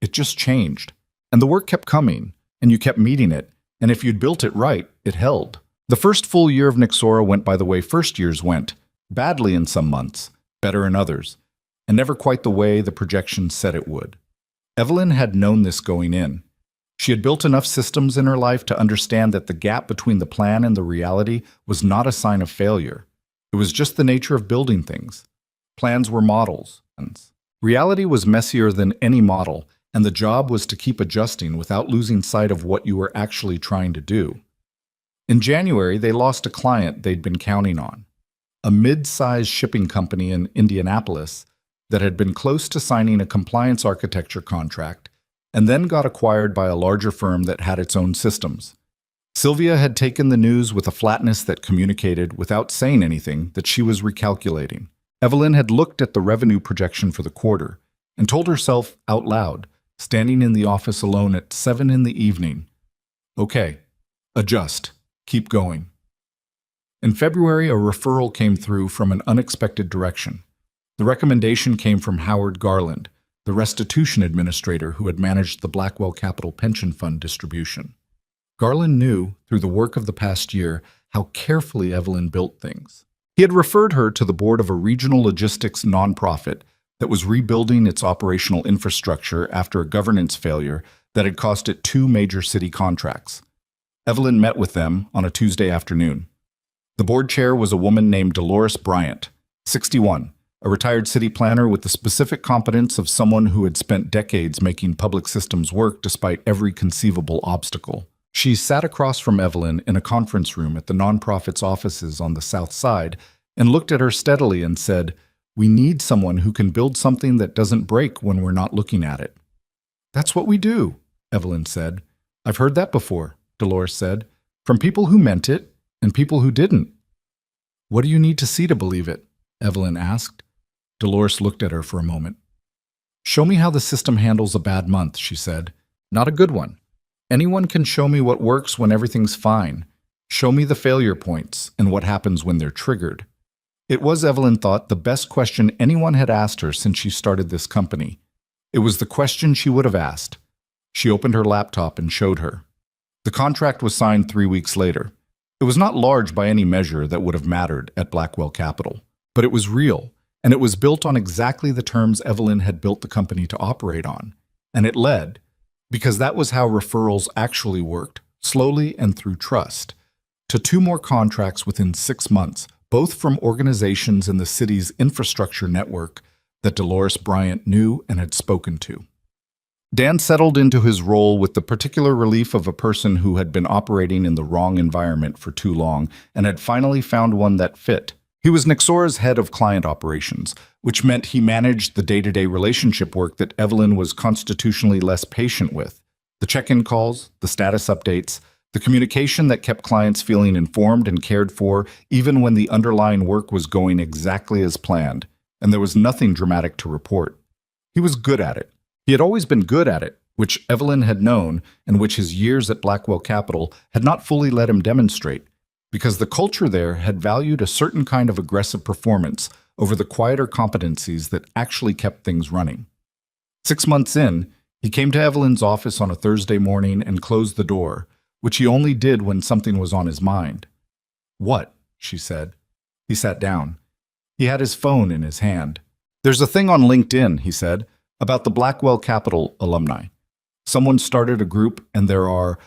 It just changed. And the work kept coming, and you kept meeting it, and if you'd built it right, it held. The first full year of Nixora went by the way first years went, badly in some months, better in others, and never quite the way the projections said it would. Evelyn had known this going in. She had built enough systems in her life to understand that the gap between the plan and the reality was not a sign of failure. It was just the nature of building things. Plans were models. Reality was messier than any model, and the job was to keep adjusting without losing sight of what you were actually trying to do. In January, they lost a client they'd been counting on, a mid-sized shipping company in Indianapolis that had been close to signing a compliance architecture contract and then got acquired by a larger firm that had its own systems. Sylvia had taken the news with a flatness that communicated, without saying anything, that she was recalculating. Evelyn had looked at the revenue projection for the quarter and told herself out loud, standing in the office alone at 7 in the evening, okay, adjust, keep going. In February, a referral came through from an unexpected direction. The recommendation came from Howard Garland, the restitution administrator who had managed the Blackwell Capital Pension Fund distribution. Garland knew, through the work of the past year, how carefully Evelyn built things. He had referred her to the board of a regional logistics nonprofit that was rebuilding its operational infrastructure after a governance failure that had cost it 2 major city contracts. Evelyn met with them on a Tuesday afternoon. The board chair was a woman named Dolores Bryant, 61, a retired city planner with the specific competence of someone who had spent decades making public systems work despite every conceivable obstacle. She sat across from Evelyn in a conference room at the nonprofit's offices on the south side and looked at her steadily and said, "We need someone who can build something that doesn't break when we're not looking at it." "That's what we do," Evelyn said. "I've heard that before," Dolores said, "from people who meant it and people who didn't." "What do you need to see to believe it?" Evelyn asked. Dolores looked at her for a moment. "Show me how the system handles a bad month," she said. "Not a good one. Anyone can show me what works when everything's fine. Show me the failure points and what happens when they're triggered." It was, Evelyn thought, the best question anyone had asked her since she started this company. It was the question she would have asked. She opened her laptop and showed her. The contract was signed 3 weeks later. It was not large by any measure that would have mattered at Blackwell Capital, but it was real, and it was built on exactly the terms Evelyn had built the company to operate on. And it led, because that was how referrals actually worked, slowly and through trust, to 2 more contracts within 6 months, both from organizations in the city's infrastructure network that Dolores Bryant knew and had spoken to. Dan settled into his role with the particular relief of a person who had been operating in the wrong environment for too long and had finally found one that fit. He was Nixora's head of client operations, which meant he managed the day-to-day relationship work that Evelyn was constitutionally less patient with. The check-in calls, the status updates, the communication that kept clients feeling informed and cared for, even when the underlying work was going exactly as planned. and there was nothing dramatic to report. He was good at it. He had always been good at it, which Evelyn had known and which his years at Blackwell Capital had not fully let him demonstrate, because the culture there had valued a certain kind of aggressive performance over the quieter competencies that actually kept things running. 6 months in, he came to Evelyn's office on a Thursday morning and closed the door, which he only did when something was on his mind. "What?" she said. He sat down. He had his phone in his hand. "There's a thing on LinkedIn," he said, "about the Blackwell Capital alumni. Someone started a group, and there are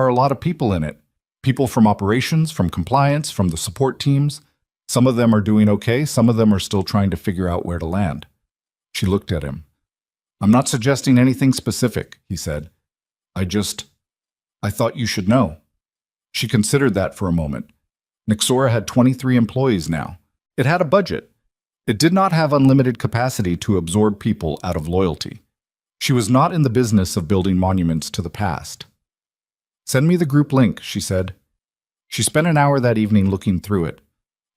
a lot of people in it. People from operations, from compliance, from the support teams. Some of them are doing okay, some of them are still trying to figure out where to land." She looked at him. "I'm not suggesting anything specific," he said. I thought you should know." She considered that for a moment. Nexora had 23 employees now. It had a budget. It did not have unlimited capacity to absorb people out of loyalty. She was not in the business of building monuments to the past. "Send me the group link," she said. She spent an hour that evening looking through it.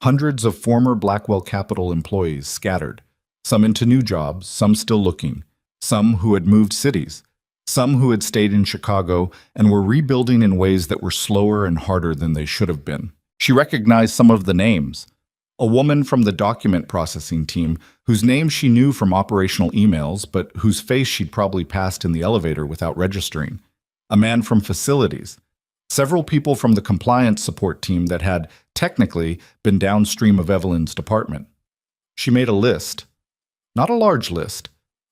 Hundreds of former Blackwell Capital employees scattered, some into new jobs, some still looking, some who had moved cities, some who had stayed in Chicago and were rebuilding in ways that were slower and harder than they should have been. She recognized some of the names. A woman from the document processing team, whose name she knew from operational emails, but whose face she'd probably passed in the elevator without registering. A man from facilities. Several people from the compliance support team that had, technically, been downstream of Evelyn's department. She made a list. Not a large list.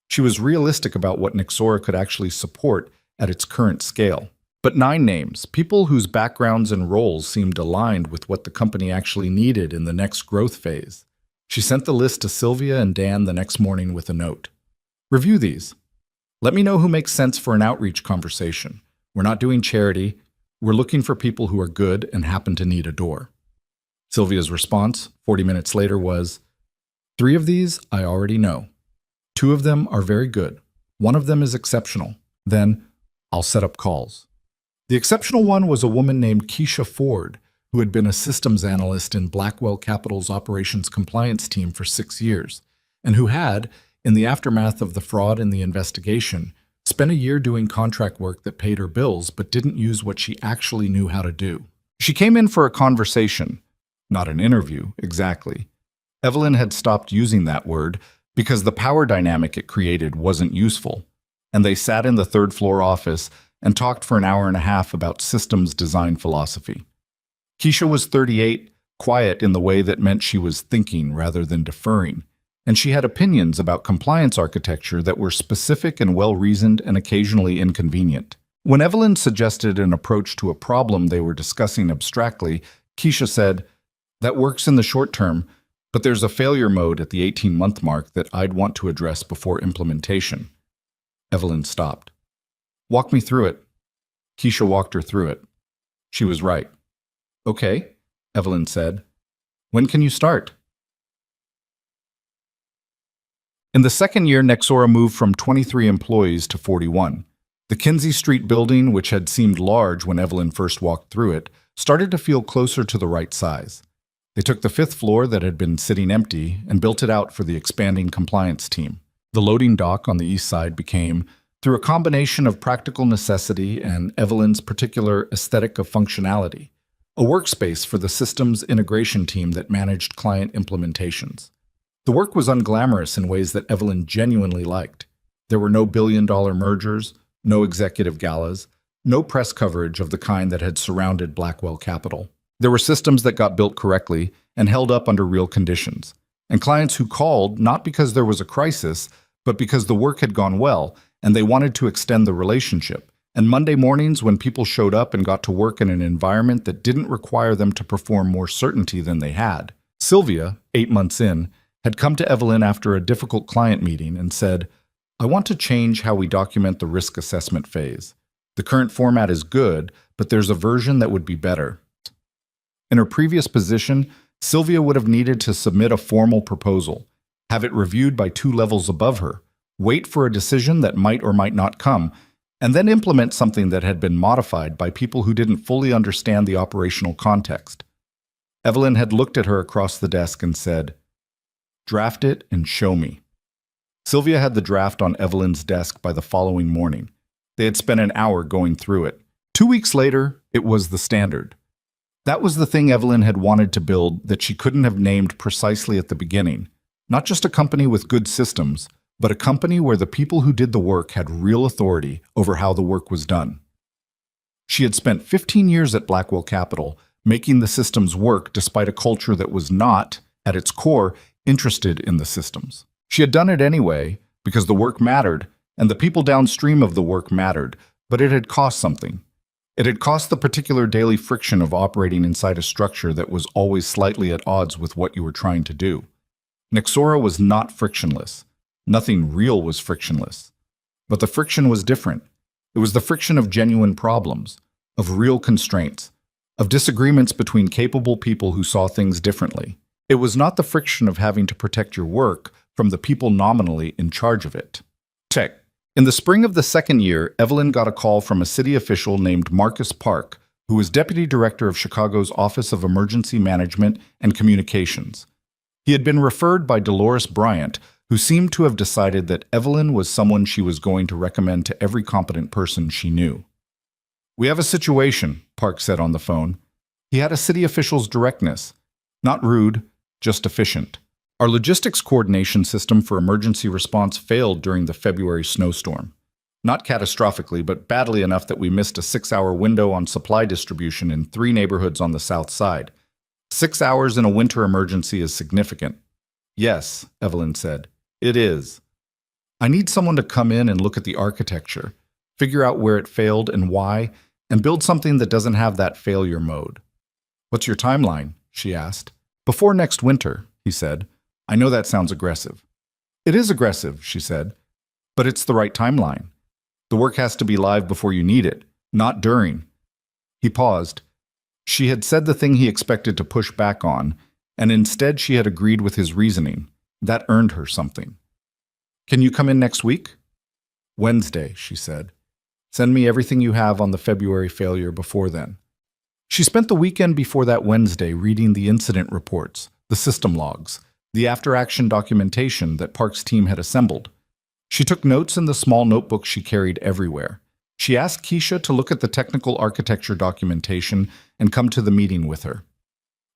She was realistic about what Nexora could actually support at its current scale. But 9 names, people whose backgrounds and roles seemed aligned with what the company actually needed in the next growth phase. She sent the list to Sylvia and Dan the next morning with a note. "Review these. Let me know who makes sense for an outreach conversation. We're not doing charity. We're looking for people who are good and happen to need a door." Sylvia's response, 40 minutes later, was, "3 of these I already know. 2 of them are very good. 1 of them is exceptional. Then I'll set up calls." The exceptional one was a woman named Keisha Ford, who had been a systems analyst in Blackwell Capital's operations compliance team for 6 years, and who had, in the aftermath of the fraud and the investigation, spent a year doing contract work that paid her bills but didn't use what she actually knew how to do. She came in for a conversation, not an interview, exactly. Evelyn had stopped using that word because the power dynamic it created wasn't useful, and they sat in the third-floor office and talked for an hour and a half about systems design philosophy. Keisha was 38, quiet in the way that meant she was thinking rather than deferring, and she had opinions about compliance architecture that were specific and well-reasoned and occasionally inconvenient. When Evelyn suggested an approach to a problem they were discussing abstractly, Keisha said, "That works in the short term, but there's a failure mode at the 18-month mark that I'd want to address before implementation." Evelyn stopped. "Walk me through it." Keisha walked her through it. She was right. "Okay," Evelyn said. "When can you start?" In the second year, Nexora moved from 23 employees to 41. The Kinsey Street building, which had seemed large when Evelyn first walked through it, started to feel closer to the right size. They took the 5th floor that had been sitting empty and built it out for the expanding compliance team. The loading dock on the east side became, through a combination of practical necessity and Evelyn's particular aesthetic of functionality, a workspace for the systems integration team that managed client implementations. The work was unglamorous in ways that Evelyn genuinely liked. There were no billion-dollar mergers, no executive galas, no press coverage of the kind that had surrounded Blackwell Capital. There were systems that got built correctly and held up under real conditions, and clients who called not because there was a crisis, but because the work had gone well and they wanted to extend the relationship. And Monday mornings, when people showed up and got to work in an environment that didn't require them to perform more certainty than they had. Sylvia, 8 months in, had come to Evelyn after a difficult client meeting and said, "I want to change how we document the risk assessment phase. The current format is good, but there's a version that would be better." In her previous position, Sylvia would have needed to submit a formal proposal, have it reviewed by 2 levels above her, wait for a decision that might or might not come, and then implement something that had been modified by people who didn't fully understand the operational context. Evelyn had looked at her across the desk and said, Draft it and show me. Sylvia had the draft on Evelyn's desk by the following morning. They had spent an hour going through it. 2 weeks later, it was the standard. That was the thing Evelyn had wanted to build that she couldn't have named precisely at the beginning. Not just a company with good systems, but a company where the people who did the work had real authority over how the work was done. She had spent 15 years at Blackwell Capital, making the systems work despite a culture that was not, at its core, interested in the systems. She had done it anyway because the work mattered, and the people downstream of the work mattered, but it had cost something. It had cost the particular daily friction of operating inside a structure that was always slightly at odds with what you were trying to do. Nexora was not frictionless. Nothing real was frictionless. But the friction was different. It was the friction of genuine problems, of real constraints, of disagreements between capable people who saw things differently. It was not the friction of having to protect your work from the people nominally in charge of it. Check. In the spring of the second year, Evelyn got a call from a city official named Marcus Park, who was deputy director of Chicago's Office of Emergency Management and Communications. He had been referred by Dolores Bryant, who seemed to have decided that Evelyn was someone she was going to recommend to every competent person she knew. "We have a situation," Park said on the phone. He had a city official's directness. Not rude, just efficient. "Our logistics coordination system for emergency response failed during the February snowstorm. Not catastrophically, but badly enough that we missed a 6-hour window on supply distribution in 3 neighborhoods on the south side. 6 hours in a winter emergency is significant." "Yes," Evelyn said. "It is. I need someone to come in and look at the architecture, figure out where it failed and why, and build something that doesn't have that failure mode." "What's your timeline?" she asked. "Before next winter," he said. "I know that sounds aggressive." "It is aggressive," she said, "but it's the right timeline. The work has to be live before you need it, not during." He paused. She had said the thing he expected to push back on, and instead she had agreed with his reasoning. That earned her something. "Can you come in next week?" "Wednesday," she said. "Send me everything you have on the February failure before then." She spent the weekend before that Wednesday reading the incident reports, the system logs, the after-action documentation that Park's team had assembled. She took notes in the small notebook she carried everywhere. She asked Keisha to look at the technical architecture documentation and come to the meeting with her.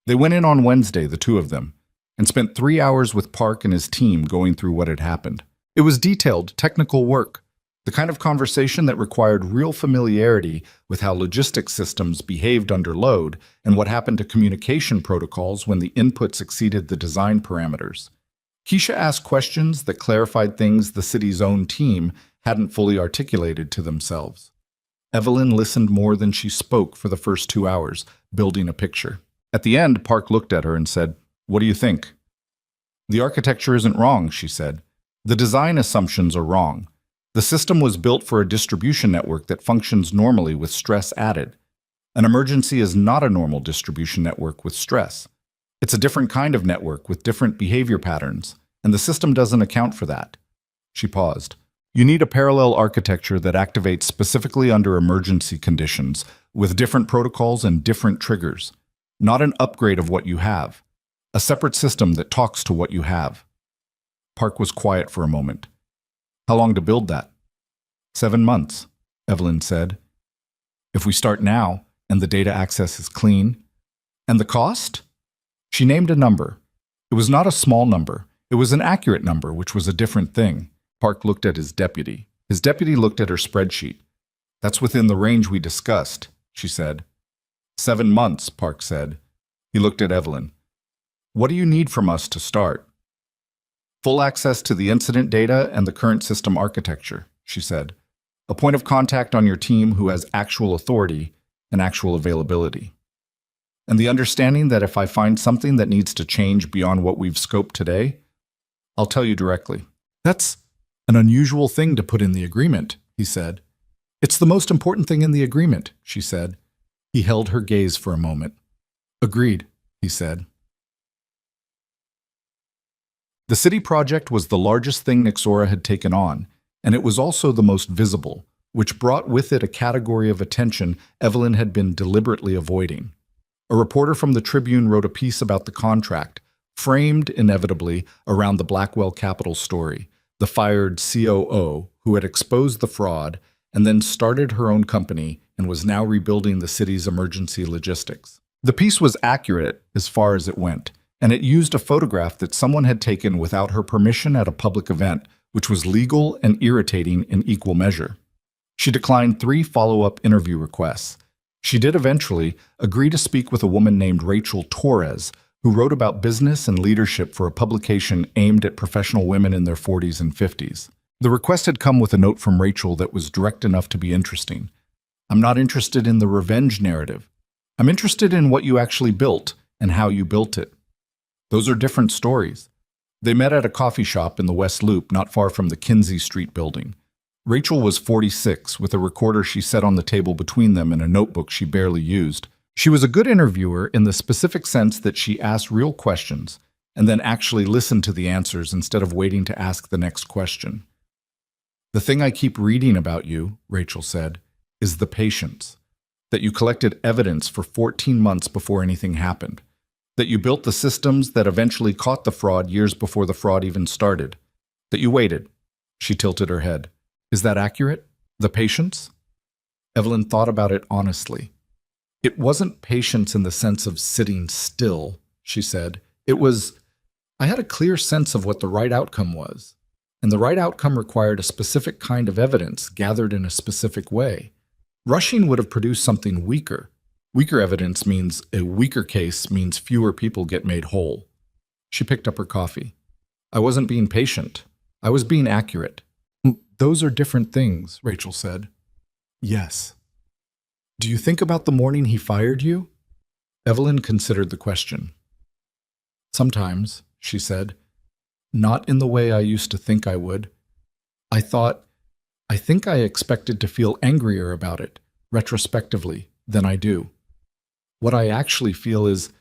They went in on Wednesday, the two of them, and spent 3 hours with Park and his team going through what had happened. It was detailed, technical work, the kind of conversation that required real familiarity with how logistics systems behaved under load and what happened to communication protocols when the inputs exceeded the design parameters. Keisha asked questions that clarified things the city's own team hadn't fully articulated to themselves. Evelyn listened more than she spoke for the first 2 hours, building a picture. At the end, Park looked at her and said, "What do you think?" "The architecture isn't wrong," she said. "The design assumptions are wrong. The system was built for a distribution network that functions normally with stress added. An emergency is not a normal distribution network with stress. It's a different kind of network with different behavior patterns, and the system doesn't account for that." She paused. "You need a parallel architecture that activates specifically under emergency conditions, with different protocols and different triggers. Not an upgrade of what you have. A separate system that talks to what you have." Park was quiet for a moment. "How long to build that?" 7 months, Evelyn said. "If we start now, and the data access is clean." "And the cost?" She named a number. It was not a small number. It was an accurate number, which was a different thing. Park looked at his deputy. His deputy looked at her spreadsheet. "That's within the range we discussed," she said. 7 months, Park said. He looked at Evelyn. "What do you need from us to start?" "Full access to the incident data and the current system architecture," she said. "A point of contact on your team who has actual authority and actual availability. And the understanding that if I find something that needs to change beyond what we've scoped today, I'll tell you directly." "That's an unusual thing to put in the agreement," he said. "It's the most important thing in the agreement," she said. He held her gaze for a moment. "Agreed," he said. The city project was the largest thing Nexora had taken on, and it was also the most visible, which brought with it a category of attention Evelyn had been deliberately avoiding. A reporter from the Tribune wrote a piece about the contract, framed inevitably around the Blackwell Capital story, the fired COO who had exposed the fraud and then started her own company and was now rebuilding the city's emergency logistics. The piece was accurate as far as it went, and it used a photograph that someone had taken without her permission at a public event, which was legal and irritating in equal measure. She declined 3 follow-up interview requests. She did eventually agree to speak with a woman named Rachel Torres, who wrote about business and leadership for a publication aimed at professional women in their 40s and 50s. The request had come with a note from Rachel that was direct enough to be interesting. "I'm not interested in the revenge narrative. I'm interested in what you actually built and how you built it." Those are different stories. They met at a coffee shop in the West Loop, not far from the Kinsey Street building. Rachel was 46, with a recorder she set on the table between them and a notebook she barely used. She was a good interviewer in the specific sense that she asked real questions and then actually listened to the answers instead of waiting to ask the next question. "The thing I keep reading about you," Rachel said, "is the patience. That you collected evidence for 14 months before anything happened. That you built the systems that eventually caught the fraud years before the fraud even started. That you waited." She tilted her head. "Is that accurate? The patience?" Evelyn thought about it honestly. "It wasn't patience in the sense of sitting still," she said. "It was, I had a clear sense of what the right outcome was. And the right outcome required a specific kind of evidence gathered in a specific way. Rushing would have produced something weaker. Weaker evidence means a weaker case means fewer people get made whole." She picked up her coffee. "I wasn't being patient. I was being accurate." "Those are different things," Rachel said. "Yes." "Do you think about the morning he fired you?" Evelyn considered the question. "Sometimes," she said. "Not in the way I used to think I would. I think I expected to feel angrier about it, retrospectively, than I do. What I actually feel is,"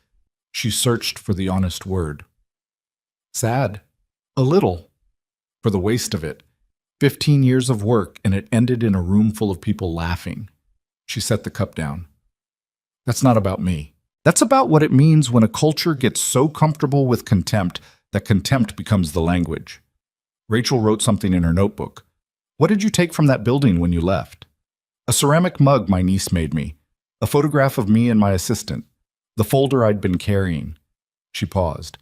she searched for the honest word, "sad. A little. For the waste of it. 15 years of work and it ended in a room full of people laughing." She set the cup down. "That's not about me. That's about what it means when a culture gets so comfortable with contempt that contempt becomes the language." Rachel wrote something in her notebook. "What did you take from that building when you left?" "A ceramic mug my niece made me. A photograph of me and my assistant. The folder I'd been carrying." She paused.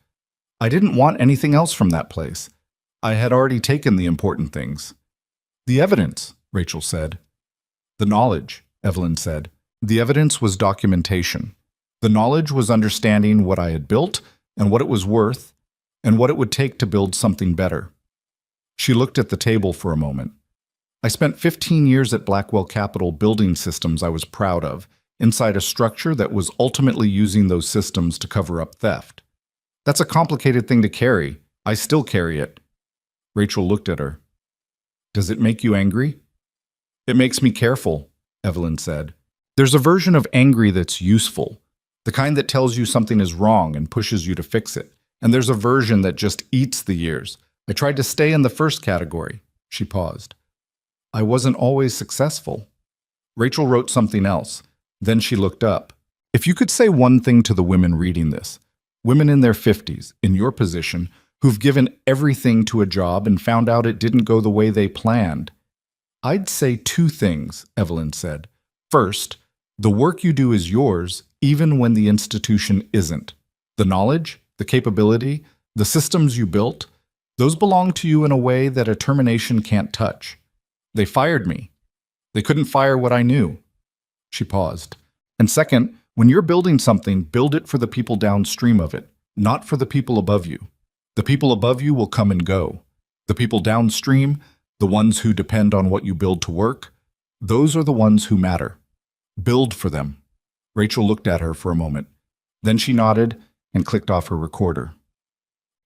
"I didn't want anything else from that place. I had already taken the important things." "The evidence," Rachel said. "The knowledge," Evelyn said. "The evidence was documentation. The knowledge was understanding what I had built and what it was worth and what it would take to build something better." She looked at the table for a moment. "I spent 15 years at Blackwell Capital building systems I was proud of, inside a structure that was ultimately using those systems to cover up theft. That's a complicated thing to carry. I still carry it." Rachel looked at her. "Does it make you angry?" "It makes me careful," Evelyn said. "There's a version of angry that's useful, the kind that tells you something is wrong and pushes you to fix it. And there's a version that just eats the years. I tried to stay in the first category." She paused. "I wasn't always successful." Rachel wrote something else. Then she looked up. "If you could say one thing to the women reading this, women in their 50s, in your position, who've given everything to a job and found out it didn't go the way they planned." "I'd say 2 things," Evelyn said. "First, the work you do is yours, even when the institution isn't. The knowledge, the capability, the systems you built, those belong to you in a way that a termination can't touch. They fired me. They couldn't fire what I knew." She paused. "And second, when you're building something, build it for the people downstream of it, not for the people above you. The people above you will come and go. The people downstream, the ones who depend on what you build to work, those are the ones who matter. Build for them." Rachel looked at her for a moment. Then she nodded and clicked off her recorder.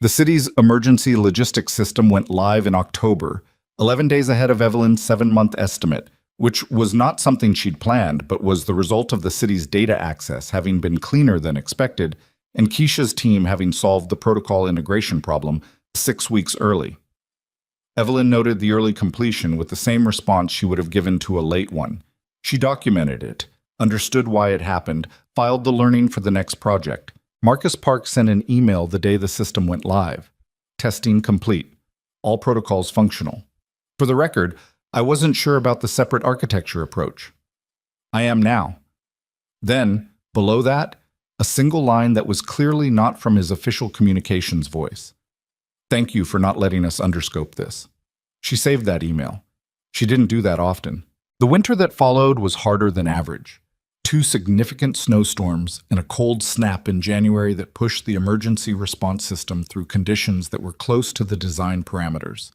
The city's emergency logistics system went live in October, 11 days ahead of Evelyn's 7-month estimate, which was not something she'd planned, but was the result of the city's data access having been cleaner than expected, and Keisha's team having solved the protocol integration problem 6 weeks early. Evelyn noted the early completion with the same response she would have given to a late one. She documented it, understood why it happened, filed the learning for the next project. Marcus Park sent an email the day the system went live. Testing complete. All protocols functional. For the record, I wasn't sure about the separate architecture approach. I am now. Then, below that, a single line that was clearly not from his official communications voice. Thank you for not letting us underscope this. She saved that email. She didn't do that often. The winter that followed was harder than average. 2 significant snowstorms and a cold snap in January that pushed the emergency response system through conditions that were close to the design parameters.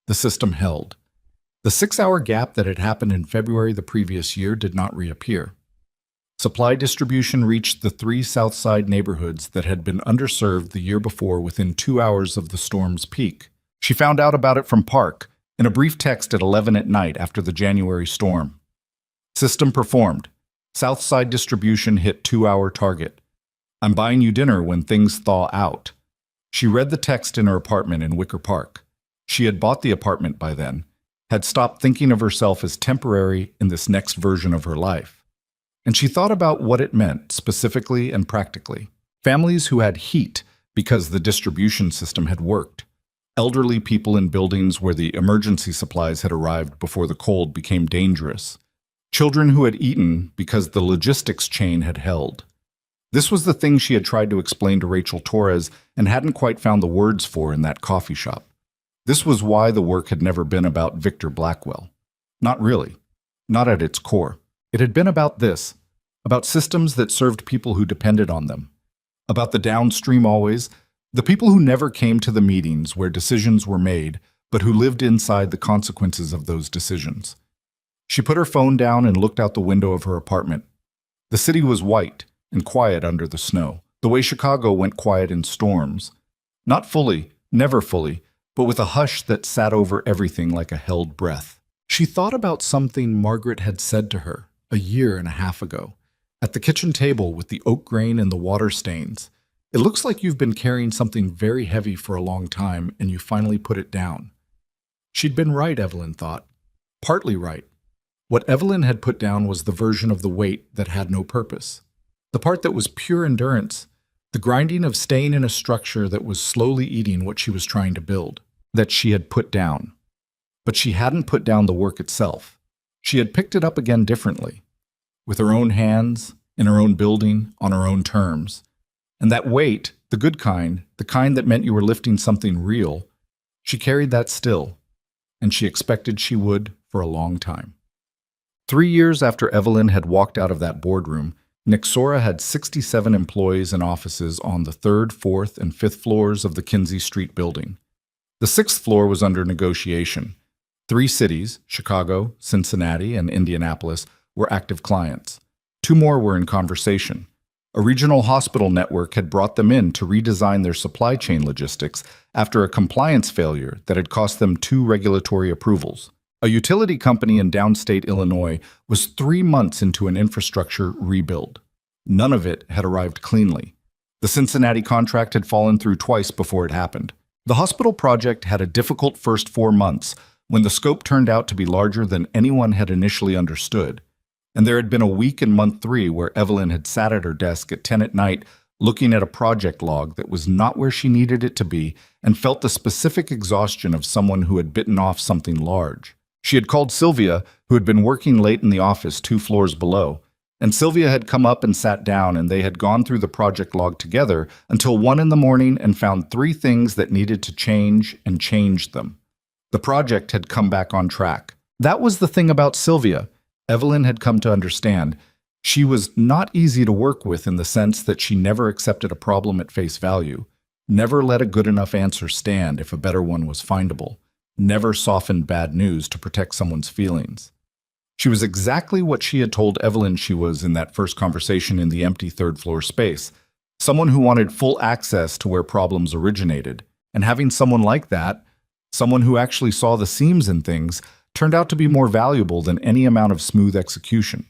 The system held. The 6-hour gap that had happened in February the previous year did not reappear. Supply distribution reached the 3 Southside neighborhoods that had been underserved the year before within 2 hours of the storm's peak. She found out about it from Park in a brief text at 11 at night after the January storm. System performed. Southside distribution hit 2-hour target. I'm buying you dinner when things thaw out. She read the text in her apartment in Wicker Park. She had bought the apartment by then, had stopped thinking of herself as temporary in this next version of her life. And she thought about what it meant, specifically and practically. Families who had heat because the distribution system had worked. Elderly people in buildings where the emergency supplies had arrived before the cold became dangerous. Children who had eaten because the logistics chain had held. This was the thing she had tried to explain to Rachel Torres and hadn't quite found the words for in that coffee shop. This was why the work had never been about Victor Blackwell. Not really. Not at its core. It had been about this, about systems that served people who depended on them. About the downstream always, the people who never came to the meetings where decisions were made, but who lived inside the consequences of those decisions. She put her phone down and looked out the window of her apartment. The city was white and quiet under the snow, the way Chicago went quiet in storms. Not fully, never fully, but with a hush that sat over everything like a held breath. She thought about something Margaret had said to her 1.5 years ago, at the kitchen table with the oak grain and the water stains. It looks like you've been carrying something very heavy for a long time and you finally put it down. She'd been right, Evelyn thought. Partly right. What Evelyn had put down was the version of the weight that had no purpose. The part that was pure endurance, the grinding of staying in a structure that was slowly eating what she was trying to build, that she had put down. But she hadn't put down the work itself. She had picked it up again differently, with her own hands, in her own building, on her own terms. And that weight, the good kind, the kind that meant you were lifting something real, she carried that still, and she expected she would for a long time. 3 years after Evelyn had walked out of that boardroom, Nixora had 67 employees and offices on the 3rd, 4th, and 5th floors of the Kinsey Street building. The 6th floor was under negotiation. 3 cities, Chicago, Cincinnati, and Indianapolis, were active clients. 2 more were in conversation. A regional hospital network had brought them in to redesign their supply chain logistics after a compliance failure that had cost them 2 regulatory approvals. A utility company in downstate Illinois was 3 months into an infrastructure rebuild. None of it had arrived cleanly. The Cincinnati contract had fallen through twice before it happened. The hospital project had a difficult first 4 months when the scope turned out to be larger than anyone had initially understood. And there had been a week in month 3 where Evelyn had sat at her desk at 10 at night looking at a project log that was not where she needed it to be and felt the specific exhaustion of someone who had bitten off something large. She had called Sylvia, who had been working late in the office 2 floors below, and Sylvia had come up and sat down and they had gone through the project log together until 1 in the morning and found 3 things that needed to change and changed them. The project had come back on track. That was the thing about Sylvia. Evelyn had come to understand. She was not easy to work with in the sense that she never accepted a problem at face value, never let a good enough answer stand if a better one was findable, never softened bad news to protect someone's feelings. She was exactly what she had told Evelyn she was in that first conversation in the empty 3rd floor space, someone who wanted full access to where problems originated, and having someone like that, someone who actually saw the seams in things, turned out to be more valuable than any amount of smooth execution.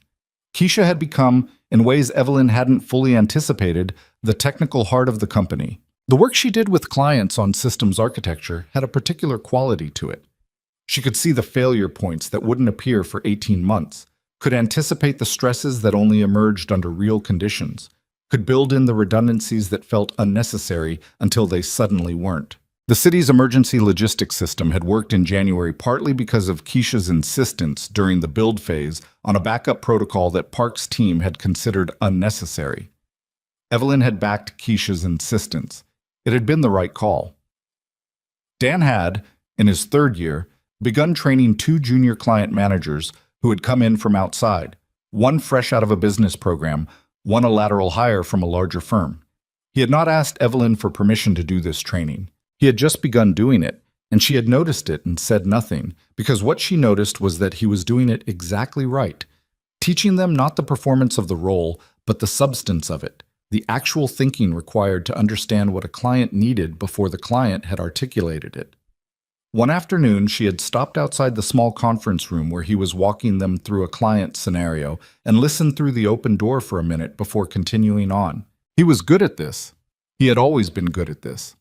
Keisha had become, in ways Evelyn hadn't fully anticipated, the technical heart of the company. The work she did with clients on systems architecture had a particular quality to it. She could see the failure points that wouldn't appear for 18 months, could anticipate the stresses that only emerged under real conditions, could build in the redundancies that felt unnecessary until they suddenly weren't. The city's emergency logistics system had worked in January partly because of Keisha's insistence during the build phase on a backup protocol that Park's team had considered unnecessary. Evelyn had backed Keisha's insistence. It had been the right call. Dan had, in his third year, begun training 2 junior client managers who had come in from outside, one fresh out of a business program, one a lateral hire from a larger firm. He had not asked Evelyn for permission to do this training. He had just begun doing it, and she had noticed it and said nothing, because what she noticed was that he was doing it exactly right, teaching them not the performance of the role, but the substance of it, the actual thinking required to understand what a client needed before the client had articulated it. One afternoon, she had stopped outside the small conference room where he was walking them through a client scenario and listened through the open door for a minute before continuing on. He was good at this. He had always been good at this.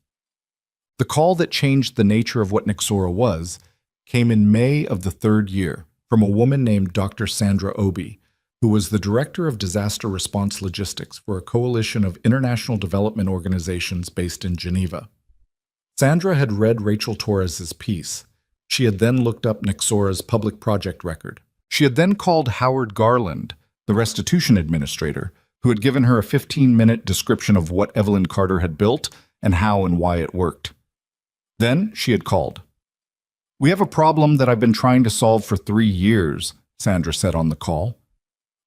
The call that changed the nature of what Nixora was came in May of the third year from a woman named Dr. Sandra Obi, who was the Director of Disaster Response Logistics for a coalition of international development organizations based in Geneva. Sandra had read Rachel Torres's piece. She had then looked up Nixora's public project record. She had then called Howard Garland, the restitution administrator, who had given her a 15-minute description of what Evelyn Carter had built and how and why it worked. Then she had called. "We have a problem that I've been trying to solve for 3 years," Sandra said on the call.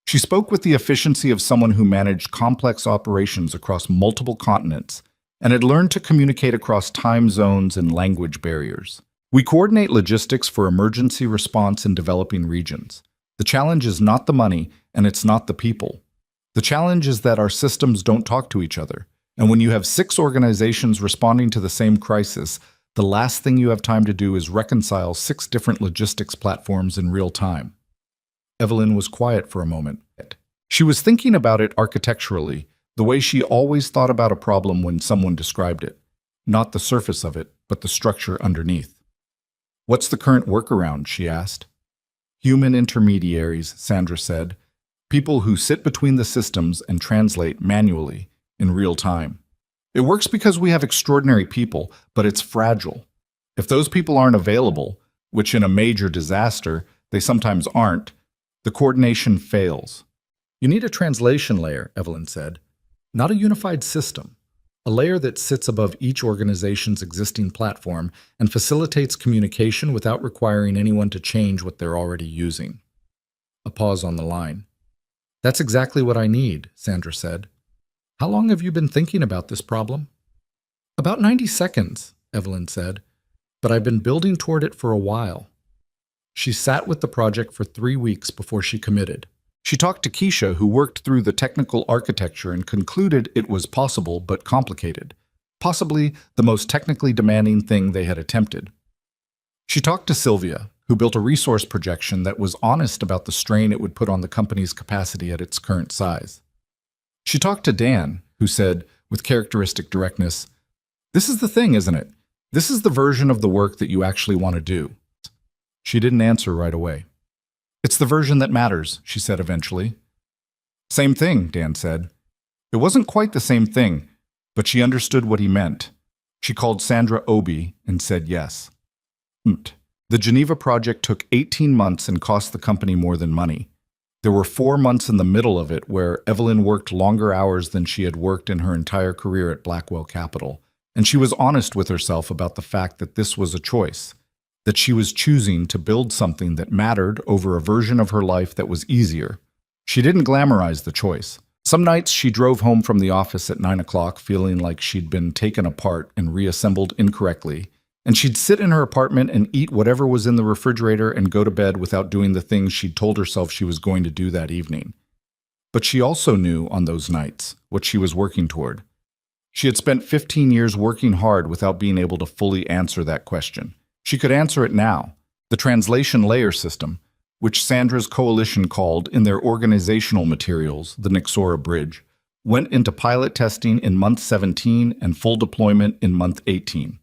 She spoke with the efficiency of someone who managed complex operations across multiple continents and had learned to communicate across time zones and language barriers. "We coordinate logistics for emergency response in developing regions. The challenge is not the money, and it's not the people. The challenge is that our systems don't talk to each other. And when you have 6 organizations responding to the same crisis, the last thing you have time to do is reconcile 6 different logistics platforms in real time." Evelyn was quiet for a moment. She was thinking about it architecturally, the way she always thought about a problem when someone described it. Not the surface of it, but the structure underneath. "What's the current workaround?" she asked. "Human intermediaries," Sandra said. "People who sit between the systems and translate manually, in real time. It works because we have extraordinary people, but it's fragile. If those people aren't available, which in a major disaster they sometimes aren't, the coordination fails." "You need a translation layer," Evelyn said. "Not a unified system. A layer that sits above each organization's existing platform and facilitates communication without requiring anyone to change what they're already using." A pause on the line. "That's exactly what I need," Sandra said. "How long have you been thinking about this problem?" "About 90 seconds, Evelyn said, "but I've been building toward it for a while." She sat with the project for 3 weeks before she committed. She talked to Keisha, who worked through the technical architecture and concluded it was possible but complicated, possibly the most technically demanding thing they had attempted. She talked to Sylvia, who built a resource projection that was honest about the strain it would put on the company's capacity at its current size. She talked to Dan, who said, with characteristic directness, "This is the thing, isn't it? This is the version of the work that you actually want to do." She didn't answer right away. "It's the version that matters," she said eventually. "Same thing," Dan said. It wasn't quite the same thing, but she understood what he meant. She called Sandra Obi and said yes. The Geneva project took 18 months and cost the company more than money. There were 4 months in the middle of it where Evelyn worked longer hours than she had worked in her entire career at Blackwell Capital, and she was honest with herself about the fact that this was a choice, that she was choosing to build something that mattered over a version of her life that was easier. She didn't glamorize the choice. Some nights she drove home from the office at 9 o'clock feeling like she'd been taken apart and reassembled incorrectly, and she'd sit in her apartment and eat whatever was in the refrigerator and go to bed without doing the things she'd told herself she was going to do that evening. But she also knew on those nights what she was working toward. She had spent 15 years working hard without being able to fully answer that question. She could answer it now. The translation layer system, which Sandra's coalition called in their organizational materials the Nixora Bridge, went into pilot testing in month 17 and full deployment in month 18.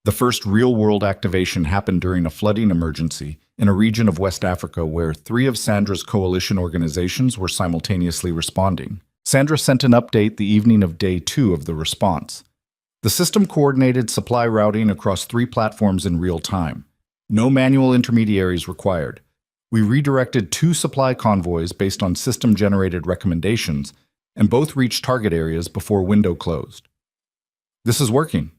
The first real-world activation happened during a flooding emergency in a region of West Africa where 3 of Sandra's coalition organizations were simultaneously responding. Sandra sent an update the evening of day 2 of the response. The system coordinated supply routing across 3 platforms in real time. No manual intermediaries required. We redirected 2 supply convoys based on system-generated recommendations, and both reached target areas before window closed. This is working.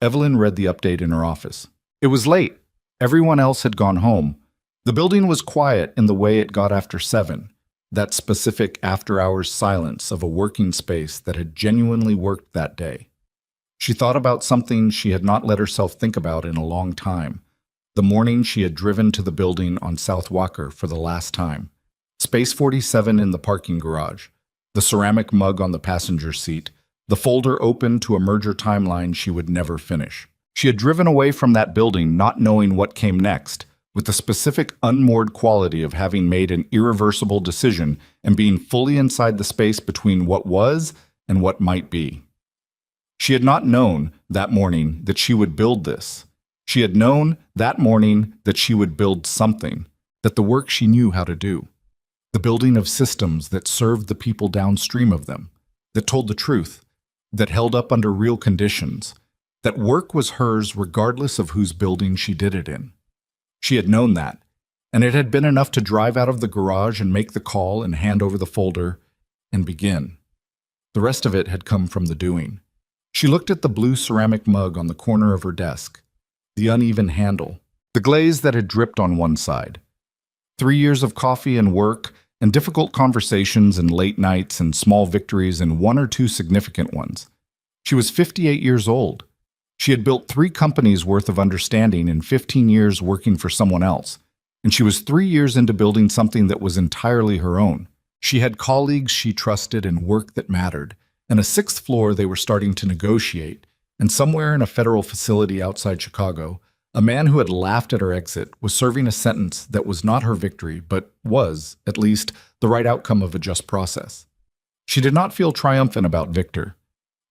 Evelyn read the update in her office. It was late. Everyone else had gone home. The building was quiet in the way it got after 7, that specific after-hours silence of a working space that had genuinely worked that day. She thought about something she had not let herself think about in a long time. The morning she had driven to the building on South Walker for the last time. Space 47 in the parking garage. The ceramic mug on the passenger seat. The folder open to a merger timeline she would never finish. She had driven away from that building not knowing what came next, with the specific unmoored quality of having made an irreversible decision and being fully inside the space between what was and what might be. She had not known that morning that she would build this. She had known that morning that she would build something, that the work she knew how to do. The building of systems that served the people downstream of them, that told the truth, that held up under real conditions, that work was hers regardless of whose building she did it in. She had known that, and it had been enough to drive out of the garage and make the call and hand over the folder and begin. The rest of it had come from the doing. She looked at the blue ceramic mug on the corner of her desk, the uneven handle, the glaze that had dripped on one side. 3 years of coffee and work and difficult conversations and late nights and small victories and 1 or 2 significant ones. She was 58 years old. She had built 3 companies worth of understanding in 15 years working for someone else, and she was 3 years into building something that was entirely her own. She had colleagues she trusted and work that mattered, and a 6th floor they were starting to negotiate, and somewhere in a federal facility outside Chicago, a man who had laughed at her exit was serving a sentence that was not her victory, but was, at least, the right outcome of a just process. She did not feel triumphant about Victor.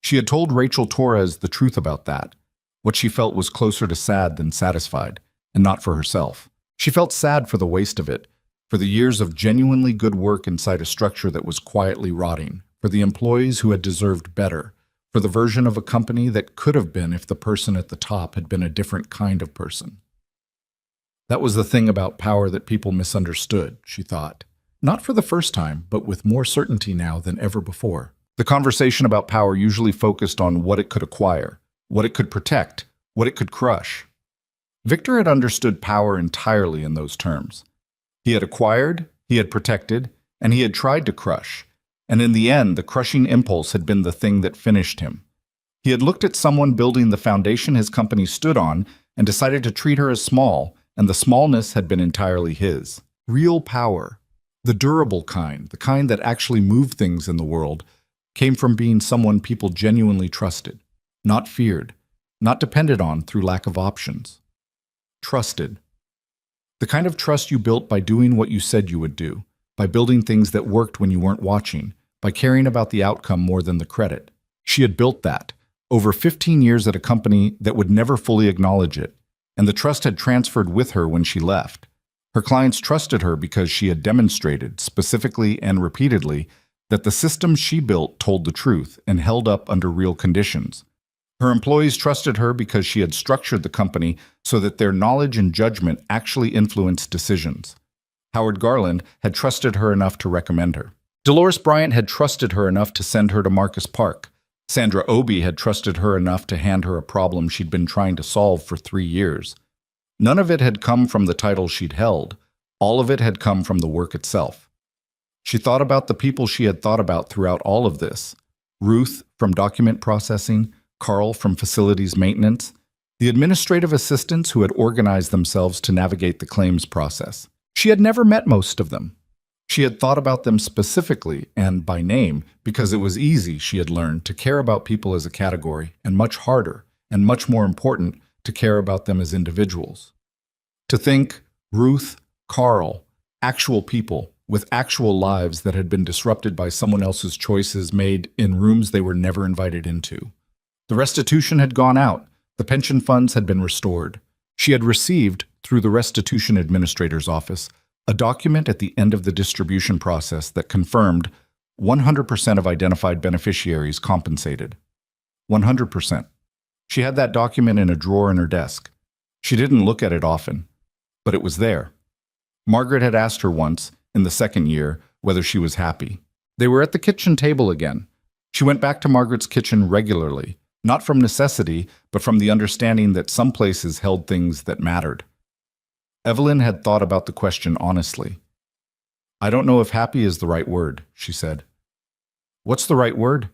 She had told Rachel Torres the truth about that. What she felt was closer to sad than satisfied, and not for herself. She felt sad for the waste of it, for the years of genuinely good work inside a structure that was quietly rotting, for the employees who had deserved better, for the version of a company that could have been if the person at the top had been a different kind of person. That was the thing about power that people misunderstood, she thought. Not for the first time, but with more certainty now than ever before. The conversation about power usually focused on what it could acquire, what it could protect, what it could crush. Victor had understood power entirely in those terms. He had acquired, he had protected, and he had tried to crush. And in the end, the crushing impulse had been the thing that finished him. He had looked at someone building the foundation his company stood on and decided to treat her as small, and the smallness had been entirely his. Real power, the durable kind, the kind that actually moved things in the world, came from being someone people genuinely trusted, not feared, not depended on through lack of options. Trusted. The kind of trust you built by doing what you said you would do, by building things that worked when you weren't watching, by caring about the outcome more than the credit. She had built that, over 15 years at a company that would never fully acknowledge it, and the trust had transferred with her when she left. Her clients trusted her because she had demonstrated, specifically and repeatedly, that the systems she built told the truth and held up under real conditions. Her employees trusted her because she had structured the company so that their knowledge and judgment actually influenced decisions. Howard Garland had trusted her enough to recommend her. Dolores Bryant had trusted her enough to send her to Marcus Park. Sandra Obi had trusted her enough to hand her a problem she'd been trying to solve for 3 years. None of it had come from the title she'd held. All of it had come from the work itself. She thought about the people she had thought about throughout all of this. Ruth from document processing, Carl from facilities maintenance, the administrative assistants who had organized themselves to navigate the claims process. She had never met most of them. She had thought about them specifically and by name because it was easy, she had learned, to care about people as a category, and much harder, and much more important, to care about them as individuals. To think, Ruth, Carl, actual people with actual lives that had been disrupted by someone else's choices made in rooms they were never invited into. The restitution had gone out. The pension funds had been restored. She had received, through the restitution administrator's office, a document at the end of the distribution process that confirmed 100% of identified beneficiaries compensated. 100%. She had that document in a drawer in her desk. She didn't look at it often, but it was there. Margaret had asked her once, in the second year, whether she was happy. They were at the kitchen table again. She went back to Margaret's kitchen regularly, not from necessity, but from the understanding that some places held things that mattered. Evelyn had thought about the question honestly. "I don't know if happy is the right word," she said. "What's the right word?"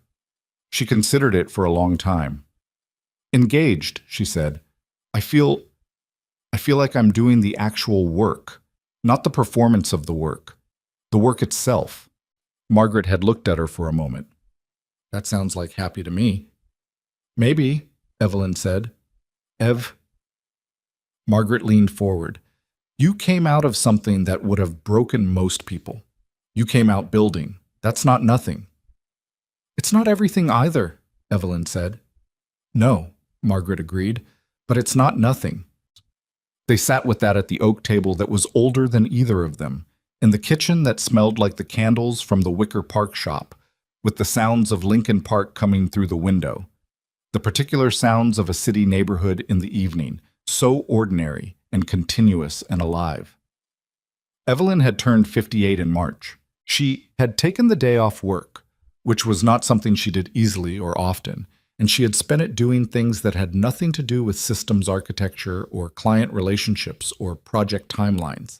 She considered it for a long time. "Engaged," she said. I feel like I'm doing the actual work, not the performance of the work itself." Margaret had looked at her for a moment. "That sounds like happy to me." "Maybe," Evelyn said. Margaret leaned forward. "You came out of something that would have broken most people. You came out building. That's not nothing." "It's not everything either," Evelyn said. "No," Margaret agreed, "but it's not nothing." They sat with that at the oak table that was older than either of them, in the kitchen that smelled like the candles from the Wicker Park shop, with the sounds of Lincoln Park coming through the window. The particular sounds of a city neighborhood in the evening, so ordinary and continuous and alive. Evelyn had turned 58 in March. She had taken the day off work, which was not something she did easily or often, and she had spent it doing things that had nothing to do with systems architecture or client relationships or project timelines.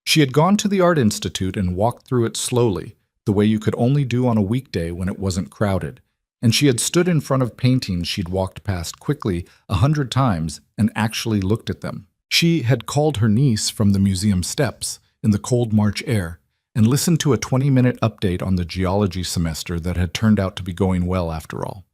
She had gone to the Art Institute and walked through it slowly, the way you could only do on a weekday when it wasn't crowded, and she had stood in front of paintings she'd walked past quickly 100 times and actually looked at them. She had called her niece from the museum steps in the cold March air and listened to a 20-minute update on the geology semester that had turned out to be going well after all.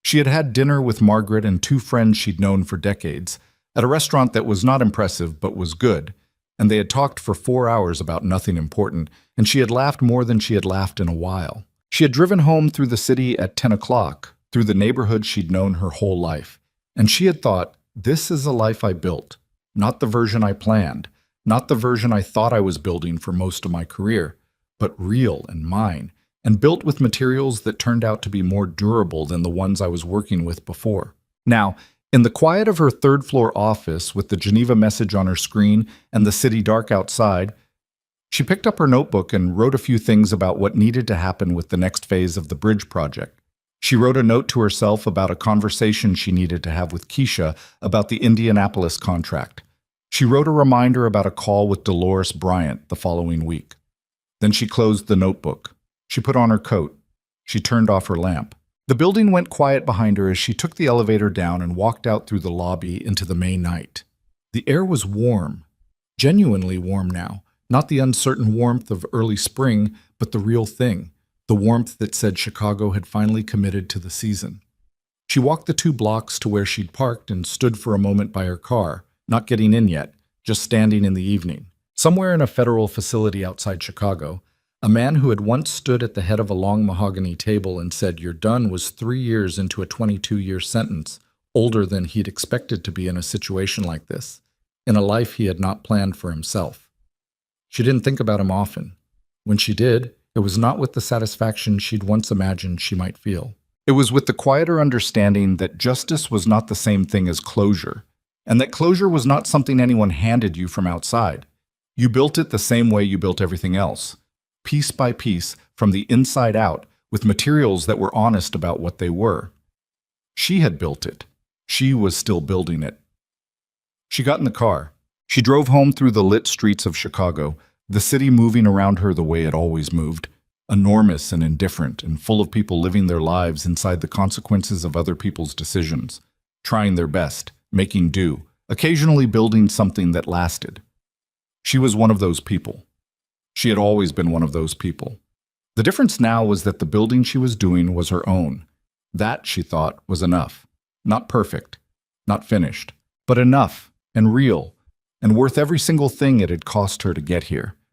She had had dinner with Margaret and two friends she'd known for decades at a restaurant that was not impressive but was good, and they had talked for 4 hours about nothing important, and she had laughed more than she had laughed in a while. She had driven home through the city at 10 o'clock, through the neighborhood she'd known her whole life, and she had thought, "This is a life I built, not the version I planned, not the version I thought I was building for most of my career, but real and mine, and built with materials that turned out to be more durable than the ones I was working with before." Now, in the quiet of her third-floor office, with the Geneva message on her screen and the city dark outside, she picked up her notebook and wrote a few things about what needed to happen with the next phase of the bridge project. She wrote a note to herself about a conversation she needed to have with Keisha about the Indianapolis contract. She wrote a reminder about a call with Dolores Bryant the following week. Then she closed the notebook. She put on her coat. She turned off her lamp. The building went quiet behind her as she took the elevator down and walked out through the lobby into the May night. The air was warm, genuinely warm now, not the uncertain warmth of early spring, but the real thing, the warmth that said Chicago had finally committed to the season. She walked the 2 blocks to where she'd parked and stood for a moment by her car, not getting in yet, just standing in the evening. Somewhere in a federal facility outside Chicago, a man who had once stood at the head of a long mahogany table and said "you're done" was 3 years into a 22-year sentence, older than he'd expected to be in a situation like this, in a life he had not planned for himself. She didn't think about him often. When she did, it was not with the satisfaction she'd once imagined she might feel. It was with the quieter understanding that justice was not the same thing as closure, and that closure was not something anyone handed you from outside. You built it the same way you built everything else, piece by piece, from the inside out, with materials that were honest about what they were. She had built it. She was still building it. She got in the car. She drove home through the lit streets of Chicago, the city moving around her the way it always moved, enormous and indifferent and full of people living their lives inside the consequences of other people's decisions, trying their best, making do, occasionally building something that lasted. She was one of those people. She had always been one of those people. The difference now was that the building she was doing was her own. That, she thought, was enough. Not perfect, not finished, but enough and real, and worth every single thing it had cost her to get here.